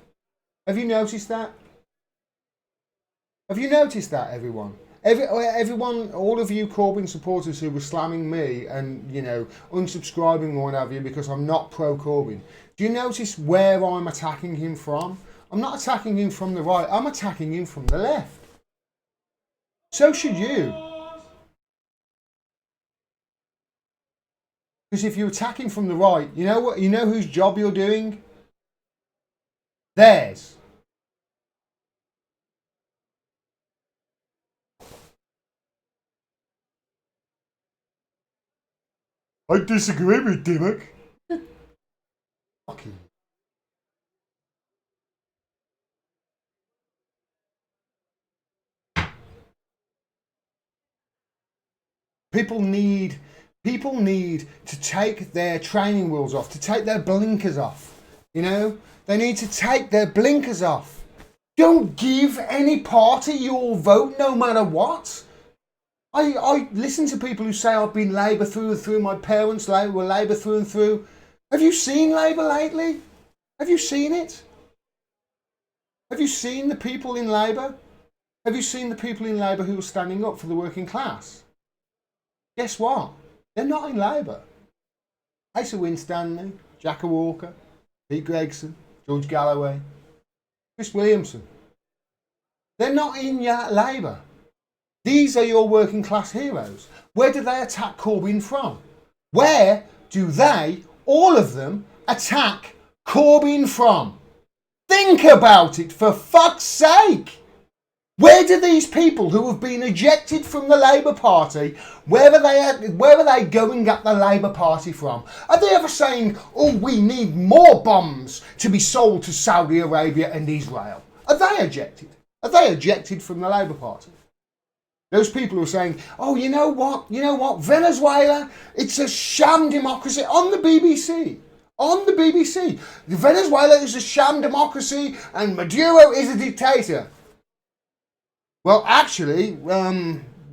Have you noticed that? Have you noticed that, everyone? Everyone, all of you Corbyn supporters who were slamming me and, you know, unsubscribing or what have you because I'm not pro-Corbyn. Do you notice where I'm attacking him from? I'm not attacking him from the right. I'm attacking him from the left. So should you. Because if you're attacking from the right, you know what? You know whose job you're doing? Theirs. I disagree with Dimmack. Fucking. People need to take their training wheels off, to take their blinkers off. You know? They need to take their blinkers off. Don't give any party your vote no matter what. I listen to people who say I've been Labour through and through, my parents were Labour through and through. Have you seen Labour lately? Have you seen it? Have you seen the people in Labour? Have you seen the people in Labour who are standing up for the working class? Guess what? They're not in Labour. Asa Winstanley, Jacka Walker, Pete Gregson, George Galloway, Chris Williamson. They're not in Labour. These are your working class heroes. Where do they attack Corbyn from? Where do they, all of them, attack Corbyn from? Think about it, for fuck's sake! Where do these people who have been ejected from the Labour Party, where are they going at the Labour Party from? Are they ever saying, oh, we need more bombs to be sold to Saudi Arabia and Israel? Are they ejected? Are they ejected from the Labour Party? Those people who are saying, oh, you know what, Venezuela, it's a sham democracy, on the BBC. On the BBC. Venezuela is a sham democracy and Maduro is a dictator. Well, actually,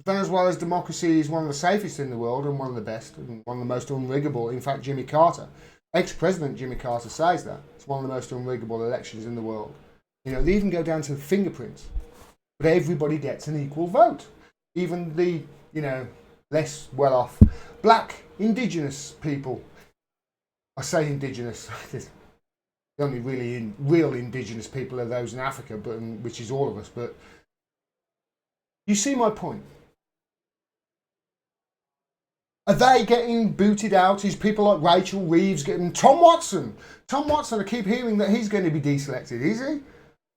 Venezuela's democracy is one of the safest in the world and one of the best and one of the most unriggable. In fact, Jimmy Carter, ex-president Jimmy Carter says that. It's one of the most unriggable elections in the world. You know, they even go down to fingerprints. But everybody gets an equal vote. Even the, less well-off black indigenous people. I say indigenous. The only really real indigenous people are those in Africa, which is all of us. But you see my point. Are they getting booted out? Is people like Rachel Reeves getting... Tom Watson, I keep hearing that he's going to be deselected, is he?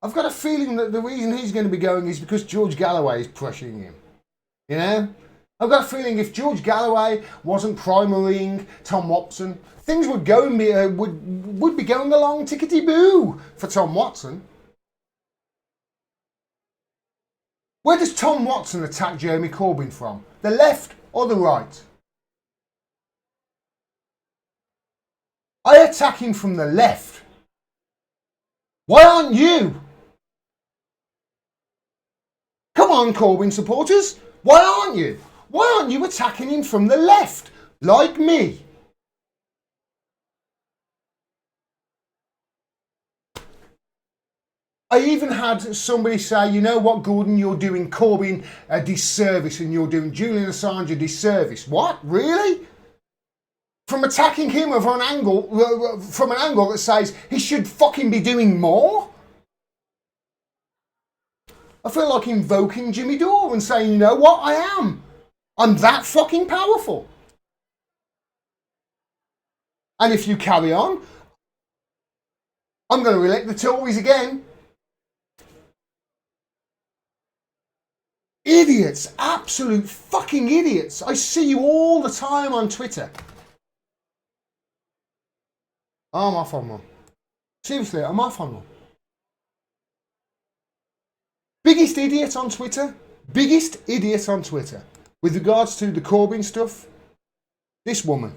I've got a feeling that the reason he's going to be going is because George Galloway is pressuring him. You know? I've got a feeling if George Galloway wasn't primarying Tom Watson, things would be going along tickety-boo for Tom Watson. Where does Tom Watson attack Jeremy Corbyn from? The left or the right? I attack him from the left. Why aren't you? Come on, Corbyn supporters. Why aren't you? Why aren't you attacking him from the left, like me? I even had somebody say, you know what, Gordon, you're doing Corbyn a disservice and you're doing Julian Assange a disservice. What? Really? From attacking him from an angle that says he should fucking be doing more? I feel like invoking Jimmy Dore and saying, you know what, I am. I'm that fucking powerful. And if you carry on, I'm going to elect the Tories again. Idiots, absolute fucking idiots. I see you all the time on Twitter. I'm off on one. Seriously, I'm off on one. Biggest idiot on Twitter. Biggest idiot on Twitter. With regards to the Corbyn stuff, this woman.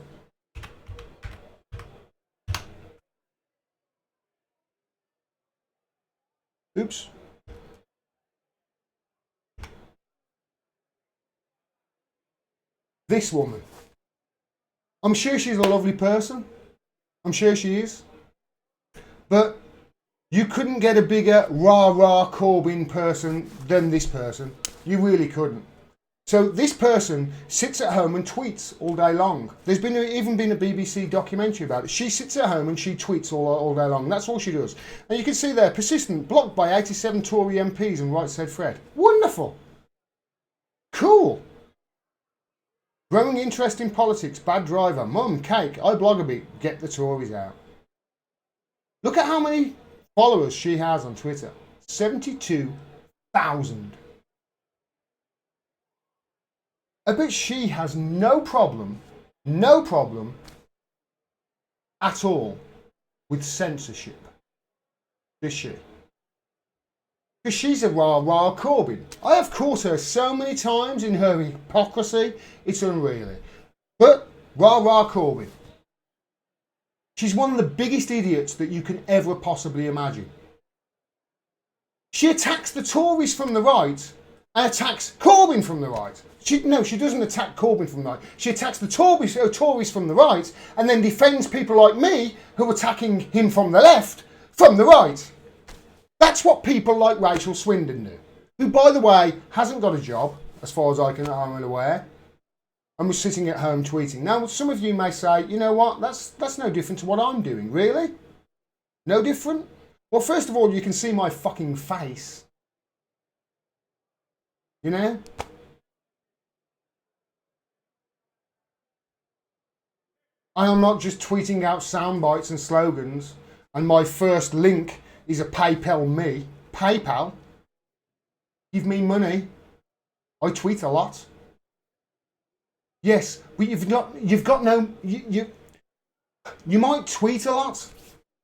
Oops. This woman. I'm sure she's a lovely person. I'm sure she is. But you couldn't get a bigger rah-rah Corbyn person than this person. You really couldn't. So this person sits at home and tweets all day long. There's even been a BBC documentary about it. She sits at home and she tweets all day long. That's all she does. And you can see there, persistent, blocked by 87 Tory MPs and right said Fred. Wonderful. Cool. Growing interest in politics, bad driver, mum, cake, I blog a bit, get the Tories out. Look at how many followers she has on Twitter. 72,000. I bet she has no problem at all with censorship. Does she? Because she's a rah-rah Corbyn. I have caught her so many times in her hypocrisy, it's unreal. But rah-rah Corbyn. She's one of the biggest idiots that you can ever possibly imagine. She attacks the Tories from the right and attacks Corbyn from the right. She doesn't attack Corbyn from the right. She attacks the Tories from the right and then defends people like me who are attacking him from the left from the right. That's what people like Rachel Swindon do, who, by the way, hasn't got a job, as far as I'm aware, and was sitting at home tweeting. Now, some of you may say, you know what, that's no different to what I'm doing. Really? No different? Well, first of all, you can see my fucking face. You know? I am not just tweeting out sound bites and slogans, and my first link is a PayPal me. PayPal? Give me money. I tweet a lot. Yes, but you might tweet a lot,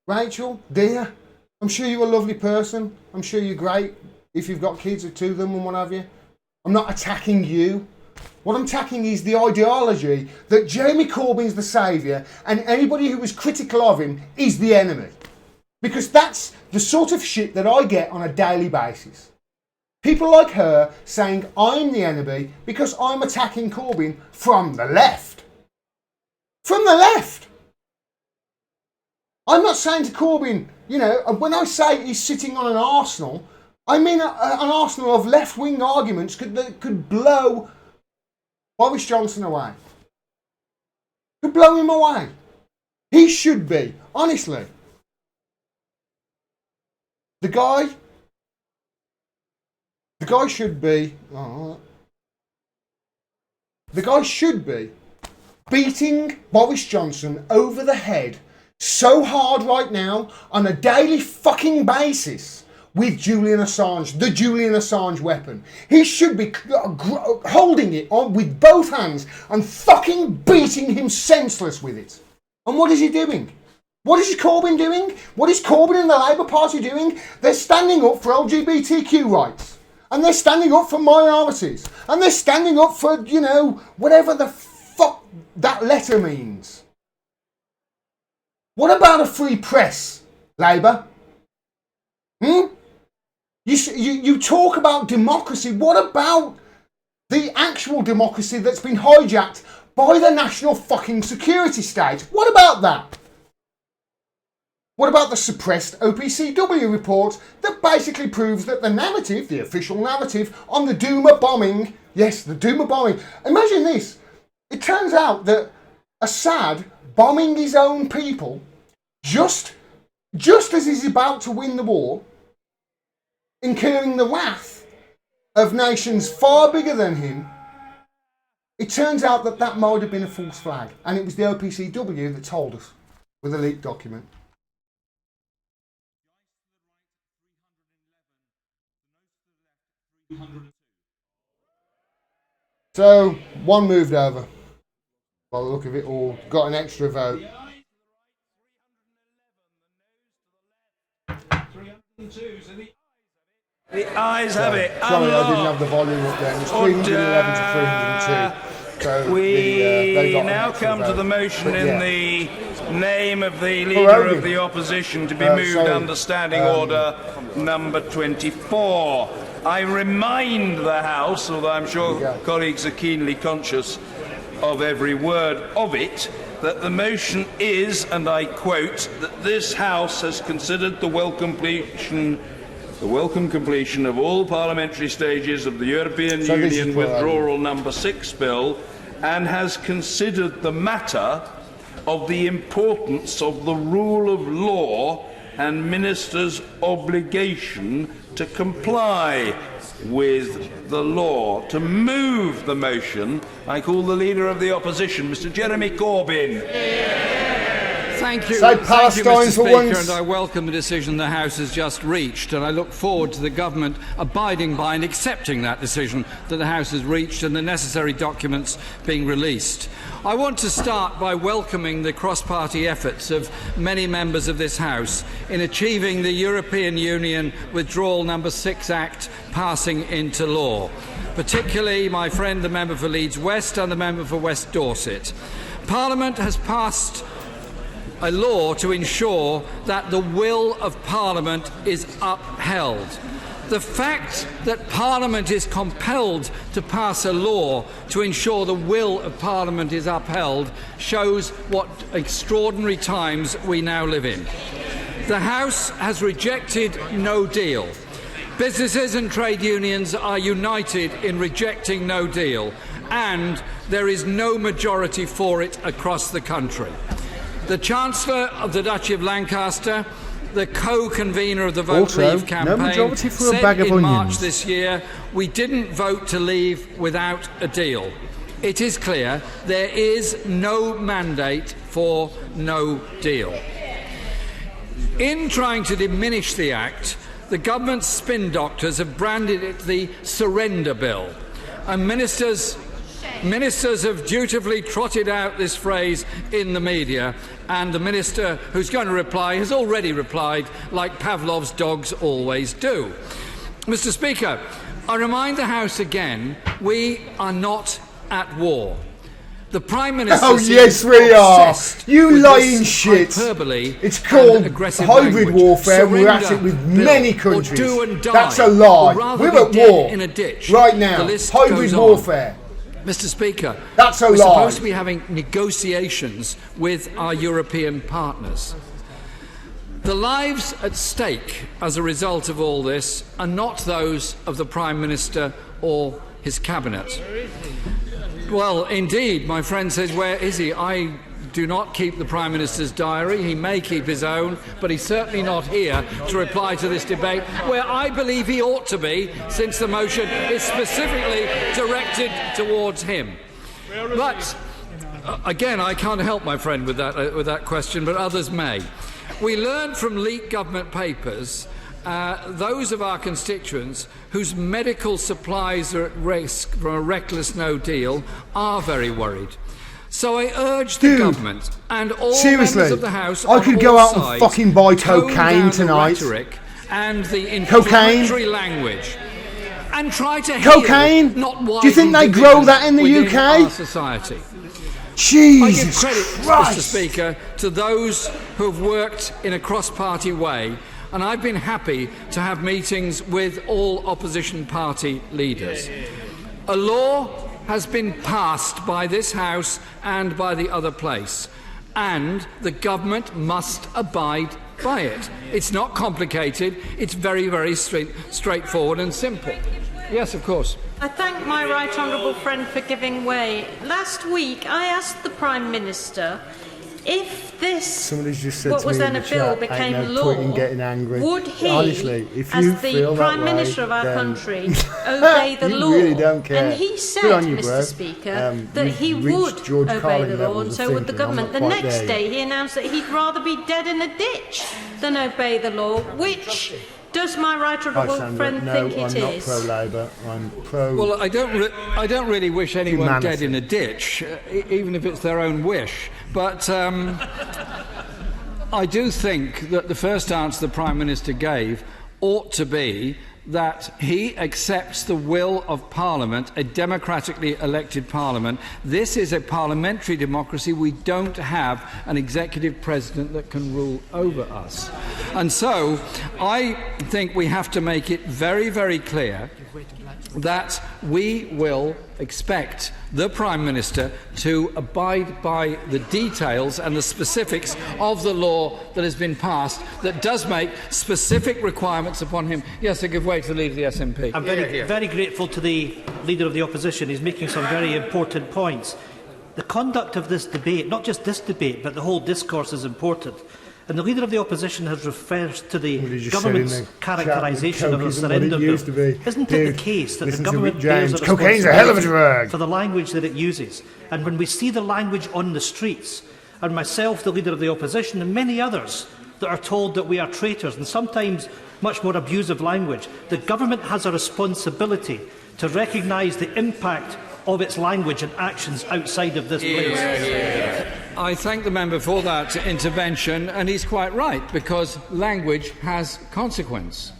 Rachel, dear. I'm sure you're a lovely person. I'm sure you're great if you've got kids or two of them and what have you. I'm not attacking you. What I'm attacking is the ideology that Jeremy Corbyn's the saviour and anybody who is critical of him is the enemy. Because that's the sort of shit that I get on a daily basis. People like her saying I'm the enemy because I'm attacking Corbyn from the left. From the left. I'm not saying to Corbyn, you know, when I say he's sitting on an arsenal, I mean an arsenal of left-wing arguments that could blow Boris Johnson away. Could blow him away. He should be, honestly. The guy should be beating Boris Johnson over the head so hard right now on a daily fucking basis with Julian Assange, the Julian Assange weapon. He should be holding it on with both hands and fucking beating him senseless with it. And what is he doing? What is Corbyn doing? What is Corbyn and the Labour Party doing? They're standing up for LGBTQ rights. And they're standing up for minorities. And they're standing up for, you know, whatever the fuck that letter means. What about a free press, Labour? You talk about democracy. What about the actual democracy that's been hijacked by the national fucking security state? What about that? What about the suppressed OPCW report that basically proves that the narrative, the official narrative on the Duma bombing, yes, the Duma bombing. Imagine this. It turns out that Assad bombing his own people just as he's about to win the war, incurring the wrath of nations far bigger than him, it turns out that that might have been a false flag. And it was the OPCW that told us with a leaked document. So, one moved over. By the look of it all, got an extra vote. The ayes have it. Sorry, I didn't have the volume up there. It's 311 to 302. So we now come to the motion in the name of the Leader of the Opposition to be moved under Standing Order number 24. I remind the House, although I'm sure colleagues are keenly conscious of every word of it, that the motion is, and I quote, that this House has considered the welcome completion of all parliamentary stages of the European Union Withdrawal number 6 bill and has considered the matter of the importance of the rule of law and ministers' obligation to comply with the law. To move the motion, I call the Leader of the Opposition, Mr. Jeremy Corbyn. Thank you, Say Mr. Speaker, once. and I welcome the decision the House has just reached, and I look forward to the Government abiding by and accepting that decision that the House has reached and the necessary documents being released. I want to start by welcoming the cross-party efforts of many members of this House in achieving the European Union Withdrawal number 6 Act passing into law, particularly my friend the member for Leeds West and the member for West Dorset. Parliament has passed a law to ensure that the will of Parliament is upheld. The fact that Parliament is compelled to pass a law to ensure the will of Parliament is upheld shows what extraordinary times we now live in. The House has rejected no deal. Businesses and trade unions are united in rejecting no deal, and there is no majority for it across the country. The Chancellor of the Duchy of Lancaster, the co-convener of the Vote Leave campaign, said in March this year, "We didn't vote to leave without a deal." It is clear there is no mandate for no deal. In trying to diminish the Act, the government's spin doctors have branded it the Surrender Bill, and ministers have dutifully trotted out this phrase in the media, and the minister who's going to reply has already replied, like Pavlov's dogs always do. Mr. Speaker, I remind the House again, we are not at war. The Prime Minister oh yes we are! You lying shit! It's called hybrid warfare. We're at it with many countries. That's a lie. We're at war right now. Hybrid warfare. Mr. Speaker, that's a lie. We're supposed to be having negotiations with our European partners. The lives at stake as a result of all this are not those of the Prime Minister or his cabinet. Well, indeed, my friend says, where is he? I do not keep the Prime Minister's diary. He may keep his own, but he's certainly not here to reply to this debate, where I believe he ought to be, since the motion is specifically directed towards him. But, again, I can't help my friend with that question, but others may. We learned from leaked government papers those of our constituents whose medical supplies are at risk from a reckless no deal are very worried. So I urge the government and all members of the House I could go out and fucking buy cocaine tonight. And the inflammatory language. And try to cocaine? Heal, not do you think they grow that in the UK? Our society. Jesus I give credit, Christ. Mr. Speaker, to those who have worked in a cross-party way, and I've been happy to have meetings with all opposition party leaders. A law has been passed by this House and by the other place, and the government must abide by it. It's not complicated, it's very, very straightforward and simple. Yes, of course. I thank my right honourable friend for giving way. Last week I asked the Prime Minister if this, what was then a bill, became law, would he, as the Prime Minister of our country, obey the law? Really don't care. And he said, Mr. Speaker, that he would obey the law, and so would the government. The next day he announced that he'd rather be dead in a ditch than obey the law. Which does my right honourable friend think it is? I'm not pro-Labour. I'm pro. Well, I don't really wish anyone dead in a ditch, even if it's their own wish. But I do think that the first answer the Prime Minister gave ought to be that he accepts the will of Parliament, a democratically elected Parliament. This is a parliamentary democracy. We don't have an executive president that can rule over us. And so I think we have to make it very, very clear that we will expect the Prime Minister to abide by the details and the specifics of the law that has been passed that does make specific requirements upon him. Yes, I give way to the Leader of the SNP. I'm very grateful to the Leader of the Opposition. He's making some very important points. The conduct of this debate, not just this debate, but the whole discourse is important. And the Leader of the Opposition has referred to the government's characterisation of the surrender bill. Isn't it the case that the government bears a responsibility for the language that it uses? And when we see the language on the streets, and myself, the Leader of the Opposition, and many others that are told that we are traitors, and sometimes much more abusive language, the government has a responsibility to recognise the impact of its language and actions outside of this place. I thank the member for that intervention, and he's quite right, because language has consequence.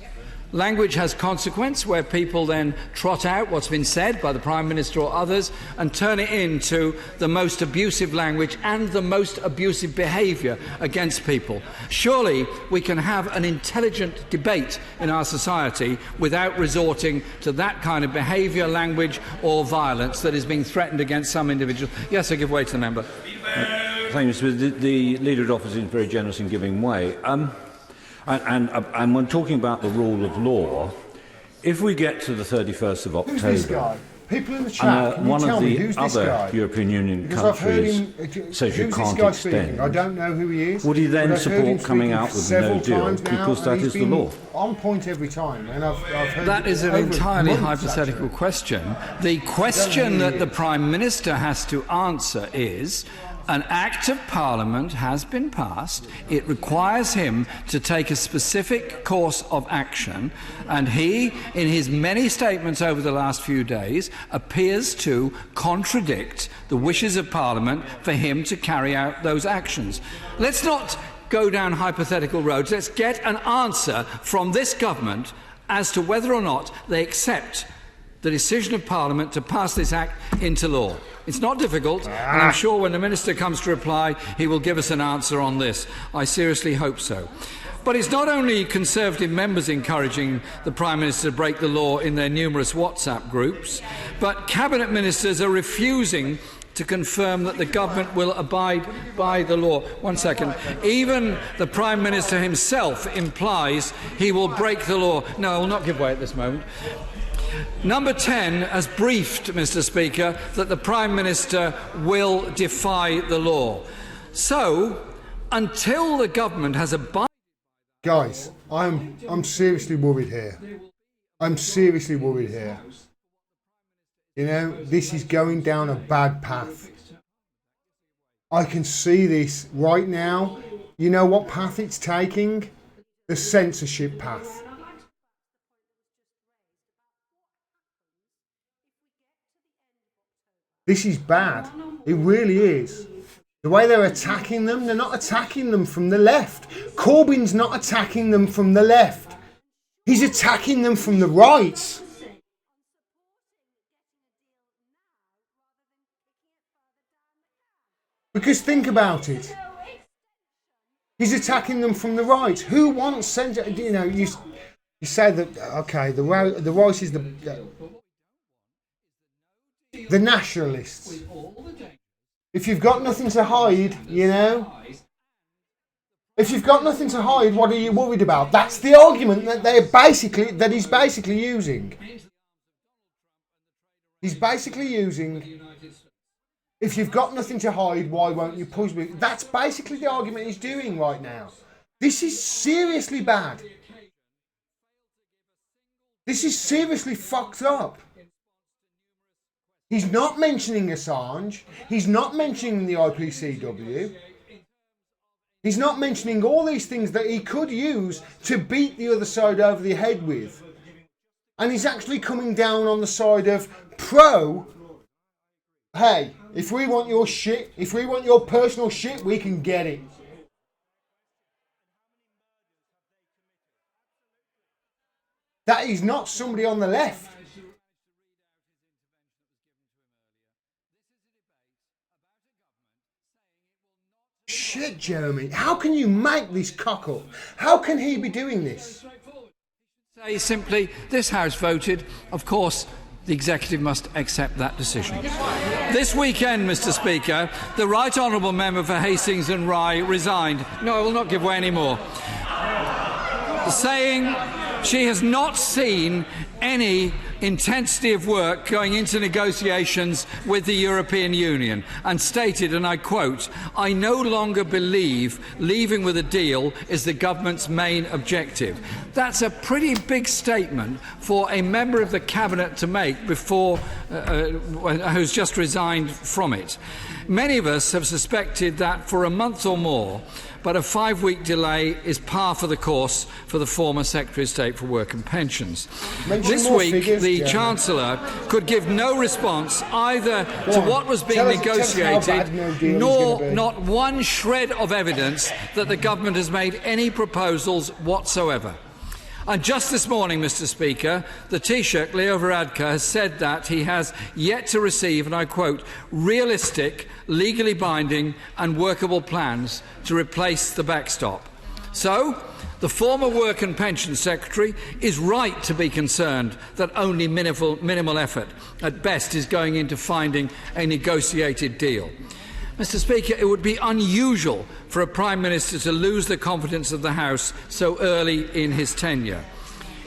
Language has consequence, where people then trot out what's been said by the Prime Minister or others and turn it into the most abusive language and the most abusive behaviour against people. Surely we can have an intelligent debate in our society without resorting to that kind of behaviour, language or violence that is being threatened against some individuals. Yes, I give way to the member. Thank you, Mr. Speaker. The Leader of the Office is very generous in giving way. And when talking about the rule of law, if we get to the 31st of October, who's this guy? People in the chat, can you one tell of me the who's this other guy? European Union Because I've heard countries him, says you who's can't this guy extend. speaking? I don't know who he is. Would he then but I've heard him support coming speaking out with no several deal times now, because that and he's is the been law? On point every time, and I've heard that is an over entirely months, hypothetical actually. question. The question that the Prime Minister has to answer is: an Act of Parliament has been passed. It requires him to take a specific course of action, and he, in his many statements over the last few days, appears to contradict the wishes of Parliament for him to carry out those actions. Let's not go down hypothetical roads. Let's get an answer from this government as to whether or not they accept the decision of Parliament to pass this Act into law. It's not difficult, and I'm sure when the Minister comes to reply, he will give us an answer on this. I seriously hope so. But it's not only Conservative members encouraging the Prime Minister to break the law in their numerous WhatsApp groups, but Cabinet Ministers are refusing to confirm that the government will abide by the law. One second. Even the Prime Minister himself implies he will break the law. No, I will not give way at this moment. Number 10 has briefed, Mr. Speaker, that the Prime Minister will defy the law. So, until the government has abided... Guys, I'm seriously worried here. I'm seriously worried here. You know, this is going down a bad path. I can see this right now. You know what path it's taking? The censorship path. This is bad. It really is. The way they're attacking them, they're not attacking them from the left. Corbyn's not attacking them from the left. He's attacking them from the right. Because think about it. He's attacking them from the right. Who wants censor? You know, you say that, okay, the right is the nationalists. If you've got nothing to hide, you know. If you've got nothing to hide, what are you worried about? That's the argument that he's basically using. He's basically using, if you've got nothing to hide, why won't you push me? That's basically the argument he's doing right now. This is seriously bad. This is seriously fucked up. He's not mentioning Assange. He's not mentioning the IPCW. He's not mentioning all these things that he could use to beat the other side over the head with. And he's actually coming down on the side of pro, hey, if we want your shit, if we want your personal shit, we can get it. That is not somebody on the left. Shit, Jeremy, how can you make this cock up? How can he be doing this? Say simply, this House voted, of course, the Executive must accept that decision. This weekend, Mr. Speaker, the Right Honourable Member for Hastings and Rye resigned. No, I will not give way anymore. Saying she has not seen any intensity of work going into negotiations with the European Union, and stated, and I quote, "I no longer believe leaving with a deal is the government's main objective." That's a pretty big statement for a member of the Cabinet to make before who's just resigned from it. Many of us have suspected that for a month or more, but a 5-week delay is par for the course for the former Secretary of State for Work and Pensions. This week, the Chancellor could give no response either to what was being negotiated, nor not one shred of evidence that the government has made any proposals whatsoever. And just this morning, Mr. Speaker, the Taoiseach, Leo Varadkar, has said that he has yet to receive, and I quote, realistic, legally binding and workable plans to replace the backstop. So, the former Work and Pension Secretary is right to be concerned that only minimal effort, at best, is going into finding a negotiated deal. Mr. Speaker, it would be unusual for a Prime Minister to lose the confidence of the House so early in his tenure.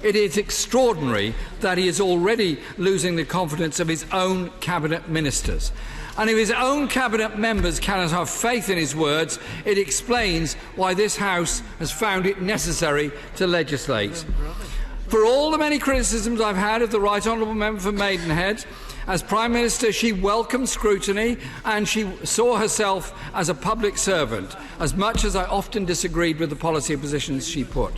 It is extraordinary that he is already losing the confidence of his own Cabinet Ministers. And if his own Cabinet members cannot have faith in his words, it explains why this House has found it necessary to legislate. For all the many criticisms I've had of the Right Honourable Member for Maidenhead, as Prime Minister, she welcomed scrutiny and she saw herself as a public servant, as much as I often disagreed with the policy positions she put.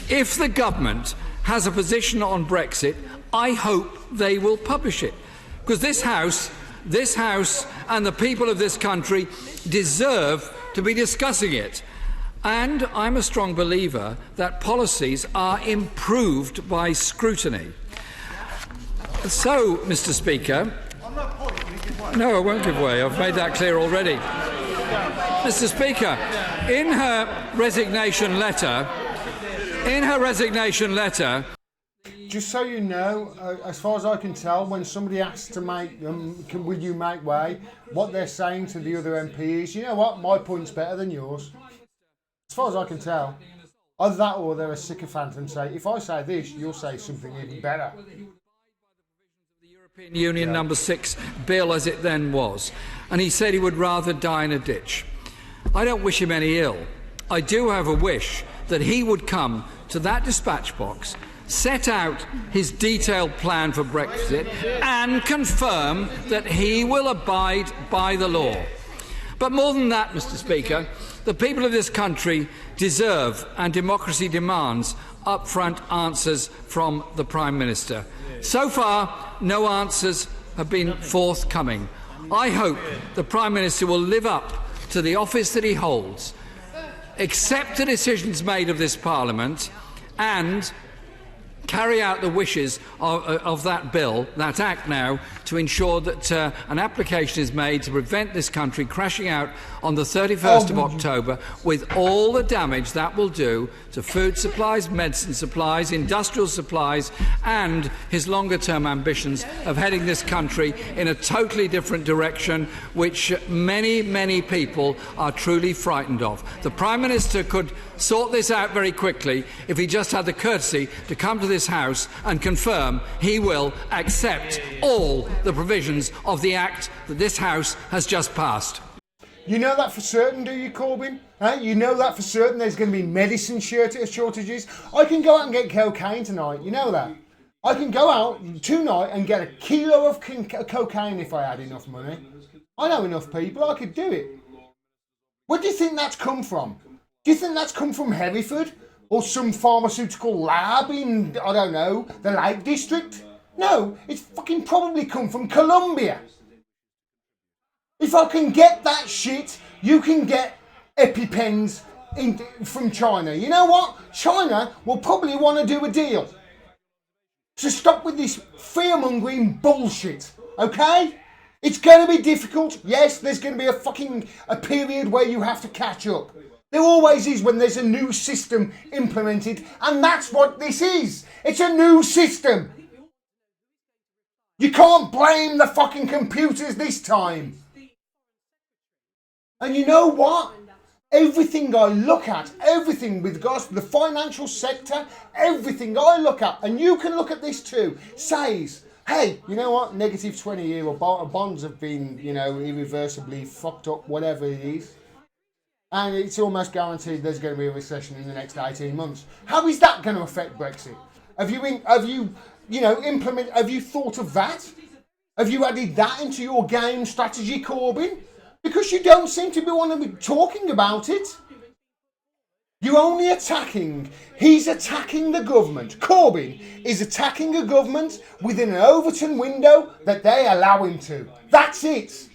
If the government has a position on Brexit, I hope they will publish it, because this House and the people of this country deserve to be discussing it. And I'm a strong believer that policies are improved by scrutiny. So, Mr. Speaker, no, I won't give way. I've made that clear already. Mr. Speaker, in her resignation letter, just so you know, as far as I can tell, when somebody asks to make, will you make way, what they're saying to the other MP is, you know what, my point's better than yours. As far as I can tell. Either that or they're a sycophant and say, if I say this, you'll say something even better. Union number 6 bill as it then was, and he said he would rather die in a ditch. I don't wish him any ill. I do have a wish that he would come to that dispatch box, set out his detailed plan for Brexit and confirm that he will abide by the law. But more than that, Mr. Speaker, the people of this country deserve, and democracy demands, upfront answers from the Prime Minister. So far, no answers have been forthcoming. I hope the Prime Minister will live up to the office that he holds, accept the decisions made of this Parliament, and carry out the wishes of that bill, that act now, to ensure that an application is made to prevent this country crashing out on the 31st of October with all the damage that will do to food supplies, medicine supplies, industrial supplies, and his longer-term ambitions of heading this country in a totally different direction, which many, many people are truly frightened of. The Prime Minister could sort this out very quickly if he just had the courtesy to come to this House and confirm he will accept all the provisions of the Act that this House has just passed. You know that for certain, do you, Corbyn? You know that for certain there's going to be medicine shortages? I can go out and get cocaine tonight, you know that? I can go out tonight and get a kilo of cocaine if I had enough money. I know enough people, I could do it. Where do you think that's come from? Do you think that's come from Hereford? Or some pharmaceutical lab in, I don't know, the Lake District? No, it's fucking probably come from Colombia. If I can get that shit, you can get EpiPens from China. You know what? China will probably want to do a deal. So stop with this fear-mongering bullshit, okay? It's going to be difficult. Yes, there's going to be a period where you have to catch up. There always is when there's a new system implemented, and that's what this is. It's a new system. You can't blame the fucking computers this time. And you know what? Everything I look at, everything with regards to the financial sector, everything I look at, and you can look at this too, says, hey, you know what? Negative 20-year or bonds have been, irreversibly fucked up, whatever it is. And it's almost guaranteed there's going to be a recession in the next 18 months. How is that going to affect Brexit? Have you thought of that? Have you added that into your game strategy, Corbyn? Because you don't seem to want to be talking about it. You're only attacking. He's attacking the government. Corbyn is attacking a government within an Overton window that they allow him to. That's it.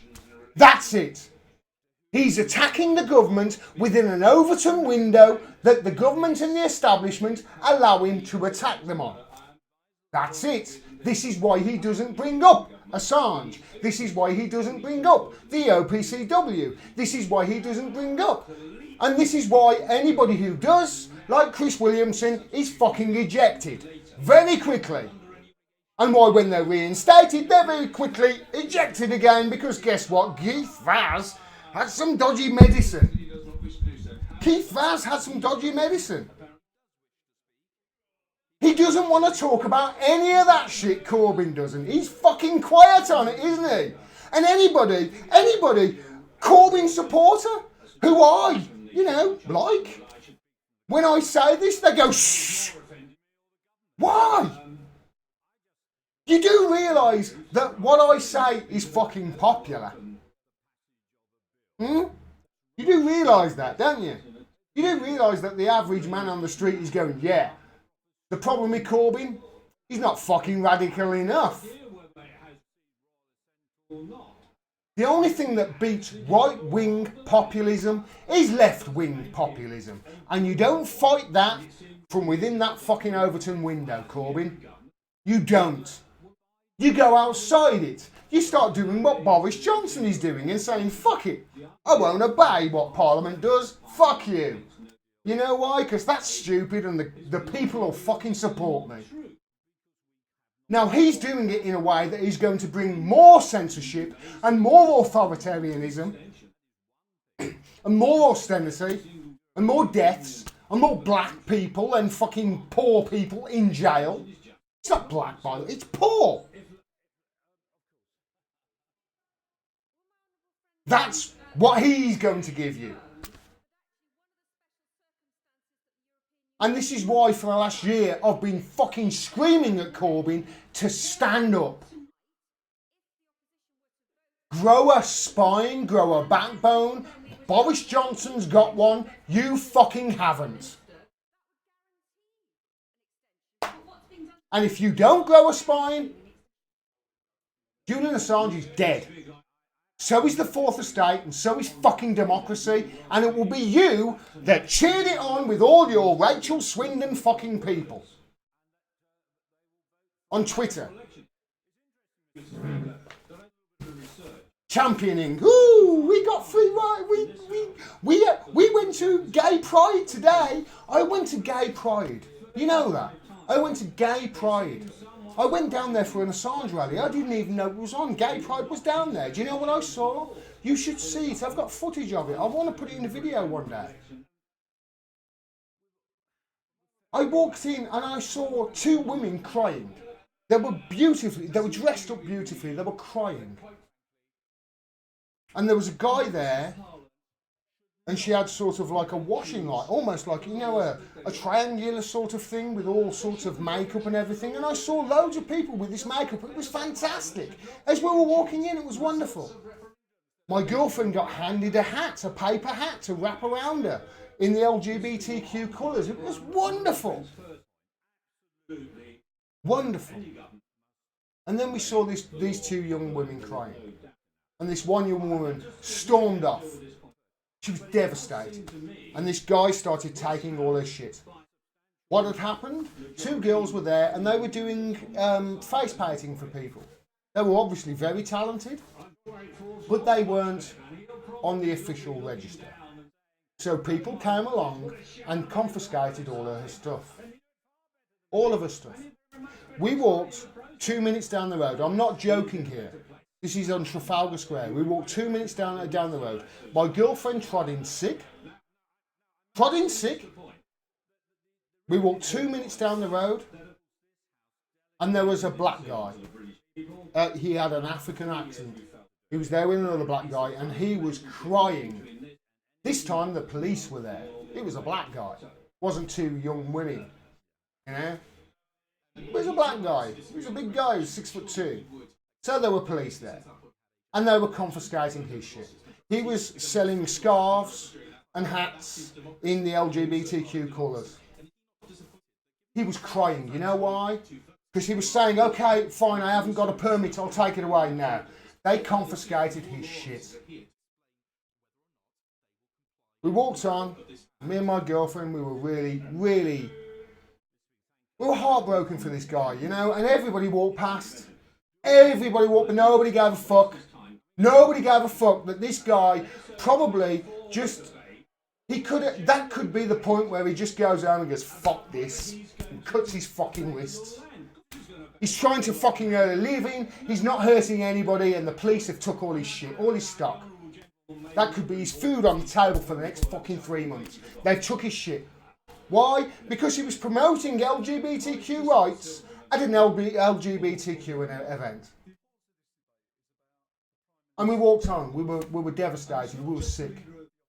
That's it. He's attacking the government within an Overton window that the government and the establishment allow him to attack them on. That's it. This is why he doesn't bring up Assange. This is why he doesn't bring up the OPCW. This is why he doesn't bring up. And this is why anybody who does, like Chris Williamson, is fucking ejected. Very quickly. And why when they're reinstated, they're very quickly ejected again, because guess what? Keith Vaz had some dodgy medicine. Keith Vaz had some dodgy medicine. He doesn't want to talk about any of that shit, Corbyn doesn't. He's fucking quiet on it, isn't he? And anybody, Corbyn supporter, who I, like, when I say this, they go, shh. Why? You do realise that what I say is fucking popular. You do realise that, don't you? You do realise that the average man on the street is going, yeah. The problem with Corbyn, he's not fucking radical enough. The only thing that beats right-wing populism is left-wing populism. And you don't fight that from within that fucking Overton window, Corbyn. You don't. You go outside it. You start doing what Boris Johnson is doing and saying, fuck it. I won't obey what Parliament does. Fuck you. You know why? Because that's stupid and the people will fucking support me. Now, he's doing it in a way that is going to bring more censorship and more authoritarianism and more austerity and more deaths and more black people and fucking poor people in jail. It's not black, by the way, it's poor. That's what he's going to give you. And this is why for the last year I've been fucking screaming at Corbyn to stand up. Grow a spine, grow a backbone. Boris Johnson's got one, you fucking haven't. And if you don't grow a spine, Julian Assange is dead. So is the Fourth Estate, and so is fucking democracy, and it will be you that cheered it on with all your Rachel Swindon fucking people. On Twitter. Championing. Ooh, we got free right. We went to Gay Pride today. I went to Gay Pride. You know that. I went to Gay Pride. I went down there for an Assange rally. I didn't even know it was on. Gay Pride was down there. Do you know what I saw? You should see it. I've got footage of it. I want to put it in a video one day. I walked in and I saw two women crying. They were dressed up beautifully. They were crying. And there was a guy there, and she had sort of like a washing light, almost like, a triangular sort of thing with all sorts of makeup and everything. And I saw loads of people with this makeup. It was fantastic. As we were walking in, it was wonderful. My girlfriend got handed a hat, a paper hat to wrap around her in the LGBTQ colours. It was wonderful. Wonderful. And then we saw these two young women crying. And this one young woman stormed off. She was devastated. And this guy started taking all her shit. What had happened? Two girls were there and they were doing face painting for people. They were obviously very talented, but they weren't on the official register. So people came along and confiscated all of her stuff. All of her stuff. We walked 2 minutes down the road. I'm not joking here. This is on Trafalgar Square. We walked 2 minutes down the road. My girlfriend trod in sick. We walked 2 minutes down the road, and there was a black guy. He had an African accent. He was there with another black guy, and he was crying. This time the police were there. It was a black guy. It wasn't two young women. It was a black guy. He was a big guy. He was 6'2". So there were police there, and they were confiscating his shit. He was selling scarves and hats in the LGBTQ colours. He was crying. You know why? Because he was saying, okay, fine, I haven't got a permit, I'll take it away now. They confiscated his shit. We walked on, me and my girlfriend, we were we were heartbroken for this guy, you know, and everybody walked past. Everybody walked, but nobody gave a fuck. Nobody gave a fuck that this guy probably just, that could be the point where he just goes home and goes, fuck this, and cuts his fucking wrists. He's trying to fucking earn a living, he's not hurting anybody, and the police have took all his shit, all his stock. That could be his food on the table for the next fucking 3 months. They've took his shit. Why? Because he was promoting LGBTQ rights at an LGBTQ event. And we walked on. We were devastated. We were sick.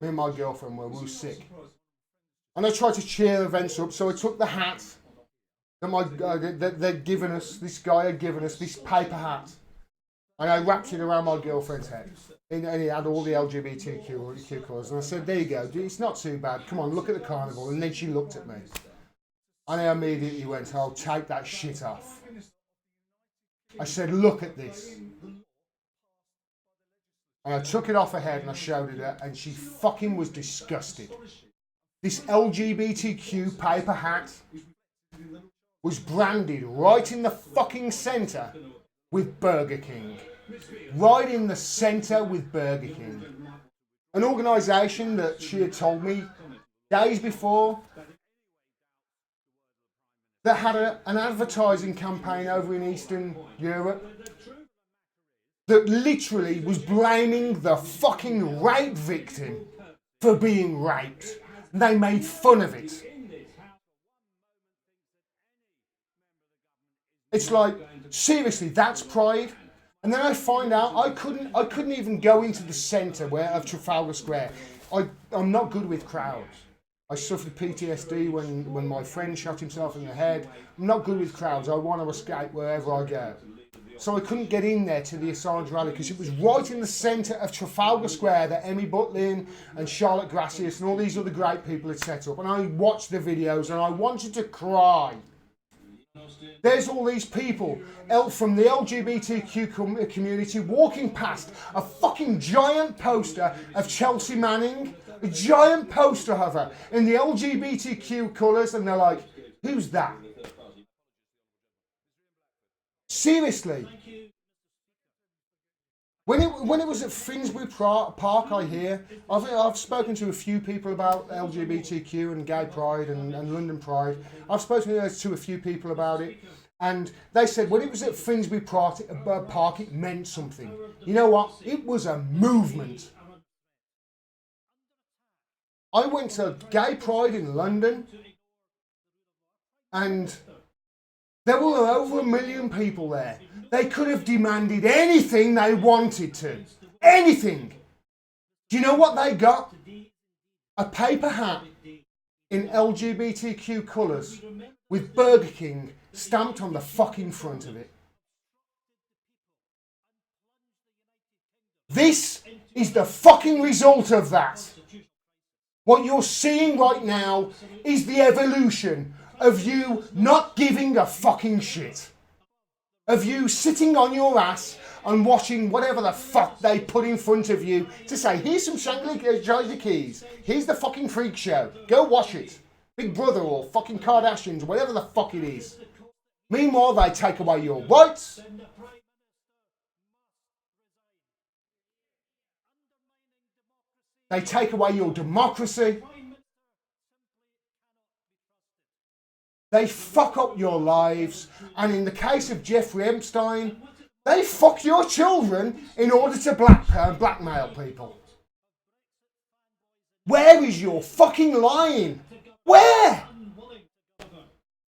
Me and my girlfriend we were sick. And I tried to cheer the events up, so I took the hat that they'd given us, this guy had given us, this paper hat, and I wrapped it around my girlfriend's head. And it had all the LGBTQ colours. And I said, there you go, it's not too bad. Come on, look at the carnival. And then she looked at me. And I immediately went, oh, take that shit off. I said, look at this. And I took it off her head and I showed it her, and she fucking was disgusted. This LGBTQ paper hat was branded right in the fucking centre with Burger King. Right in the centre with Burger King. An organisation that she had told me days before that had an advertising campaign over in Eastern Europe that literally was blaming the fucking rape victim for being raped. They made fun of it. It's like, seriously, that's pride. And then I find out I couldn't even go into the centre of Trafalgar Square. I'm not good with crowds. I suffered PTSD when my friend shot himself in the head. I'm not good with crowds. I want to escape wherever I go. So I couldn't get in there to the Assange rally because it was right in the centre of Trafalgar Square that Emmy Butlin and Charlotte Gracias and all these other great people had set up. And I watched the videos and I wanted to cry. There's all these people from the LGBTQ community walking past a fucking giant poster of Chelsea Manning, a giant poster of her in the LGBTQ colours, and they're like, who's that? Seriously. When it was at Finsbury Park, I've spoken to a few people about LGBTQ and gay pride and London Pride. I've spoken to a few people about it, and they said when it was at Finsbury Park, it meant something. You know what? It was a movement. I went to gay pride in London, and there were over 1 million people there. They could have demanded anything they wanted to. Anything. Do you know what they got? A paper hat in LGBTQ colours with Burger King stamped on the fucking front of it. This is the fucking result of that. What you're seeing right now is the evolution of you not giving a fucking shit. Of you sitting on your ass and watching whatever the fuck they put in front of you to say, here's some Shangri-La keys, here's the fucking freak show, go watch it. Big Brother or fucking Kardashians, whatever the fuck it is. Meanwhile, they take away your rights. They take away your democracy. They fuck up your lives, and in the case of Jeffrey Epstein, they fuck your children in order to blackmail people. Where is your fucking line? Where?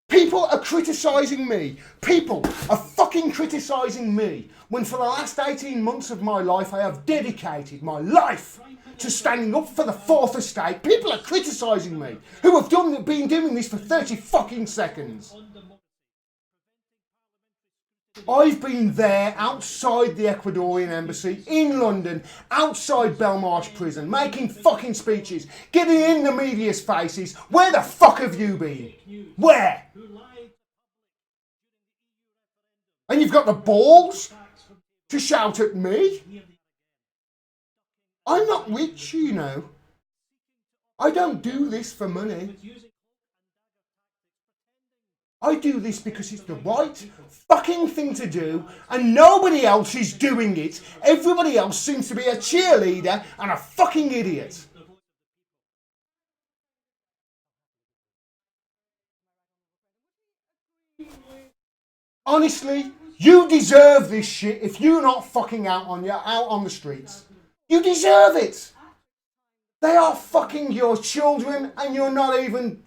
People are criticising me. People are fucking criticising me when for the last 18 months of my life I have dedicated my life to standing up for the Fourth Estate. People are criticising me who have been doing this for 30 fucking seconds. I've been there outside the Ecuadorian embassy in London, outside Belmarsh prison, making fucking speeches, getting in the media's faces. Where the fuck have you been? Where? And you've got the balls to shout at me? I'm not rich, you know. I don't do this for money. I do this because it's the right fucking thing to do, and nobody else is doing it. Everybody else seems to be a cheerleader and a fucking idiot. Honestly, you deserve this shit if you're not fucking out on the streets. You deserve it. They are fucking your children, and you're not even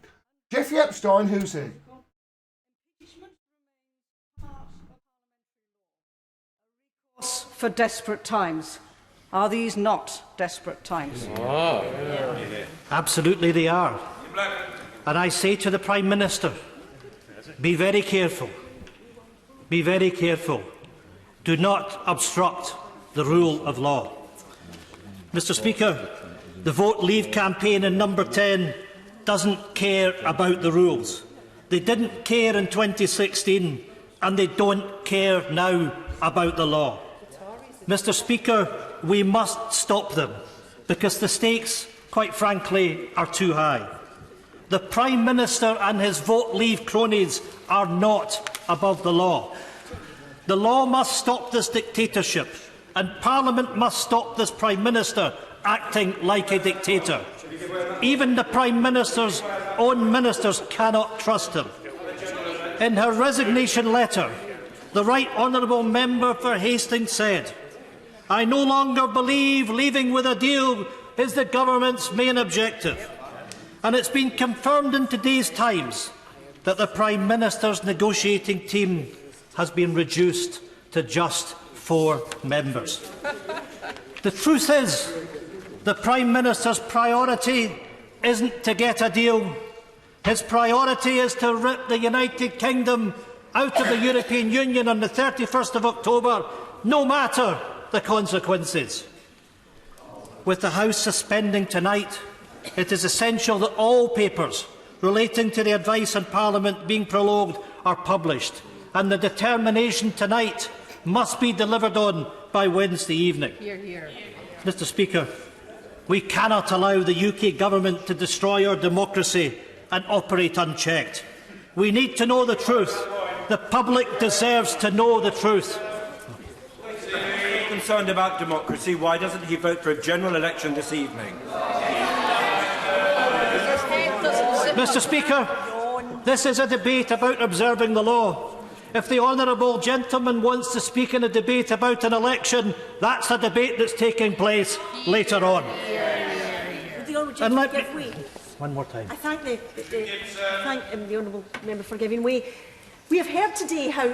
Jeffrey Epstein. Who's he? For desperate times. Are these not desperate times? Oh. Absolutely they are. And I say to the Prime Minister, be very careful. Be very careful. Do not obstruct the rule of law. Mr. Speaker, the Vote Leave campaign in Number 10 doesn't care about the rules. They didn't care in 2016 and they don't care now about the law. Mr. Speaker, we must stop them because the stakes, quite frankly, are too high. The Prime Minister and his Vote Leave cronies are not above the law. The law must stop this dictatorship, and Parliament must stop this Prime Minister acting like a dictator. Even the Prime Minister's own ministers cannot trust him. In her resignation letter, the Right Honourable Member for Hastings said, "I no longer believe leaving with a deal is the government's main objective." And it's been confirmed in today's Times that the Prime Minister's negotiating team has been reduced to just 4 members. The truth is, the Prime Minister's priority isn't to get a deal. His priority is to rip the United Kingdom out of the European Union on the 31st of October, no matter the consequences. With the House suspending tonight, it is essential that all papers relating to the advice in Parliament being prorogued are published, and the determination tonight must be delivered on by Wednesday evening. Hear, hear. Mr. Speaker, we cannot allow the UK Government to destroy our democracy and operate unchecked. We need to know the truth. The public deserves to know the truth. Concerned about democracy, why doesn't he vote for a general election this evening? Mr. Speaker, this is a debate about observing the law. If the honourable gentleman wants to speak in a debate about an election, that's a debate that's taking place later on. And let me give way. One more time. I thank the honourable member for giving way. We have heard today how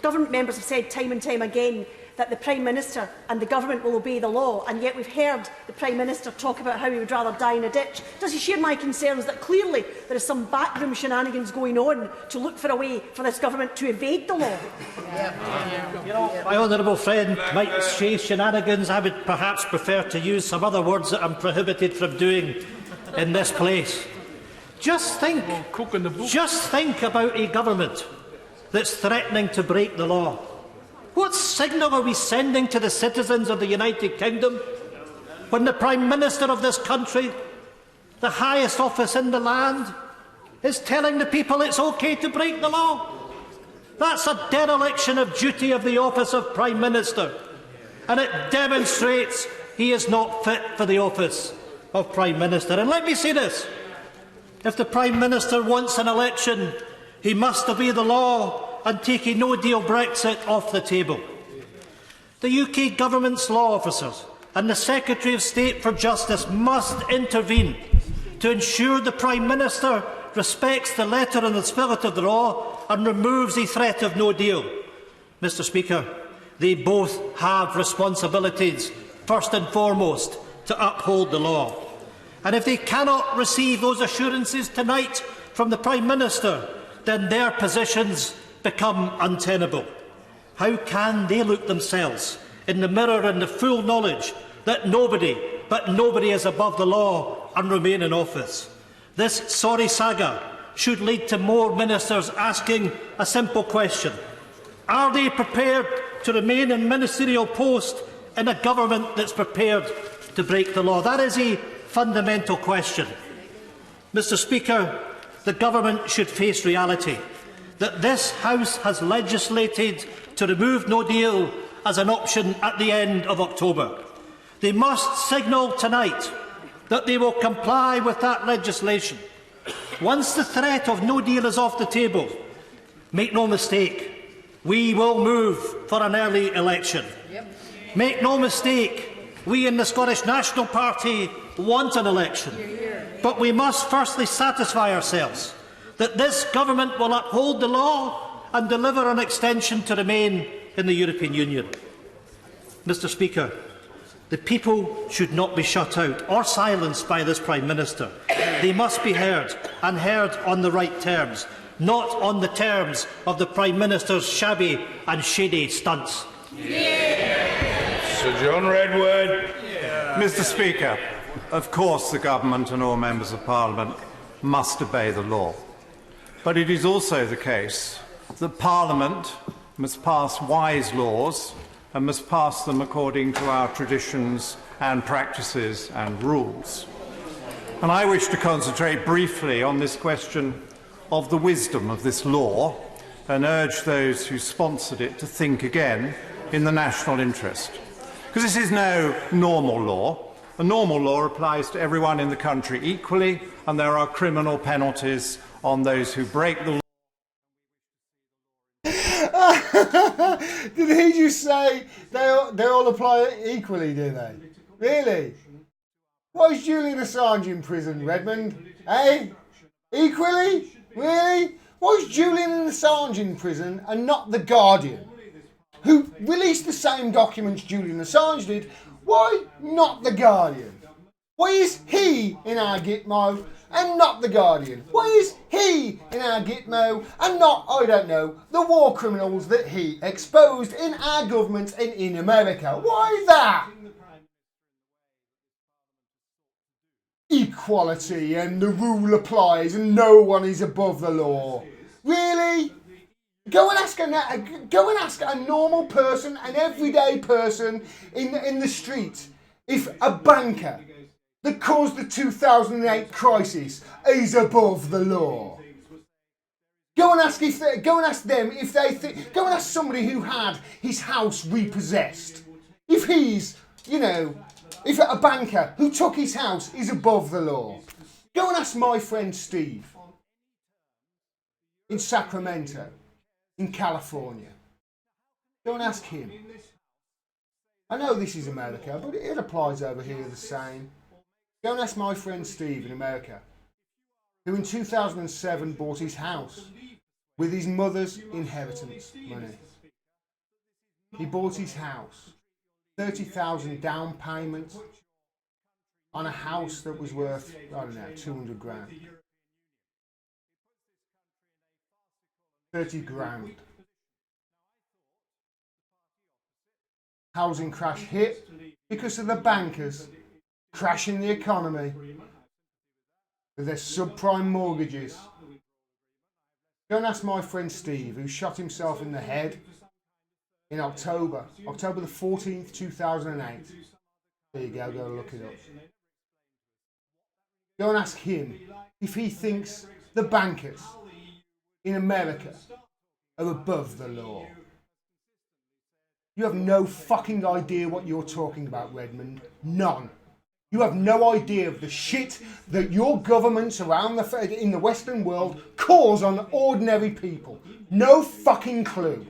government members have said time and time again that the Prime Minister and the government will obey the law, and yet we've heard the Prime Minister talk about how he would rather die in a ditch. Does he share my concerns that clearly there is some backroom shenanigans going on to look for a way for this government to evade the law? My honourable friend might say shenanigans. I would perhaps prefer to use some other words that I'm prohibited from doing in this place. Just think about a government that's threatening to break the law. What signal are we sending to the citizens of the United Kingdom when the Prime Minister of this country, the highest office in the land, is telling the people it's okay to break the law? That's a dereliction of duty of the office of Prime Minister, and it demonstrates he is not fit for the office of Prime Minister. And let me say this. If the Prime Minister wants an election, he must obey the law and take a no-deal Brexit off the table. The UK Government's law officers and the Secretary of State for Justice must intervene to ensure the Prime Minister respects the letter and the spirit of the law and removes the threat of no deal. Mr. Speaker, they both have responsibilities, first and foremost, to uphold the law. And if they cannot receive those assurances tonight from the Prime Minister, then their positions become untenable. How can they look themselves in the mirror in the full knowledge that nobody is above the law and remain in office? This sorry saga should lead to more ministers asking a simple question. Are they prepared to remain in ministerial post in a government that's prepared to break the law? That is a fundamental question. Mr Speaker, the government should face reality that this House has legislated to remove no deal as an option at the end of October. They must signal tonight that they will comply with that legislation. Once the threat of no deal is off the table, make no mistake, we will move for an early election. Make no mistake, we in the Scottish National Party want an election. But we must firstly satisfy ourselves that this government will uphold the law and deliver an extension to remain in the European Union. Mr Speaker, the people should not be shut out or silenced by this Prime Minister. They must be heard, and heard on the right terms, not on the terms of the Prime Minister's shabby and shady stunts. Sir John Redwood. Mr Speaker, of course the Government and all Members of Parliament must obey the law. But it is also the case that Parliament must pass wise laws and must pass them according to our traditions and practices and rules. And I wish to concentrate briefly on this question of the wisdom of this law and urge those who sponsored it to think again in the national interest. Because this is no normal law. A normal law applies to everyone in the country equally, and there are criminal penalties on those who break the law. Did he just say they all apply equally, do they? Really? Why is Julian Assange in prison, Redmond? Eh? Equally? Really? Why is Julian Assange in prison and not The Guardian, who released the same documents Julian Assange did? Why not The Guardian? Why is he in our Gitmo and not The Guardian? Why is he in our Gitmo and not, I don't know, the war criminals that he exposed in our government and in America? Why that? Equality and the rule applies and no one is above the law. Really? Go and ask a normal person, an everyday person in the street, if a banker that caused the 2008 crisis is above the law. Go and ask them if they think. Go and ask somebody who had his house repossessed if he's, if a banker who took his house is above the law. Go and ask my friend Steve in Sacramento, in California. Go and ask him. I know this is America, but it applies over here the same. Go and ask my friend Steve in America, who in 2007 bought his house with his mother's inheritance money. He bought his house, 30,000 down payment on a house that was worth, I don't know, 200 grand. 30 grand. Housing crash hit because of the bankers crashing the economy with their subprime mortgages. Go and ask my friend Steve, who shot himself in the head in October the 14th, 2008. There you go look it up. Go and ask him if he thinks the bankers in America are above the law. You have no fucking idea what you're talking about, Redmond. None. You have no idea of the shit that your governments around in the Western world cause on ordinary people. No fucking clue.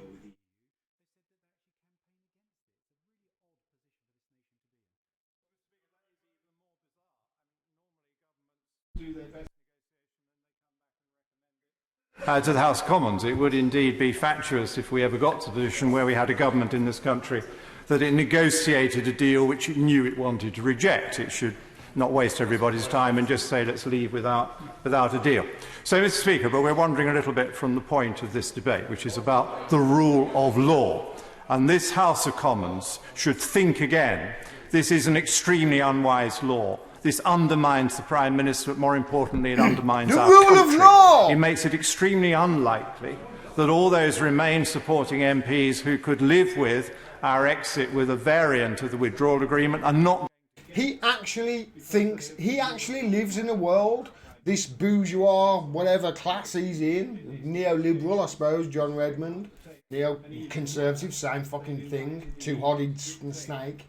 To the House of Commons, it would indeed be fatuous if we ever got to the position where we had a government in this country that it negotiated a deal which it knew it wanted to reject. It should not waste everybody's time and just say let's leave without a deal. So, Mr. Speaker, but we're wandering a little bit from the point of this debate, which is about the rule of law. And this House of Commons should think again. This is an extremely unwise law. This undermines the Prime Minister, but more importantly, it undermines our country. The rule of law! It makes it extremely unlikely that all those Remain supporting MPs who could live with our exit with a variant of the withdrawal agreement are not. He actually lives in a world, this bourgeois, whatever class he's in, neoliberal, I suppose, John Redmond, neo-conservative, same fucking thing, two-headed snake.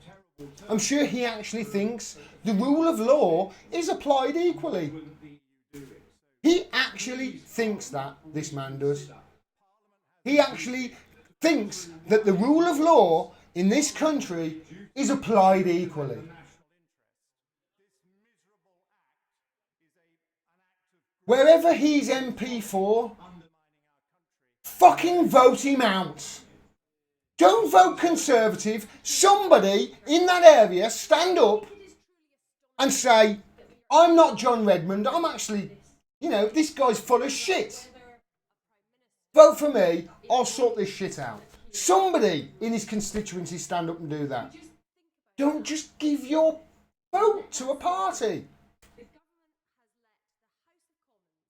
I'm sure he actually thinks the rule of law is applied equally. He actually thinks that, this man does. He actually thinks that the rule of law in this country is applied equally. Wherever he's MP for, fucking vote him out. Don't vote Conservative. Somebody in that area stand up and say, I'm not John Redmond, I'm actually, this guy's full of shit. Vote for me, I'll sort this shit out. Somebody in his constituency stand up and do that. Don't just give your vote to a party.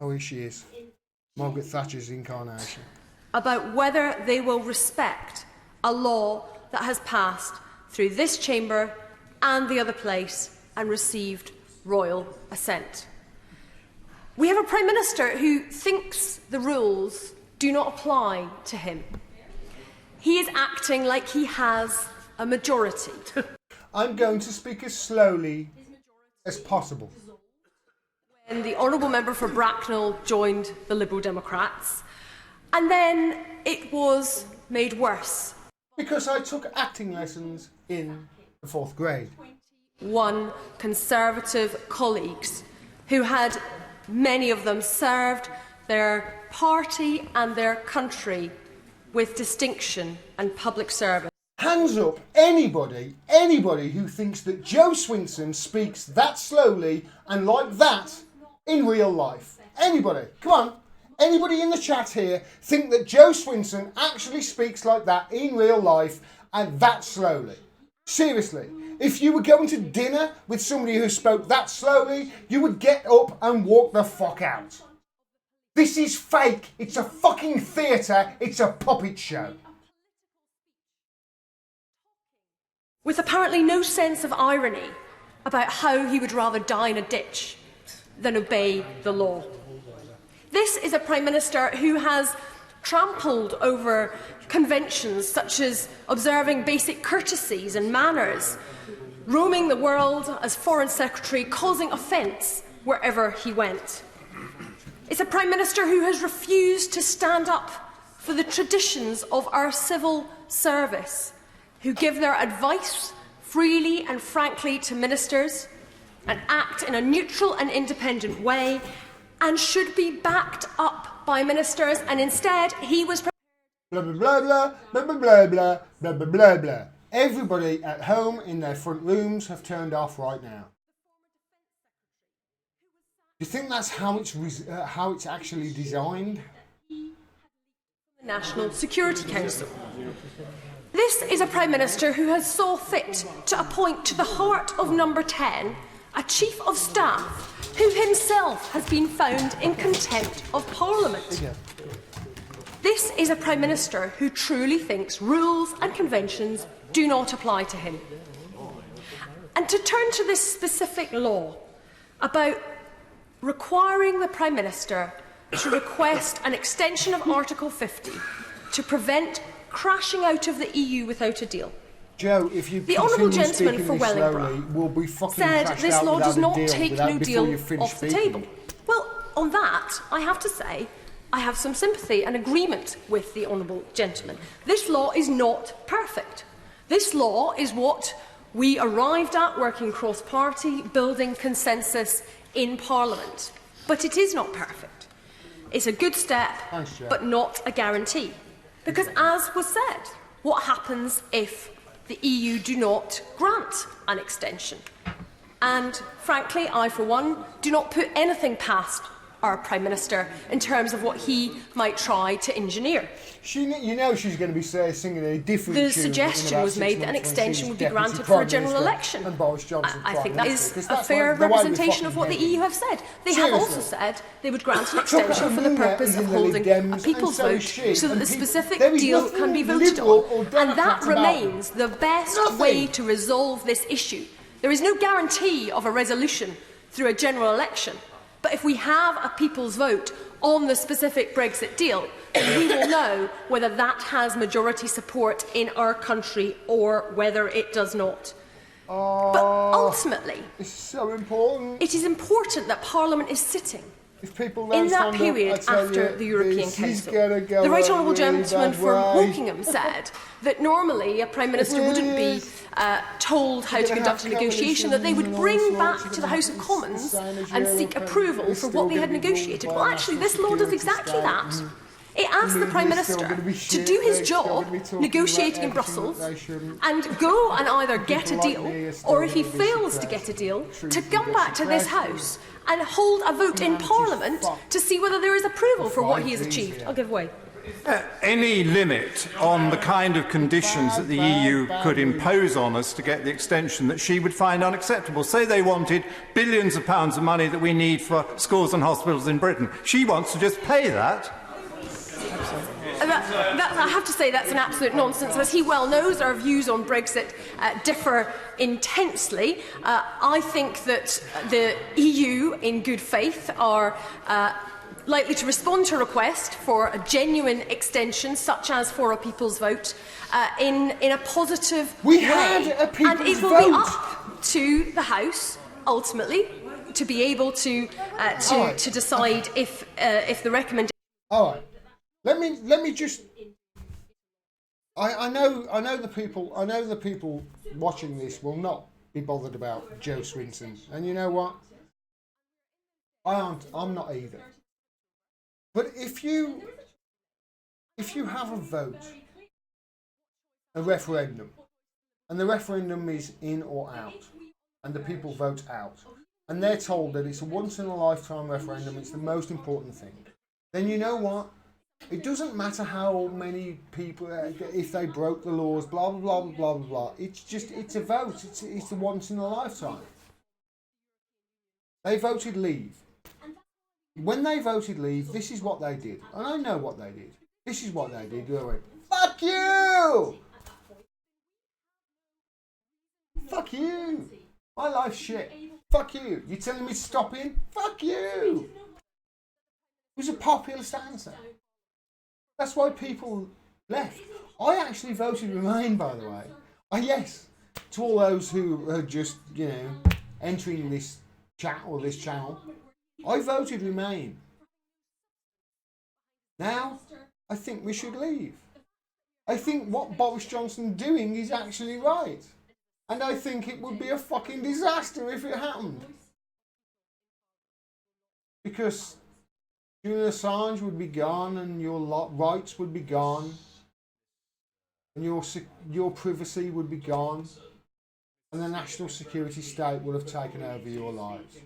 Oh, here she is. Margaret Thatcher's incarnation. About whether they will respect a law that has passed through this chamber and the other place and received royal assent. We have a Prime Minister who thinks the rules do not apply to him. He is acting like he has a majority. I'm going to speak as slowly as possible. When the Honourable Member for Bracknell joined the Liberal Democrats, and then it was made worse. Because I took acting lessons in the 4th grade. One Conservative colleagues who had, many of them, served their party and their country with distinction and public service. Hands up, anybody who thinks that Joe Swinson speaks that slowly and like that in real life. Anybody, come on. Anybody in the chat here think that Joe Swinson actually speaks like that in real life and that slowly? Seriously, if you were going to dinner with somebody who spoke that slowly, you would get up and walk the fuck out. This is fake. It's a fucking theatre. It's a puppet show. With apparently no sense of irony about how he would rather die in a ditch than obey the law. This is a Prime Minister who has trampled over conventions such as observing basic courtesies and manners, roaming the world as Foreign Secretary, causing offence wherever he went. It's a Prime Minister who has refused to stand up for the traditions of our civil service, who give their advice freely and frankly to ministers and act in a neutral and independent way and should be backed up by ministers, and instead he was... Blah, blah, blah, blah, blah, blah, blah, blah, blah, blah, blah, blah. Everybody at home in their front rooms have turned off right now. Do you think that's how it's actually designed? The National Security Council. This is a Prime Minister who has saw fit to appoint to the heart of Number 10 a Chief of Staff who himself has been found in contempt of Parliament. This is a Prime Minister who truly thinks rules and conventions do not apply to him. And to turn to this specific law about requiring the Prime Minister to request an extension of Article 50 to prevent crashing out of the EU without a deal. Joe, if you the Honourable Gentleman for Wellingborough said this law does not take no deal off the table. Well, on that, I have to say, I have some sympathy and agreement with the Honourable Gentleman. This law is not perfect. This law is what we arrived at working cross-party, building consensus in Parliament. But it is not perfect. It's a good step, but not a guarantee. Because as was said, what happens if the EU do not grant an extension? And frankly, I for one do not put anything past our Prime Minister in terms of what he might try to engineer. You know she's going to be singing a different tune. The suggestion was made that an extension would be granted for a general election. And Boris Johnson I think that is a fair representation of what the EU have said. They have also said they would grant an extension for the purpose of holding a people's vote so that the specific deal can be voted on. And that remains the best way to resolve this issue. There is no guarantee of a resolution through a general election. But if we have a people's vote on the specific Brexit deal, we will know whether that has majority support in our country or whether it does not. But ultimately, it's so important. It is important that Parliament is sitting. If people in that period after the European Council, the Right Honourable Gentleman from Wokingham said that normally a Prime Minister wouldn't be told how to conduct a negotiation, that they would bring back to the House of Commons and seek approval for what they had negotiated. Well, actually, this law does exactly that. It asks the Prime Minister to do his job, negotiating in Brussels, and go and either get a deal, or if he fails to get a deal, to come back to this House and hold a vote in Parliament to see whether there is approval for what he has achieved. I'll give way. Any limit on the kind of conditions that the EU could impose on us to get the extension that she would find unacceptable. Say they wanted billions of pounds of money that we need for schools and hospitals in Britain. She wants to just pay that. I have to say that's an absolute nonsense. As he well knows, our views on Brexit differ intensely. I think that the EU, in good faith, are likely to respond to a request for a genuine extension, such as for a people's vote, in a positive way. We had a people's vote. And it will be up to the House, ultimately, to be able to decide if the recommendation. All right. Let me just. I know the people watching this will not be bothered about Joe Swinson, and you know what? I'm not either. But if you have a vote, a referendum, and the referendum is in or out, and the people vote out, and they're told that it's a once in a lifetime referendum, it's the most important thing, then you know what? It doesn't matter how many people, if they broke the laws, blah, blah, blah, blah, blah, blah. It's a vote. It's a once in a lifetime. They voted leave. When they voted leave, this is what they did. And I know what they did. This is what they did. They went, fuck you! Fuck you! My life's shit. Fuck you. You're telling me stopping? Fuck you! It was a populist answer. That's why people left. I actually voted Remain, by the way. Yes, to all those who are just, entering this chat or this channel. I voted Remain. Now, I think we should leave. I think what Boris Johnson doing is actually right. And I think it would be a fucking disaster if it happened. Because Julian Assange would be gone, and your rights would be gone, and your privacy would be gone, and the national security state would have taken over your lives.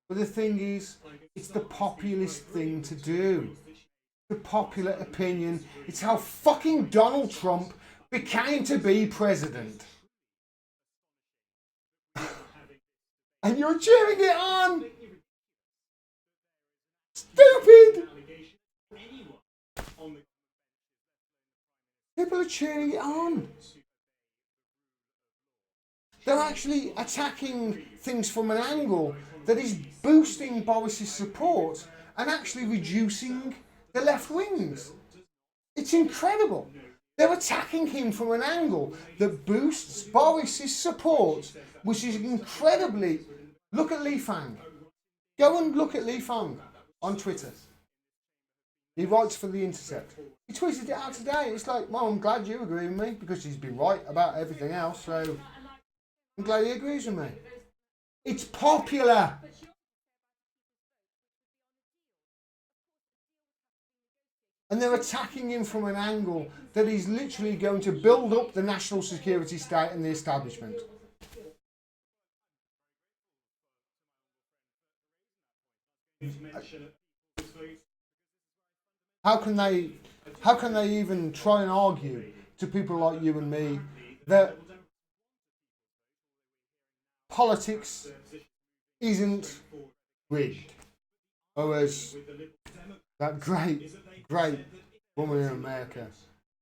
But the thing is, it's the populist thing to do. The popular opinion. It's how fucking Donald Trump became to be president. And you're cheering it on! Stupid! People are cheering it on. They're actually attacking things from an angle that is boosting Boris's support and actually reducing the left wings. It's incredible. They're attacking him from an angle that boosts Boris's support, which is incredibly... Look at Li Fang. Go and look at Li Fang on Twitter. He writes for The Intercept. He tweeted it out today. It's like, well, I'm glad you agree with me, because he's been right about everything else, so I'm glad he agrees with me. It's popular. And they're attacking him from an angle that is literally going to build up the national security state and the establishment. How can they even try and argue to people like you and me that politics isn't rigged? Or as that great woman in America,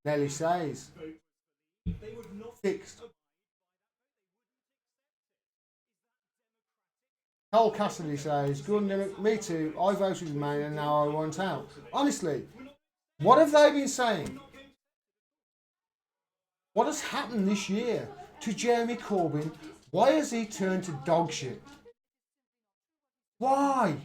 Nellie says, fixed. Cole Cassidy says, "Good, Dimmack, me too. I voted Remain and now I want out." Honestly, what have they been saying? What has happened this year to Jeremy Corbyn? Why has he turned to dog shit? Why?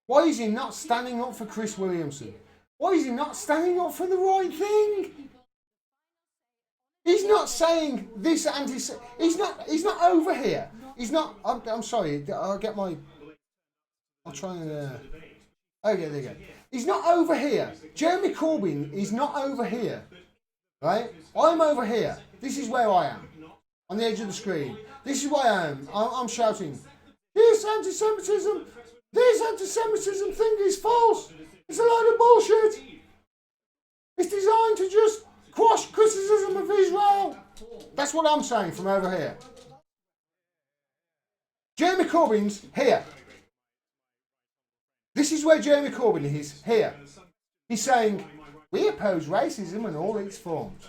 Why is he not standing up for Chris Williamson? Why is he not standing up for the right thing? He's not saying this he's not over here. He's not. I'm sorry. I'll get my. I'll try and. Okay, there you go. He's not over here. Jeremy Corbyn is not over here. Right? I'm over here. This is where I am. On the edge of the screen. This is where I am. I'm shouting, "This anti-Semitism! This anti-Semitism thing is false! It's a load of bullshit! It's designed to just quash criticism of Israel!" That's what I'm saying from over here. Jeremy Corbyn's here. This is where Jeremy Corbyn is, here. He's saying, "We oppose racism in all its forms."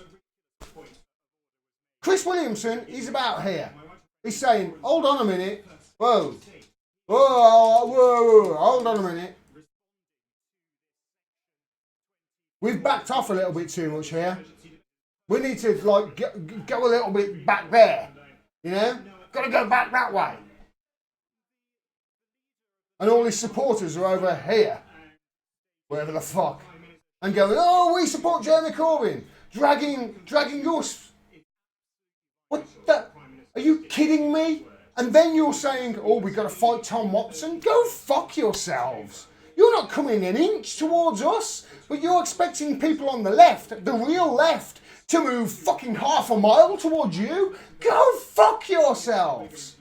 Chris Williamson is about here. He's saying, "Hold on a minute. Whoa. Whoa, hold on a minute. We've backed off a little bit too much here. We need to go a little bit back there. You know? Got to go back that way." And all his supporters are over here, wherever the fuck, and going, "Oh, we support Jeremy Corbyn," dragging us. What the? Are you kidding me? And then you're saying, "Oh, we've got to fight Tom Watson." Go fuck yourselves. You're not coming an inch towards us, but you're expecting people on the left, the real left, to move fucking half a mile towards you. Go fuck yourselves.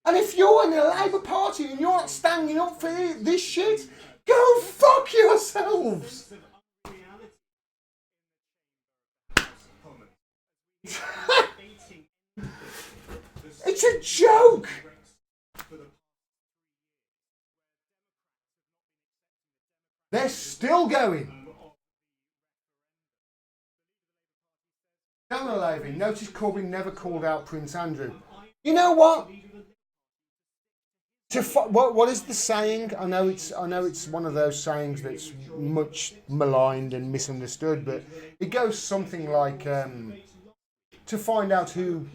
And if you're in the Labour Party and you're not standing up for this shit, go fuck yourselves. It's a joke. They're still going. Daniel Levy, notice Corbyn never called out Prince Andrew. You know what? What is the saying? I know it's one of those sayings that's much maligned and misunderstood, but it goes something like, to find out who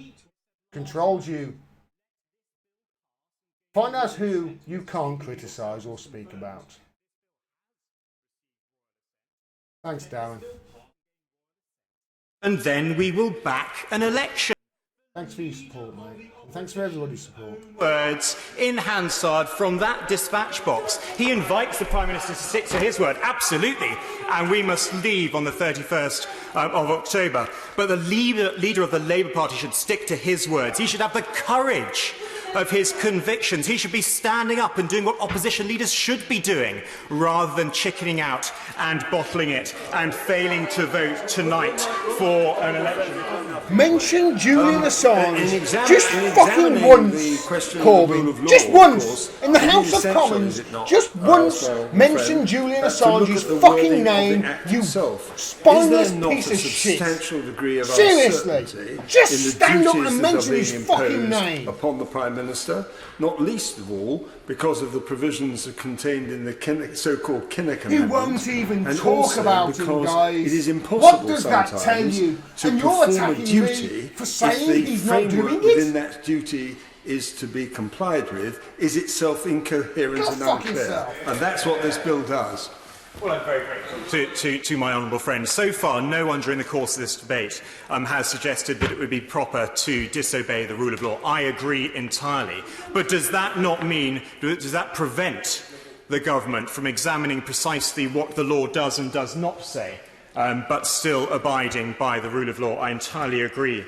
controls you, find out who you can't criticise or speak about. Thanks, Darren. And then we will back an election. Thanks for your support, mate. And thanks for everybody's support. Words in Hansard from that dispatch box. He invites the Prime Minister to stick to his word, absolutely, and we must leave on the 31st of October. But the leader of the Labour Party should stick to his words. He should have the courage of his convictions. He should be standing up and doing what opposition leaders should be doing, rather than chickening out and bottling it and failing to vote tonight for an election. Mention Julian Assange just fucking once, Corbyn. Just once in the House of Commons. Just once mention Julian Assange's fucking name, you spineless piece of shit. Seriously, just stand up and mention his fucking name. Upon the Prime Minister, not least of all because of the provisions contained in the so-called Kinnock Amendment. You won't even talk about him, guys. It is impossible what does that tell you? to and you're perform a attacking duty me for saying if the he's not doing framework it? within that duty is to be complied with, is itself incoherent and unclear. And that's what this bill does. Well, I'm very grateful to my honourable friend. So far, no one during the course of this debate has suggested that it would be proper to disobey the rule of law. I agree entirely. But does that not mean, does that prevent the government from examining precisely what the law does and does not say, but still abiding by the rule of law? I entirely agree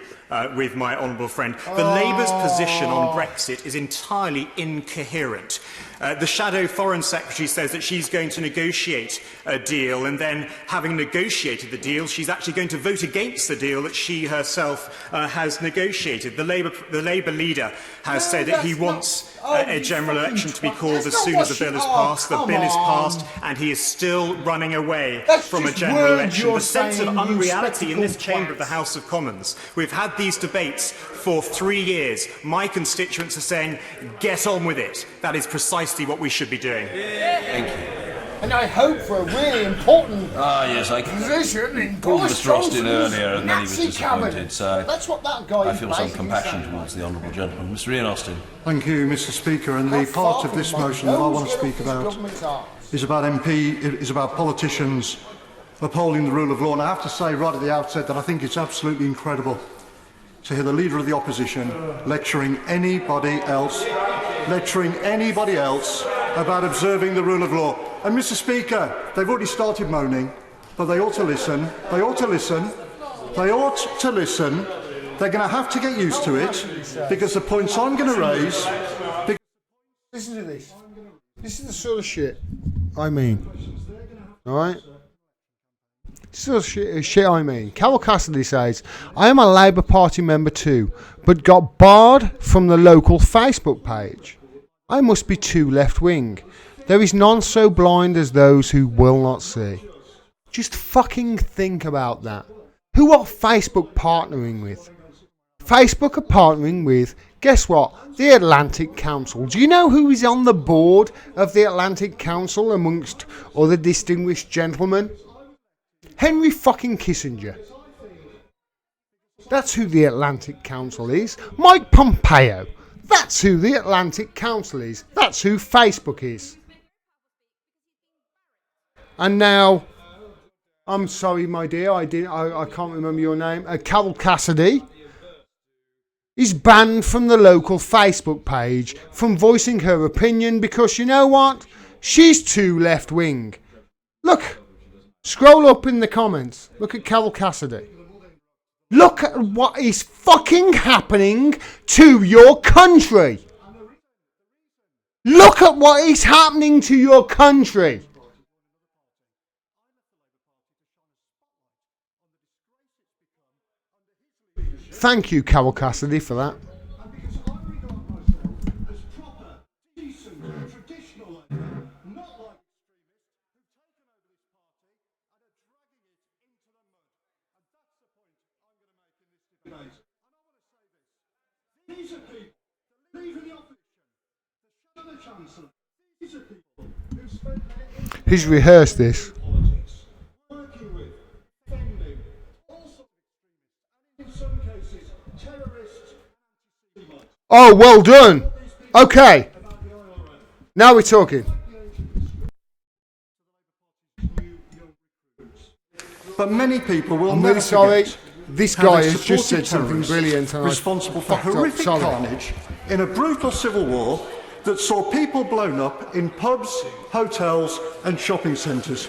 with my honourable friend. The Labour's position on Brexit is entirely incoherent. The Shadow Foreign Secretary says that she's going to negotiate a deal, and then, having negotiated the deal, she's actually going to vote against the deal that she herself has negotiated. The Labour leader has said that he wants a general election to be called as soon as the bill is passed. The bill is passed, and he is still running away from a general election. The sense of unreality in this chamber of the House of Commons. We've had these debates for 3 years. My constituents are saying, get on with it. That is precisely what we should be doing. Thank you. And I hope for a really important position in called Boris Mr Austin Johnson's earlier, and then he was Nazi disappointed. cabinet. So that's what that guy I feel some basically compassion said. towards the honourable gentleman, Mr Ian Austin. Thank you, Mr Speaker. And the part of this motion that I want to speak about is about politicians upholding the rule of law. And I have to say right at the outset that I think it's absolutely incredible to hear the Leader of the Opposition lecturing anybody else about observing the rule of law. And, Mr Speaker, they've already started moaning, but they ought to listen. They ought to listen. They ought to listen. They're going to have to get used to it, because the points I'm going to raise... Listen to this. This is the sort of shit I mean. All right? This is the shit I mean. Carol Cassidy says, I am a Labour Party member too, but got barred from the local Facebook page. I must be too left-wing. There is none so blind as those who will not see. Just fucking think about that. Who are Facebook partnering with? Facebook are partnering with, guess what? The Atlantic Council. Do you know who is on the board of the Atlantic Council amongst other distinguished gentlemen? Henry fucking Kissinger. That's who the Atlantic Council is. Mike Pompeo. That's who the Atlantic Council is. That's who Facebook is. And now, I'm sorry, my dear, I can't remember your name. Carol Cassidy is banned from the local Facebook page from voicing her opinion because, you know what? She's too left-wing. Look, scroll up in the comments. Look at Carol Cassidy. Look at what is fucking happening to your country. Look at what is happening to your country. Thank you, Carol Cassidy, for that. He's rehearsed this. Oh, well done. Okay. Now we're talking. But many people will I'm never really sorry. forget This how guy they has just said supported something terrorists brilliant. And responsible for fucked up. horrific Sorry. carnage in a brutal civil war that saw people blown up in pubs, hotels and shopping centres.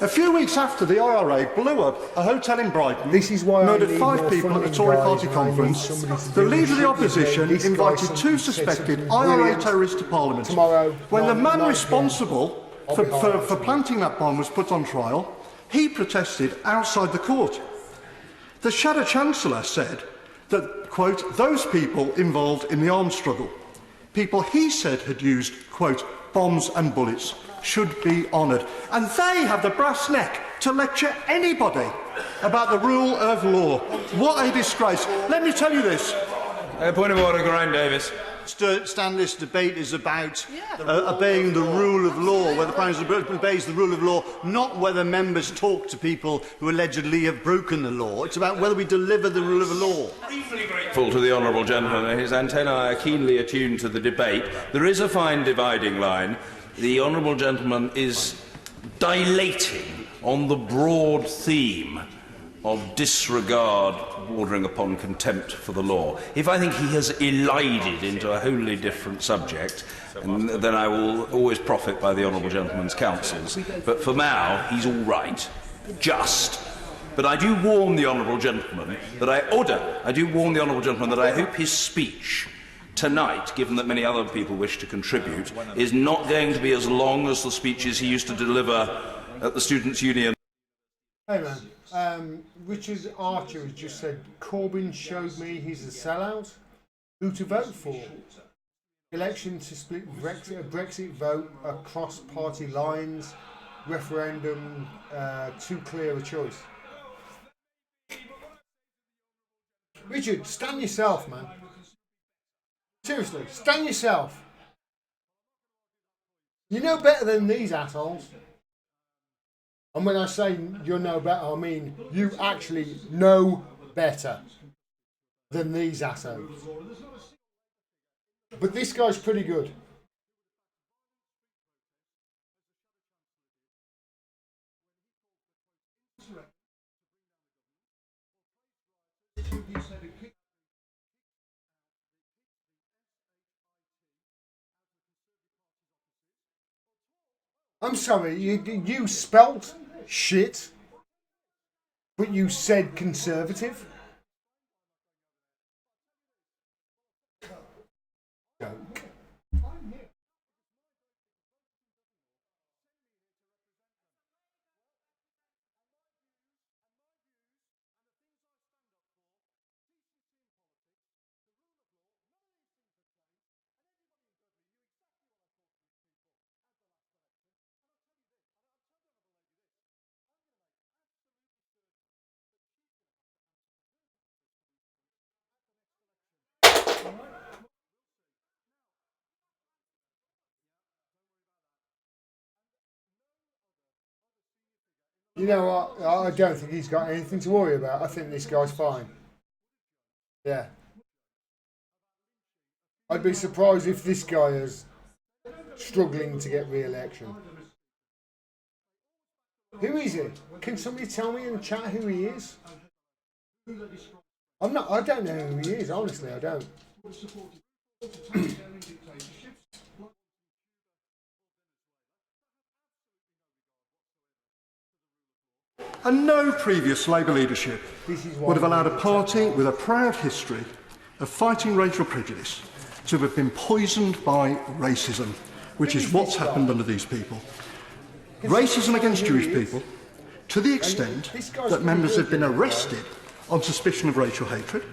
A few weeks after the IRA blew up a hotel in Brighton, this is why murdered I need 5 more people at the funding, Tory guys, party and I need conference, somebody to the do Leader of the shit with Opposition this guy invited said 2 suspected something IRA brilliant terrorists to Parliament. tomorrow. When the man 9 responsible for planting that bomb was put on trial, he protested outside the court. The Shadow Chancellor said that, quote, those people involved in the arms struggle, people he said had used, quote, bombs and bullets, should be honoured. And they have the brass neck to lecture anybody about the rule of law. What a disgrace. Let me tell you this. Point of order, Graham Davis. Stanley's debate is about obeying the rule of law, whether the Prime Minister obeys the rule of law, not whether members talk to people who allegedly have broken the law. It's about whether we deliver the rule of law. Grateful to the honourable gentleman. His antennae are keenly attuned to the debate. There is a fine dividing line. The honourable gentleman is dilating on the broad theme of disregard bordering upon contempt for the law. If I think he has elided into a wholly different subject, then I will always profit by the honourable gentleman's counsels. But for now, he's all right. Just. But I do warn the honourable gentleman that I hope his speech tonight, given that many other people wish to contribute, is not going to be as long as the speeches he used to deliver at the Students' Union. Hey man, Richard Archer has just said, Corbyn showed me he's a sellout. Who to vote for? Election to split Brexit vote across party lines. Referendum, too clear a choice. Richard, stand yourself, man. Seriously, stand yourself. You know better than these assholes. And when I say you know better, I mean you actually know better than these assholes. But this guy's pretty good. I'm sorry, you spelt shit, but you said Conservative? Joke. You know what? I don't think he's got anything to worry about. I think this guy's fine. Yeah. I'd be surprised if this guy is struggling to get re-election. Who is he? Can somebody tell me in the chat who he is? I don't know who he is, honestly, I don't. And no previous Labour leadership would have allowed a party with a proud history of fighting racial prejudice to have been poisoned by racism, which is what's happened under these people. Racism against Jewish people, to the extent that members have been arrested on suspicion of racial hatred,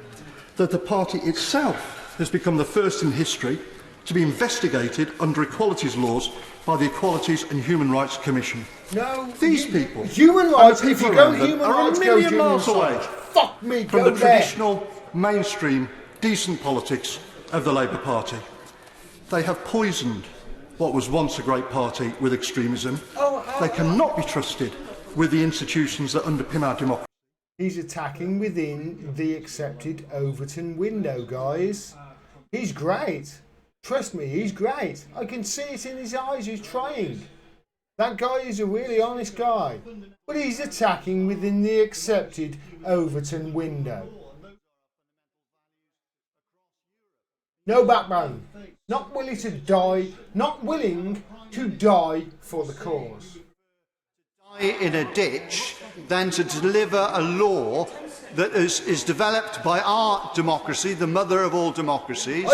that the party itself has become the first in history to be investigated under equalities laws by the Equalities and Human Rights Commission. No, these people, human rights. If you go human are rights, a million miles away fuck me, from go the there. traditional, mainstream, decent politics of the Labour Party. They have poisoned what was once a great party with extremism. They cannot be trusted with the institutions that underpin our democracy. He's attacking within the accepted Overton window, guys. He's great. Trust me, he's great. I can see it in his eyes. He's trying. That guy is a really honest guy. But he's attacking within the accepted Overton window. No backbone. Not willing to die. Not willing to die for the cause. Die in a ditch than to deliver a law that is developed by our democracy, the mother of all democracies,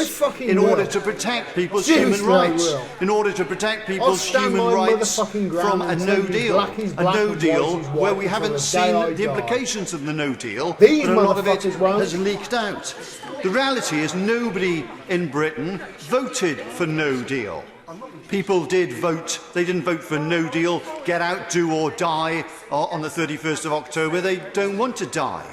in order to protect people's human rights. In order to protect people's human rights from a no deal. A no deal where we haven't seen the implications of the no deal, but a lot of it has leaked out. The reality is nobody in Britain voted for no deal. People did vote. They didn't vote for no deal, get out, do or die on the 31st of October. They don't want to die.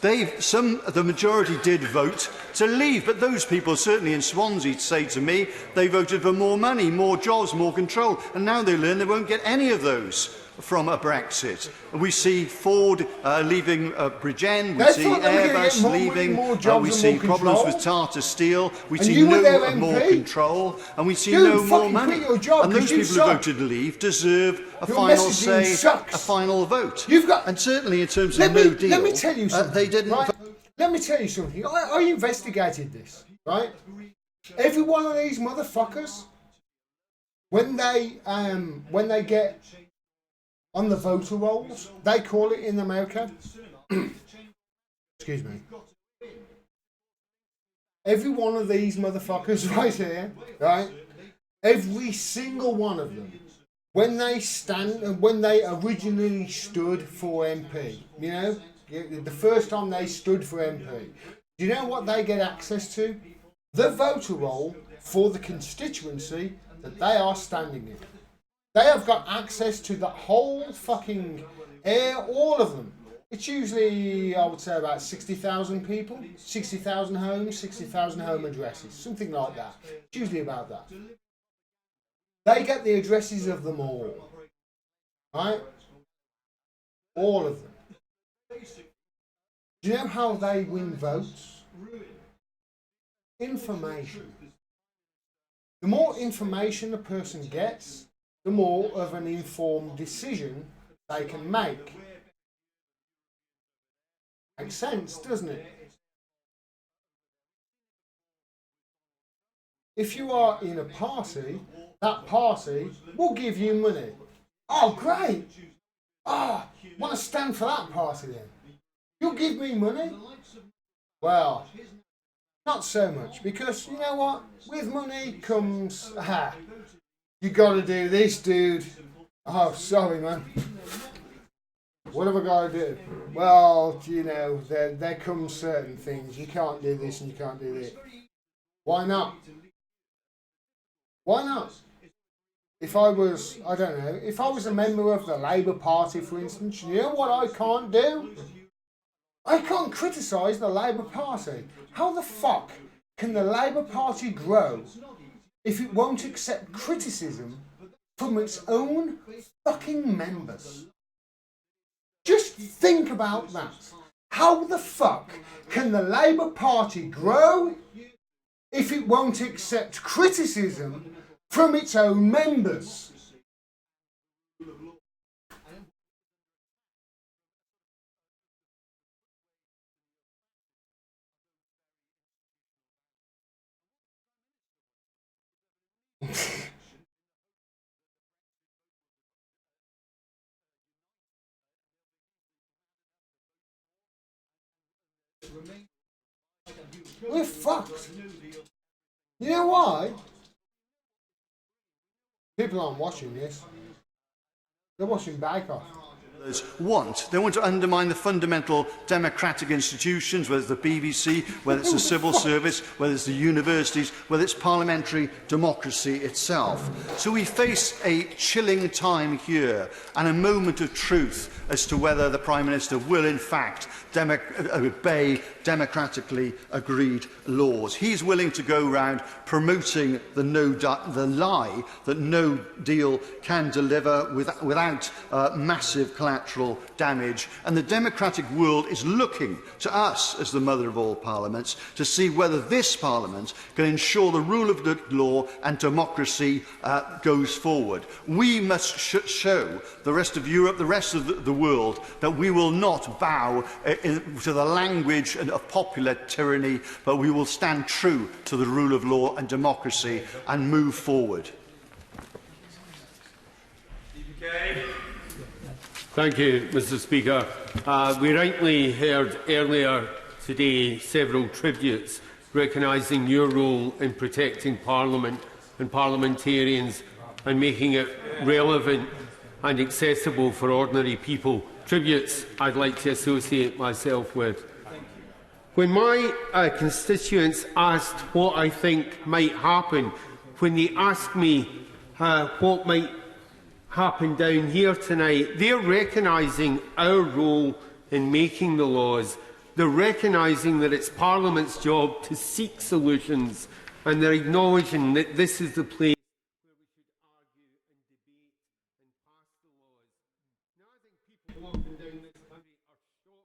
The majority did vote to leave, but those people, certainly in Swansea, say to me, they voted for more money, more jobs, more control, and now they learn they won't get any of those from a Brexit. We see Ford leaving Bridgend, we see Airbus leaving, we see problems with Tata Steel, we see no more control, and we see no more money. And those people who voted to leave deserve a final say, a final vote. And certainly in terms of no deal, let me tell you something. They didn't. Right? Let me tell you something. I investigated this, right? Every one of these motherfuckers, when they get on the voter rolls, they call it in America. Excuse me. Every one of these motherfuckers right here, right? Every single one of them, when they originally stood for MP, you know, the first time they stood for MP, do you know what they get access to? The voter roll for the constituency that they are standing in. They have got access to the whole fucking all of them. It's usually, I would say, about 60,000 people, 60,000 homes, 60,000 home addresses, something like that. It's usually about that. They get the addresses of them all, right? All of them. Do you know how they win votes? Information. The more information a person gets, the more of an informed decision they can make. Makes sense, doesn't it? If you are in a party, that party will give you money. Oh, great! Oh, want to stand for that party then? You'll give me money? Well, not so much, because you know what? With money comes, you got to do this, dude. Oh, sorry, man. What have I got to do? Well, you know, there comes certain things. You can't do this and you can't do that. Why not? Why not? If I was, I don't know, if I was a member of the Labour Party, for instance, you know what I can't do? I can't criticise the Labour Party. How the fuck can the Labour Party grow if it won't accept criticism from its own fucking members? Just think about that. How the fuck can the Labour Party grow if it won't accept criticism from its own members? We're fucked. You know why? People aren't watching this. They're watching Bake Off. They want to undermine the fundamental democratic institutions, whether it's the BBC, whether it's the civil service, whether it's the universities, whether it's parliamentary democracy itself. So we face a chilling time here and a moment of truth as to whether the Prime Minister will in fact obey democratically agreed laws. He's willing to go round promoting the lie that no deal can deliver without massive collateral damage. And the democratic world is looking to us as the mother of all parliaments to see whether this Parliament can ensure the rule of law and democracy goes forward. We must show the rest of Europe, the rest of the world, that we will not bow to the language of popular tyranny, but we will stand true to the rule of law and democracy and move forward. Thank you, Mr. Speaker. We rightly heard earlier today several tributes recognising your role in protecting Parliament and parliamentarians and making it relevant and accessible for ordinary people. Tributes I'd like to associate myself with. When my constituents asked what I think might happen, when they asked me what might happen down here tonight, they're recognising our role in making the laws. They're recognising that it's Parliament's job to seek solutions, and they're acknowledging that this is the place where we should argue and debate and pass the laws. Now I think people walking down this country are shocked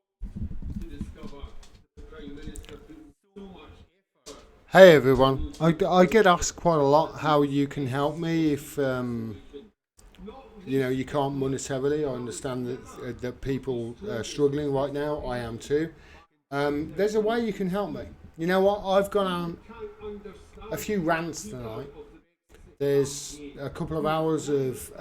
to discover that the Prime Minister put so much effort. Hey everyone, I get asked quite a lot how you can help me if you know, you can't monetarily. I understand that people are struggling right now. I am too. There's a way you can help me. You know what? I've gone on a few rants tonight. There's a couple of hours of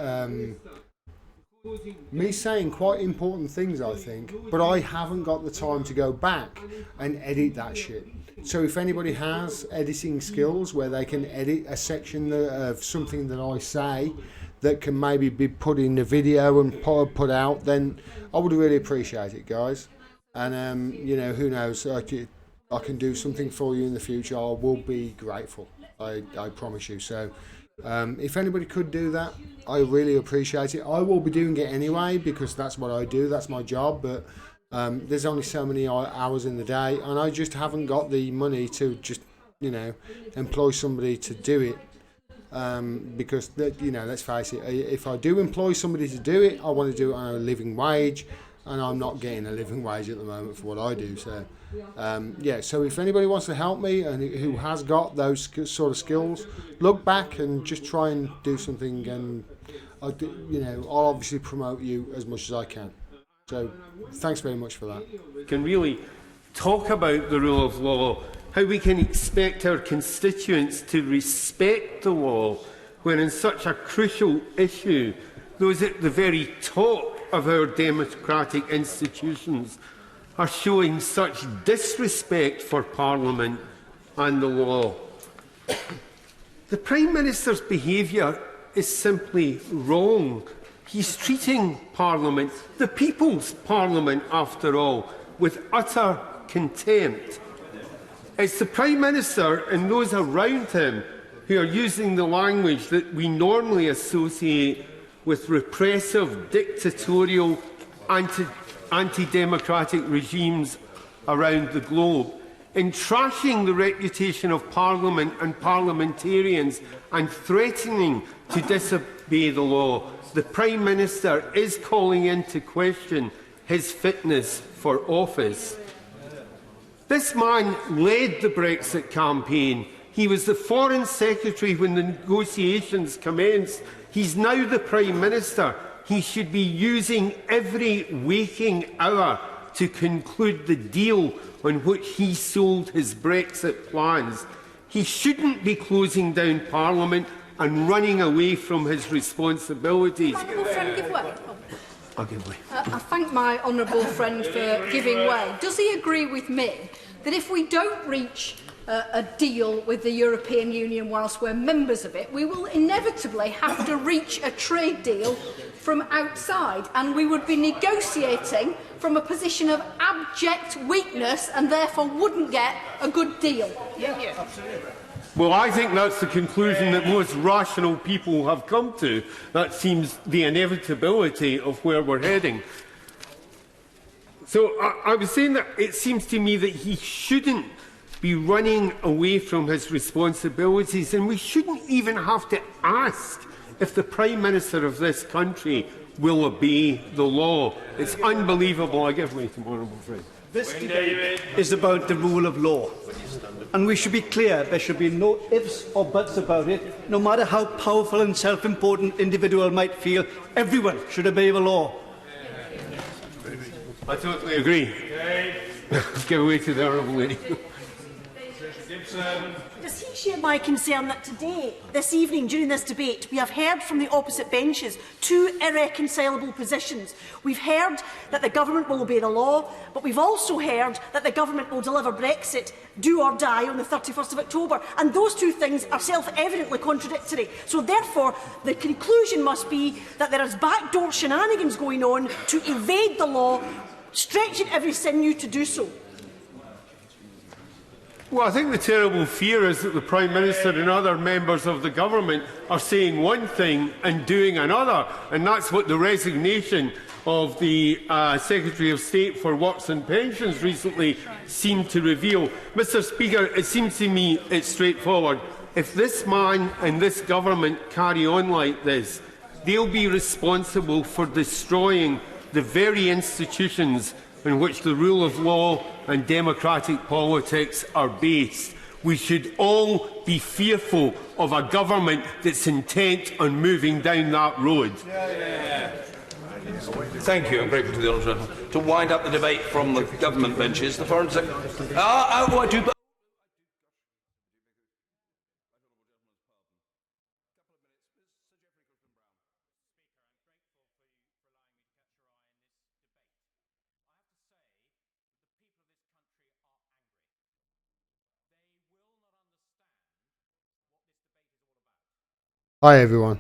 me saying quite important things, I think, but I haven't got the time to go back and edit that shit. So if anybody has editing skills where they can edit a section of something that I say that can maybe be put in the video and put out, then I would really appreciate it, guys. And you know, who knows, I can do something for you in the future. I will be grateful, I promise you. So if anybody could do that, I really appreciate it. I will be doing it anyway because that's what I do, that's my job, but there's only so many hours in the day, and I just haven't got the money to just, you know, employ somebody to do it. Because, you know, let's face it, if I do employ somebody to do it, I want to do it on a living wage, and I'm not getting a living wage at the moment for what I do. So, yeah, so if anybody wants to help me and who has got those sort of skills, look back and just try and do something, and you know, I'll obviously promote you as much as I can. So thanks very much for that. We can really talk about the rule of law, how we can expect our constituents to respect the law when in such a crucial issue, those at the very top of our democratic institutions are showing such disrespect for Parliament and the law. The Prime Minister's behaviour is simply wrong. He's treating Parliament, the People's Parliament after all, with utter contempt. It's the Prime Minister and those around him who are using the language that we normally associate with repressive, dictatorial, anti-democratic regimes around the globe, in trashing the reputation of Parliament and parliamentarians and threatening to disobey the law. The Prime Minister is calling into question his fitness for office. This man led the Brexit campaign. He was the Foreign Secretary when the negotiations commenced. He's now the Prime Minister. He should be using every waking hour to conclude the deal on which he sold his Brexit plans. He shouldn't be closing down Parliament and running away from his responsibilities. Honourable friend, give way. I'll give way. I thank my honourable friend for giving way. Does he agree with me that if we don't reach a deal with the European Union whilst we're members of it, we will inevitably have to reach a trade deal from outside, and we would be negotiating from a position of abject weakness and therefore wouldn't get a good deal? Yeah, absolutely. Well, I think that's the conclusion that most rational people have come to. That seems the inevitability of where we're heading. So I was saying that it seems to me that he shouldn't be running away from his responsibilities, and we shouldn't even have to ask if the Prime Minister of this country will obey the law. It's unbelievable. I give way to my honourable friend. This debate is about the rule of law. And we should be clear, there should be no ifs or buts about it. No matter how powerful and self-important individual might feel, everyone should obey the law. I totally agree. Give way to the honourable lady. Does he share my concern that today, this evening, during this debate, we have heard from the opposite benches two irreconcilable positions? We've heard that the government will obey the law, but we've also heard that the government will deliver Brexit, do or die, on the 31st of October. And those two things are self-evidently contradictory. So therefore, the conclusion must be that there is backdoor shenanigans going on to evade the law, stretching every sinew to do so. Well, I think the terrible fear is that the Prime Minister and other members of the government are saying one thing and doing another, and that's what the resignation of the Secretary of State for Works and Pensions recently seemed to reveal. Mr. Speaker, it seems to me it's straightforward. If this man and this government carry on like this, they'll be responsible for destroying the very institutions in which the rule of law and democratic politics are based. We should all be fearful of a government that's intent on moving down that road. Thank you. I'm grateful to the honourable gentleman. To wind up the debate from the government benches, the Foreign Secretary. I do. Hi everyone.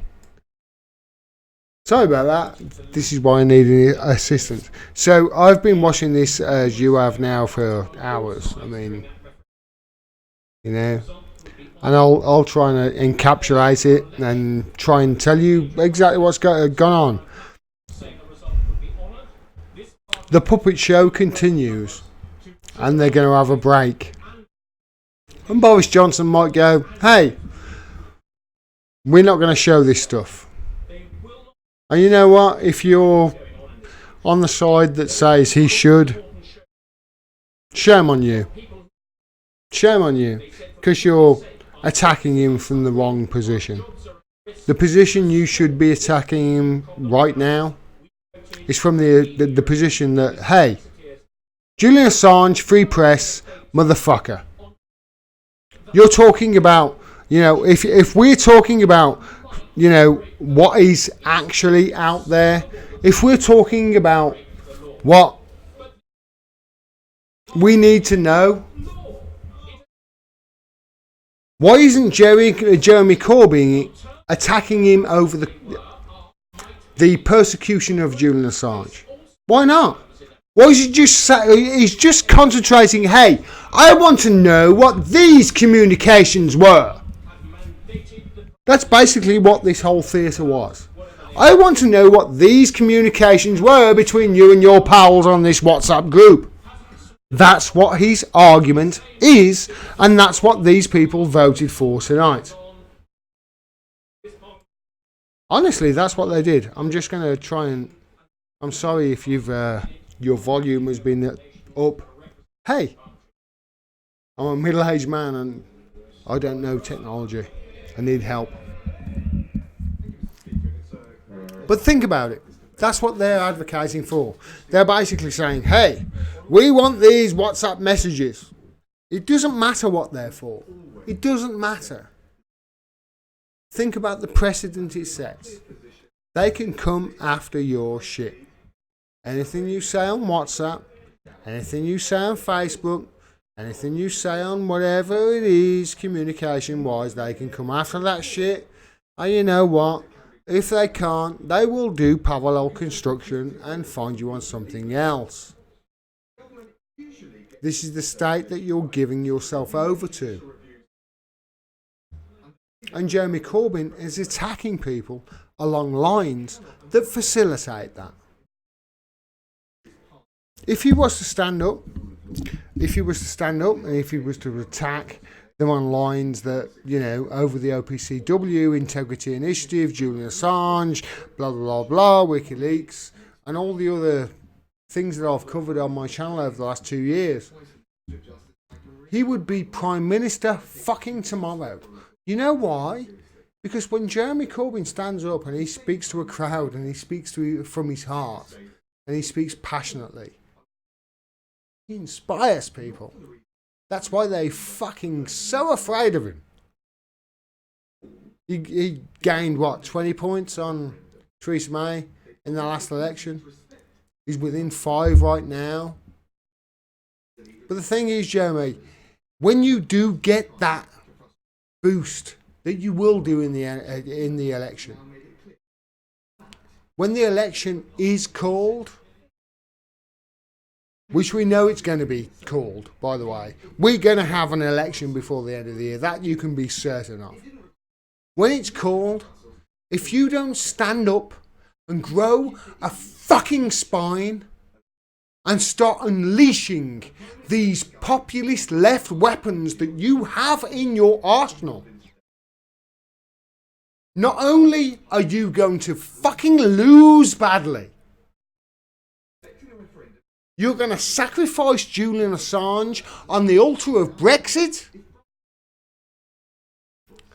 Sorry about that. This is why I need assistance. So I've been watching this as you have now for hours. I mean, you know, and I'll try and encapsulate it and try and tell you exactly what's gone on. The puppet show continues, and they're going to have a break. And Boris Johnson might go, "Hey, we're not going to show this stuff." And you know what? If you're on the side that says he should, shame on you. Shame on you, because you're attacking him from the wrong position. The position you should be attacking him right now is from the position that, hey, Julian Assange, free press, motherfucker. You're talking about, you know, if we're talking about, you know, what is actually out there, if we're talking about what we need to know, why isn't Jeremy Corbyn attacking him over the persecution of Julian Assange? Why not? Why is he he's just concentrating, hey, I want to know what these communications were. That's basically what this whole theatre was. I want to know what these communications were between you and your pals on this WhatsApp group. That's what his argument is, and that's what these people voted for tonight. Honestly, that's what they did. I'm just going to try and... I'm sorry if you've your volume has been up. Hey, I'm a middle-aged man and I don't know technology. I need help. But think about it. That's what they're advocating for. They're basically saying, hey, we want these WhatsApp messages. It doesn't matter what they're for. It doesn't matter. Think about the precedent it sets. They can come after your shit. Anything you say on WhatsApp, anything you say on Facebook, anything you say on whatever it is, communication-wise, they can come after that shit. And you know what? If they can't, they will do parallel construction and find you on something else. This is the state that you're giving yourself over to. And Jeremy Corbyn is attacking people along lines that facilitate that. If he was to stand up, and if he was to attack them on lines that, you know, over the OPCW, Integrity Initiative, Julian Assange, blah, blah, blah, WikiLeaks, and all the other things that I've covered on my channel over the last 2 years, he would be Prime Minister fucking tomorrow. You know why? Because when Jeremy Corbyn stands up and he speaks to a crowd and he speaks from his heart and he speaks passionately, he inspires people. That's why they're fucking so afraid of him. He gained, what, 20 points on Theresa May in the last election? He's within 5 right now. But the thing is, Jeremy, when you do get that boost that you will do in the election, when the election is called, which we know it's going to be called, by the way, we're going to have an election before the end of the year. That you can be certain of. When it's called, if you don't stand up and grow a fucking spine and start unleashing these populist left weapons that you have in your arsenal, not only are you going to fucking lose badly, you're going to sacrifice Julian Assange on the altar of Brexit,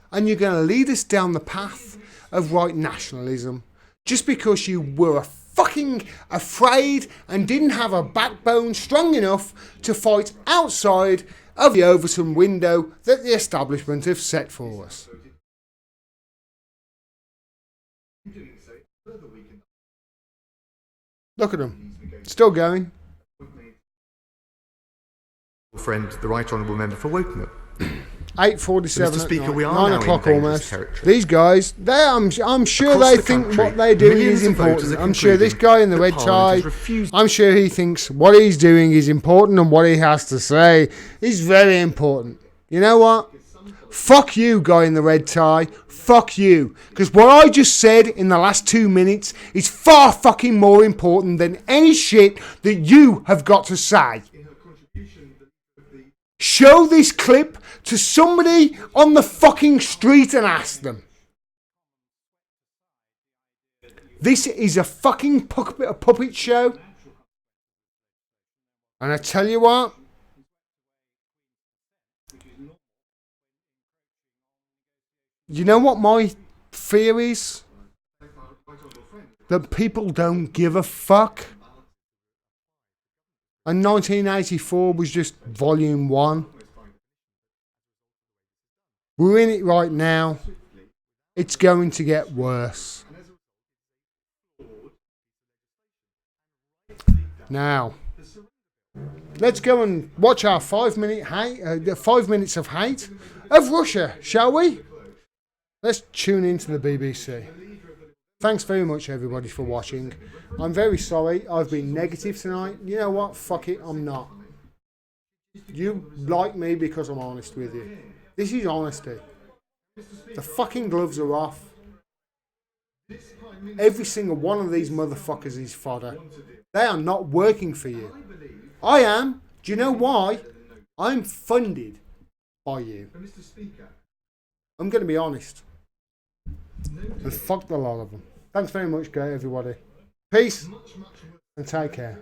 and you're going to lead us down the path of right nationalism just because you were fucking afraid and didn't have a backbone strong enough to fight outside of the Overton window that the establishment have set for us. Look at them, still going. Friend, the Right Honourable Member for Wokingham. 8:47. Mr. Speaker, we are 9 now o'clock in dangerous almost. territory. These guys, I'm sure Across they the think country, what they're doing millions is of voters important. are I'm sure this guy in the red concluding that tie, Parliament has refused- I'm sure he thinks what he's doing is important and what he has to say is very important. You know what? Fuck you, guy in the red tie. Fuck you. Because what I just said in the last 2 minutes is far fucking more important than any shit that you have got to say. Show this clip to somebody on the fucking street and ask them. This is a fucking puppet show. And I tell you what. You know what my fear is? That people don't give a fuck. And 1984 was just volume 1. We're in it right now. It's going to get worse. Now, let's go and watch our 5 minutes of hate of Russia, shall we? Let's tune into the BBC. Thanks very much, everybody, for watching. I'm very sorry I've been negative tonight. You know what? Fuck it, I'm not. You like me because I'm honest with you. This is honesty. The fucking gloves are off. Every single one of these motherfuckers is fodder. They are not working for you. I am. Do you know why? I'm funded by you. I'm going to be honest. And fuck the lot of them. Thanks very much, everybody. Peace and take care.